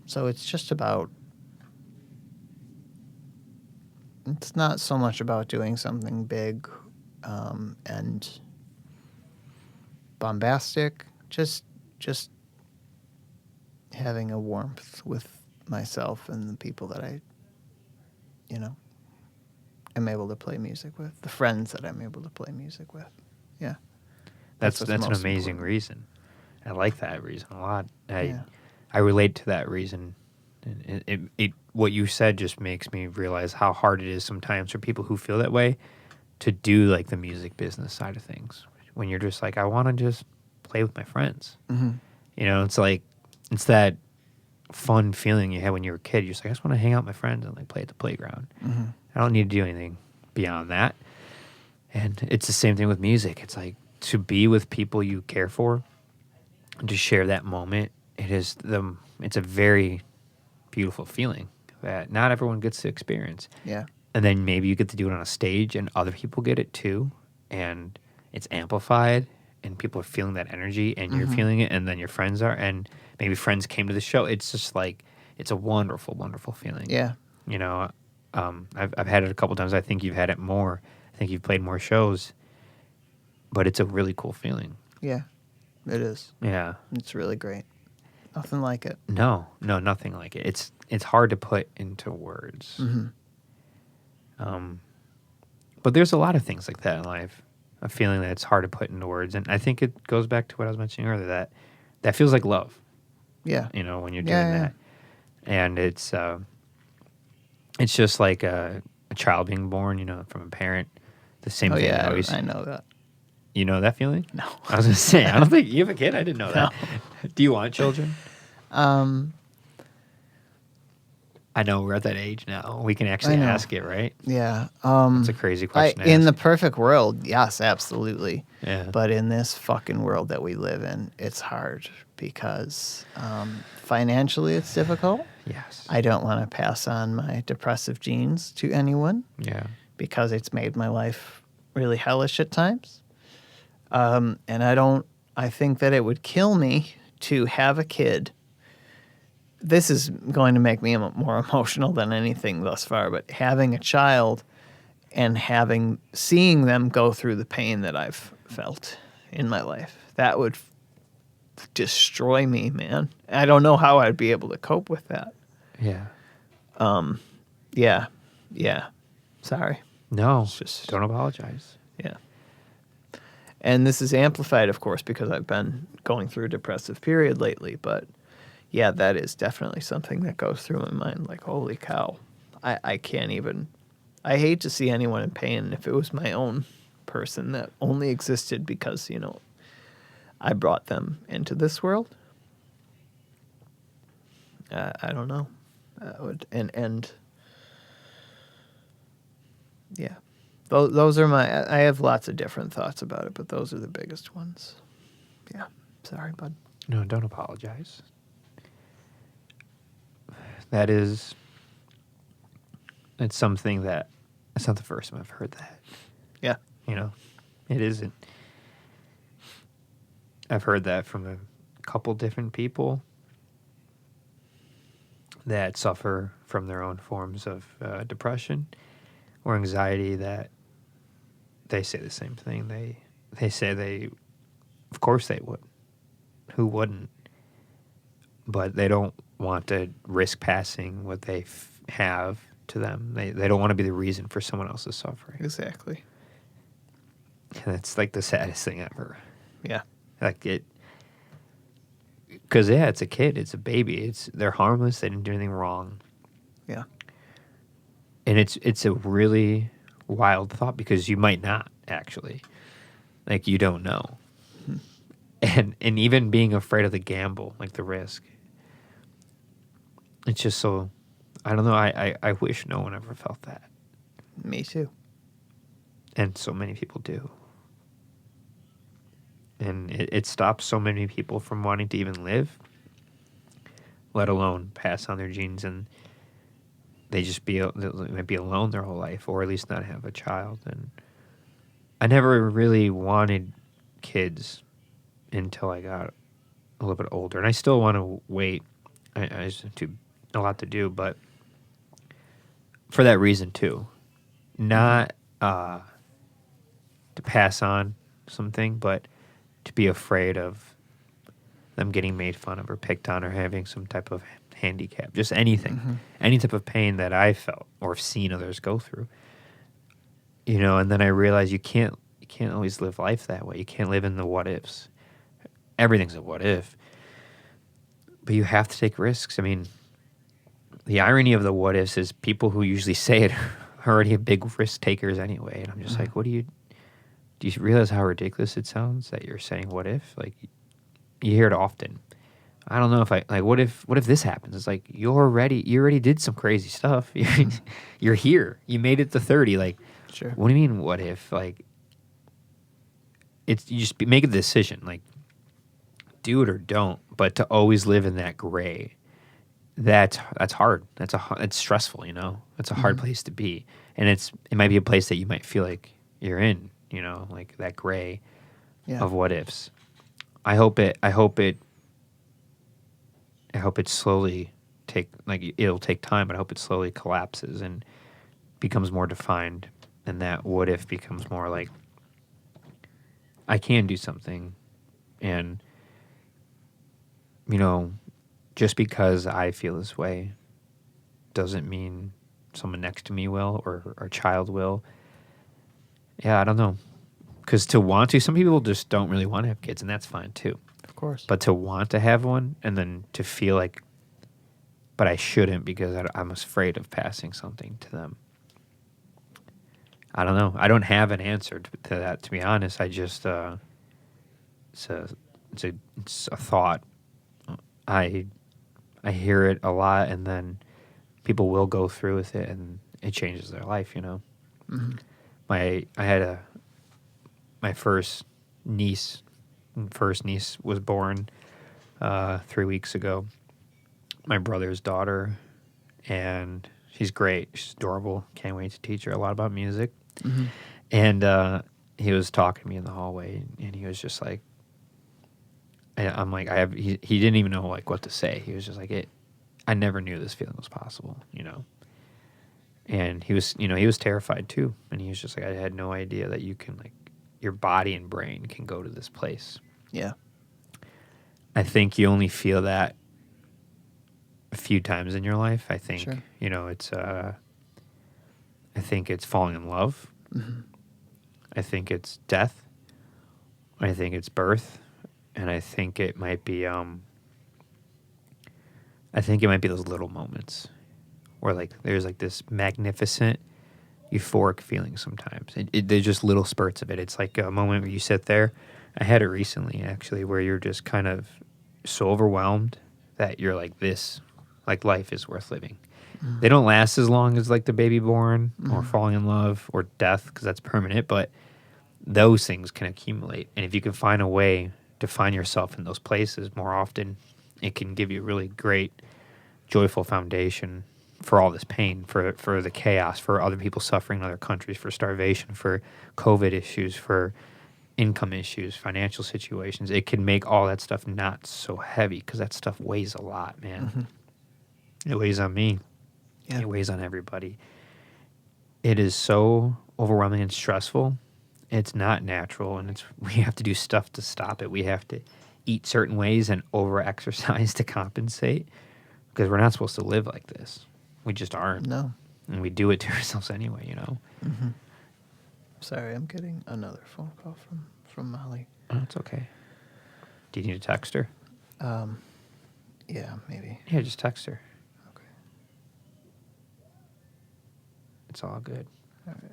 So it's just about, it's not so much about doing something big and bombastic, just having a warmth with myself and the people that I, am able to play music with, the friends that I'm able to play music with. Yeah. That's what's an most amazing important. reason. I like that reason a lot. Yeah. I relate to that reason. And what you said just makes me realize how hard it is sometimes for people who feel that way to do like the music business side of things. When you're just like, I want to just play with my friends. Mm-hmm. It's like, it's that fun feeling you had when you were a kid. You're just like, I just want to hang out with my friends and like play at the playground. Mm-hmm. I don't need to do anything beyond that. And it's the same thing with music. It's like to be with people you care for and to share that moment. It's a very beautiful feeling that not everyone gets to experience. Yeah. And then maybe you get to do it on a stage and other people get it too. And it's amplified and people are feeling that energy and you're Mm-hmm. feeling it and then your friends are and maybe friends came to the show. It's just like, it's a wonderful, wonderful feeling. Yeah. I've had it a couple times. I think you've had it more. I think you've played more shows, but it's a really cool feeling. Yeah. It is. Yeah. It's really great. Nothing like it. No, nothing like it. It's hard to put into words. Mm-hmm. But there's a lot of things like that in life. A feeling that it's hard to put into words, and I think it goes back to what I was mentioning earlier. That feels like love. Yeah. When you're doing Yeah. that, and it's just like a child being born. From a parent. The same Oh thing. yeah. Always, I know that. You know that feeling? No. I was gonna say, I don't think you have a kid. I didn't know that. Do you want children? I know we're at that age now. We can actually I know. ask it, right? Yeah. It's a crazy question. to in the ask. perfect world, yes, absolutely. Yeah. But in this fucking world that we live in, it's hard because financially it's difficult. Yes. I don't want to pass on my depressive genes to anyone Yeah. because it's made my life really hellish at times. And I think that it would kill me to have a kid. This is going to make me more emotional than anything thus far, but having a child and seeing them go through the pain that I've felt in my life, that would destroy me, man. I don't know how I'd be able to cope with that. Yeah. Yeah. Sorry. No. just- Don't apologize. Yeah. And this is amplified, of course, because I've been going through a depressive period lately. But yeah, that is definitely something that goes through my mind. Like, holy cow, I can't even. I hate to see anyone in pain. If it was my own person that only existed because I brought them into this world, I don't know. And yeah. Those are I have lots of different thoughts about it, but those are the biggest ones. Yeah. Sorry, bud. No, don't apologize. It's something that, it's not the first time I've heard that. Yeah. It isn't. I've heard that from a couple different people that suffer from their own forms of depression or anxiety, that they say the same thing. They say of course they would. Who wouldn't? But they don't want to risk passing what they have to them. They don't want to be the reason for someone else's suffering. Exactly. And it's like the saddest thing ever. Yeah. Like it, because it's a kid, it's a baby, they're harmless, they didn't do anything wrong, Yeah. and it's a really wild thought because you might not actually, like you don't know, and even being afraid of the gamble, like the risk, it's just so, I don't know. I wish no one ever felt that, Me too. and so many people do. and it stops so many people from wanting to even live, let alone pass on their genes, and they might be alone their whole life, or at least not have a child. And I never really wanted kids until I got a little bit older, and I still want to wait. I just have a lot to do, but for that reason too, not to pass on something, but to be afraid of them getting made fun of or picked on or having some type of handicap, just anything, any type of pain that I felt or seen others go through. And then I realized you can't always live life that way. You can't live in the what ifs. Everything's a what if, but you have to take risks. I mean, the irony of the what ifs is people who usually say it are already big risk takers anyway. And I'm just like, do you realize how ridiculous it sounds that you're saying what if? Like, you hear it often. I don't know if what if this happens? It's like, you already did some crazy stuff. You're here. You made it to 30. Like, Sure. What do you mean, what if? Like, you just make a decision. Like, do it or don't. But to always live in that gray, that's hard. It's stressful, It's a hard place to be. And it might be a place that you might feel like you're in, like that gray of what ifs. I hope it slowly it'll take time, but I hope it slowly collapses and becomes more defined, and that what if becomes more like, I can do something, and just because I feel this way doesn't mean someone next to me will, or a child will. Yeah, I don't know. Because some people just don't really want to have kids, and that's fine too. Of course. But to want to have one, and then to feel like, but I shouldn't because I'm afraid of passing something to them. I don't know. I don't have an answer to that, to be honest. I just, it's a thought. I hear it a lot, and then people will go through with it, and it changes their life, Mm-hmm. I had my first niece was born 3 weeks ago. My brother's daughter, and she's great. She's adorable. Can't wait to teach her a lot about music. Mm-hmm. And he was talking to me in the hallway, and he was just like, I'm like, he didn't even know like what to say. He was just like, I never knew this feeling was possible, And he was terrified too. And he was just like, I had no idea that you can, like, your body and brain can go to this place. Yeah. I think you only feel that a few times in your life. I think, Sure. It's, I think it's falling in love. Mm-hmm. I think it's death. I think it's birth. And I think it might be, those little moments where, like, there's like this magnificent, euphoric feeling sometimes. There's just little spurts of it. It's like a moment where you sit there. I had it recently, actually, where you're just kind of so overwhelmed that you're like, this, like, life is worth living. Mm-hmm. They don't last as long as, like, the baby born or falling in love or death, because that's permanent, but those things can accumulate. And if you can find a way to find yourself in those places more often, it can give you a really great, joyful foundation for all this pain, for the chaos, for other people suffering in other countries, for starvation, for COVID issues, for income issues, financial situations. It can make all that stuff not so heavy, because that stuff weighs a lot, man. Mm-hmm. It weighs on me. Yeah. It weighs on everybody. It is so overwhelming and stressful. It's not natural, and we have to do stuff to stop it. We have to eat certain ways and over-exercise to compensate, because we're not supposed to live like this. We just aren't. No. And we do it to ourselves anyway, Mm-hmm. Sorry, I'm getting another phone call from Molly. Oh, it's okay. Do you need to text her? Yeah, maybe. Yeah, just text her. Okay. It's all good. All right.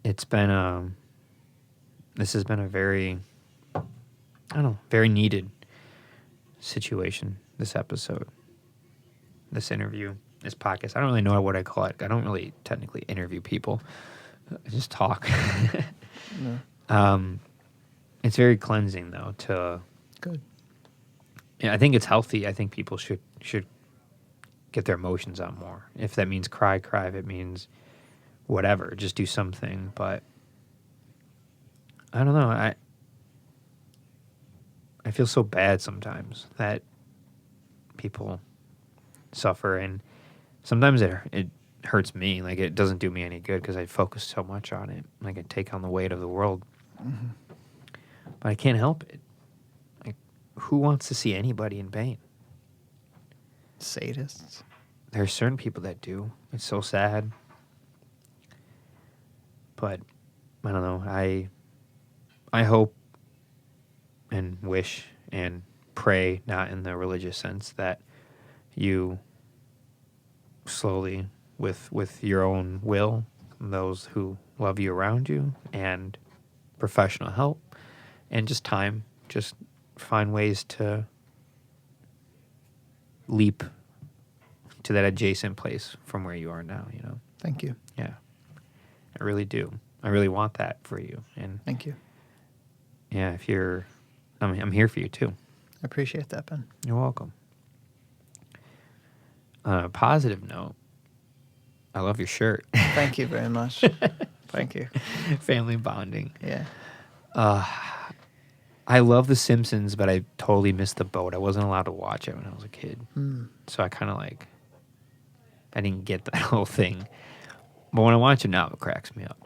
It's been, this has been a very, very needed situation, this episode, this interview, this podcast. I don't really know what I call it. I don't really technically interview people. I just talk. No. It's very cleansing though. Good. Yeah, I think it's healthy. I think people should get their emotions out more. If that means cry, if it means whatever, just do something. But I don't know. I feel so bad sometimes that people suffer, and sometimes it hurts me. Like, it doesn't do me any good because I focus so much on it. Like, I take on the weight of the world, but I can't help it. Like, who wants to see anybody in pain? Sadists. There are certain people that do. It's so sad. But I don't know. I hope and wish and pray, not in the religious sense, that you slowly, with your own will, those who love you around you, and professional help, and just time, just find ways to leap to that adjacent place from where you are now, you know? Thank you. Yeah. I really do. I really want that for you. And Thank you. yeah, if you're, I'm here for you too. I appreciate that, Ben. You're welcome. On a positive note, I love your shirt. Thank you very much. Thank you. Family bonding. Yeah. I love The Simpsons, but I totally missed the boat. I wasn't allowed to watch it when I was a kid. So I kind of I didn't get that whole thing. But when I watch it now, it cracks me up.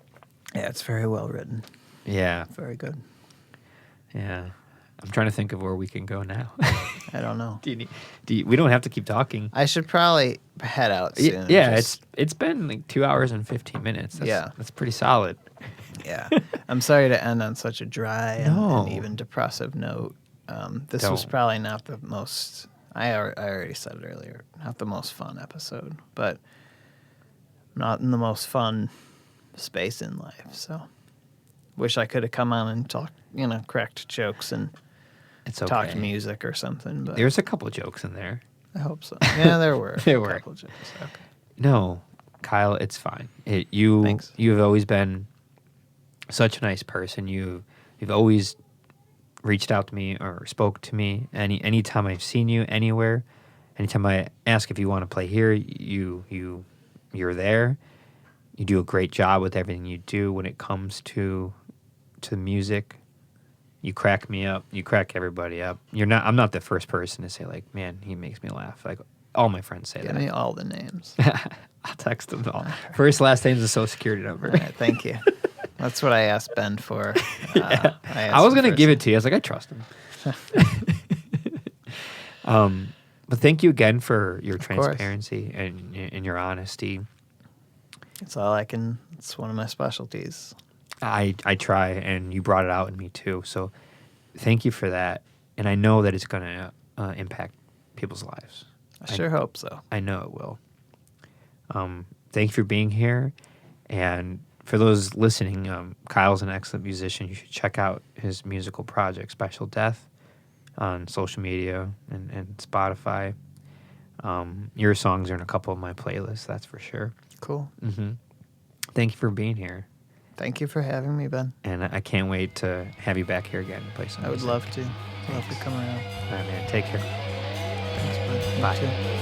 Yeah, it's very well written. Yeah. Very good. Yeah. I'm trying to think of where we can go now. I don't know. We don't have to keep talking. I should probably head out soon. Yeah, Just- it's been like 2 hours and 15 minutes. That's pretty solid. yeah. I'm sorry to end on such a dry No. and even depressive note. This was Don't. probably not the most, I already said it earlier, not the most fun episode, but not in the most fun space in life. So wish I could have come on and talked, cracked jokes and It's okay. talked music or something, but There's a couple of jokes in there. I hope so. Yeah, there were. There a were. couple jokes. Okay. No, Kyle, it's fine. Thanks. You've always been such a nice person. You've always reached out to me or spoke to me anytime I've seen you anywhere. Anytime I ask if you want to play here, you're there. You do a great job with everything you do when it comes to music. You crack me up. You crack everybody up. I'm not the first person to say, like, man, he makes me laugh. Like, all my friends say Give that. me all the names. I'll text them all. First, last name's a social security number. All right, thank you. That's what I asked Ben for. I was gonna give it to you. I was like, I trust him. But thank you again for your transparency and your honesty. It's it's one of my specialties. I try, and you brought it out in me too. So thank you for that. And I know that it's gonna impact people's lives. I sure hope so. I know it will. Thank you for being here. And for those listening, Kyle's an excellent musician. You should check out his musical project, Special Death, on social media and Spotify. Your songs are in a couple of my playlists, that's for sure. Cool. Mm-hmm. Thank you for being here. Thank you for having me, Ben. And I can't wait to have you back here again and play some I would music. love to. Love to come around. All right, man. Take care. Thanks, Ben. You Bye. too.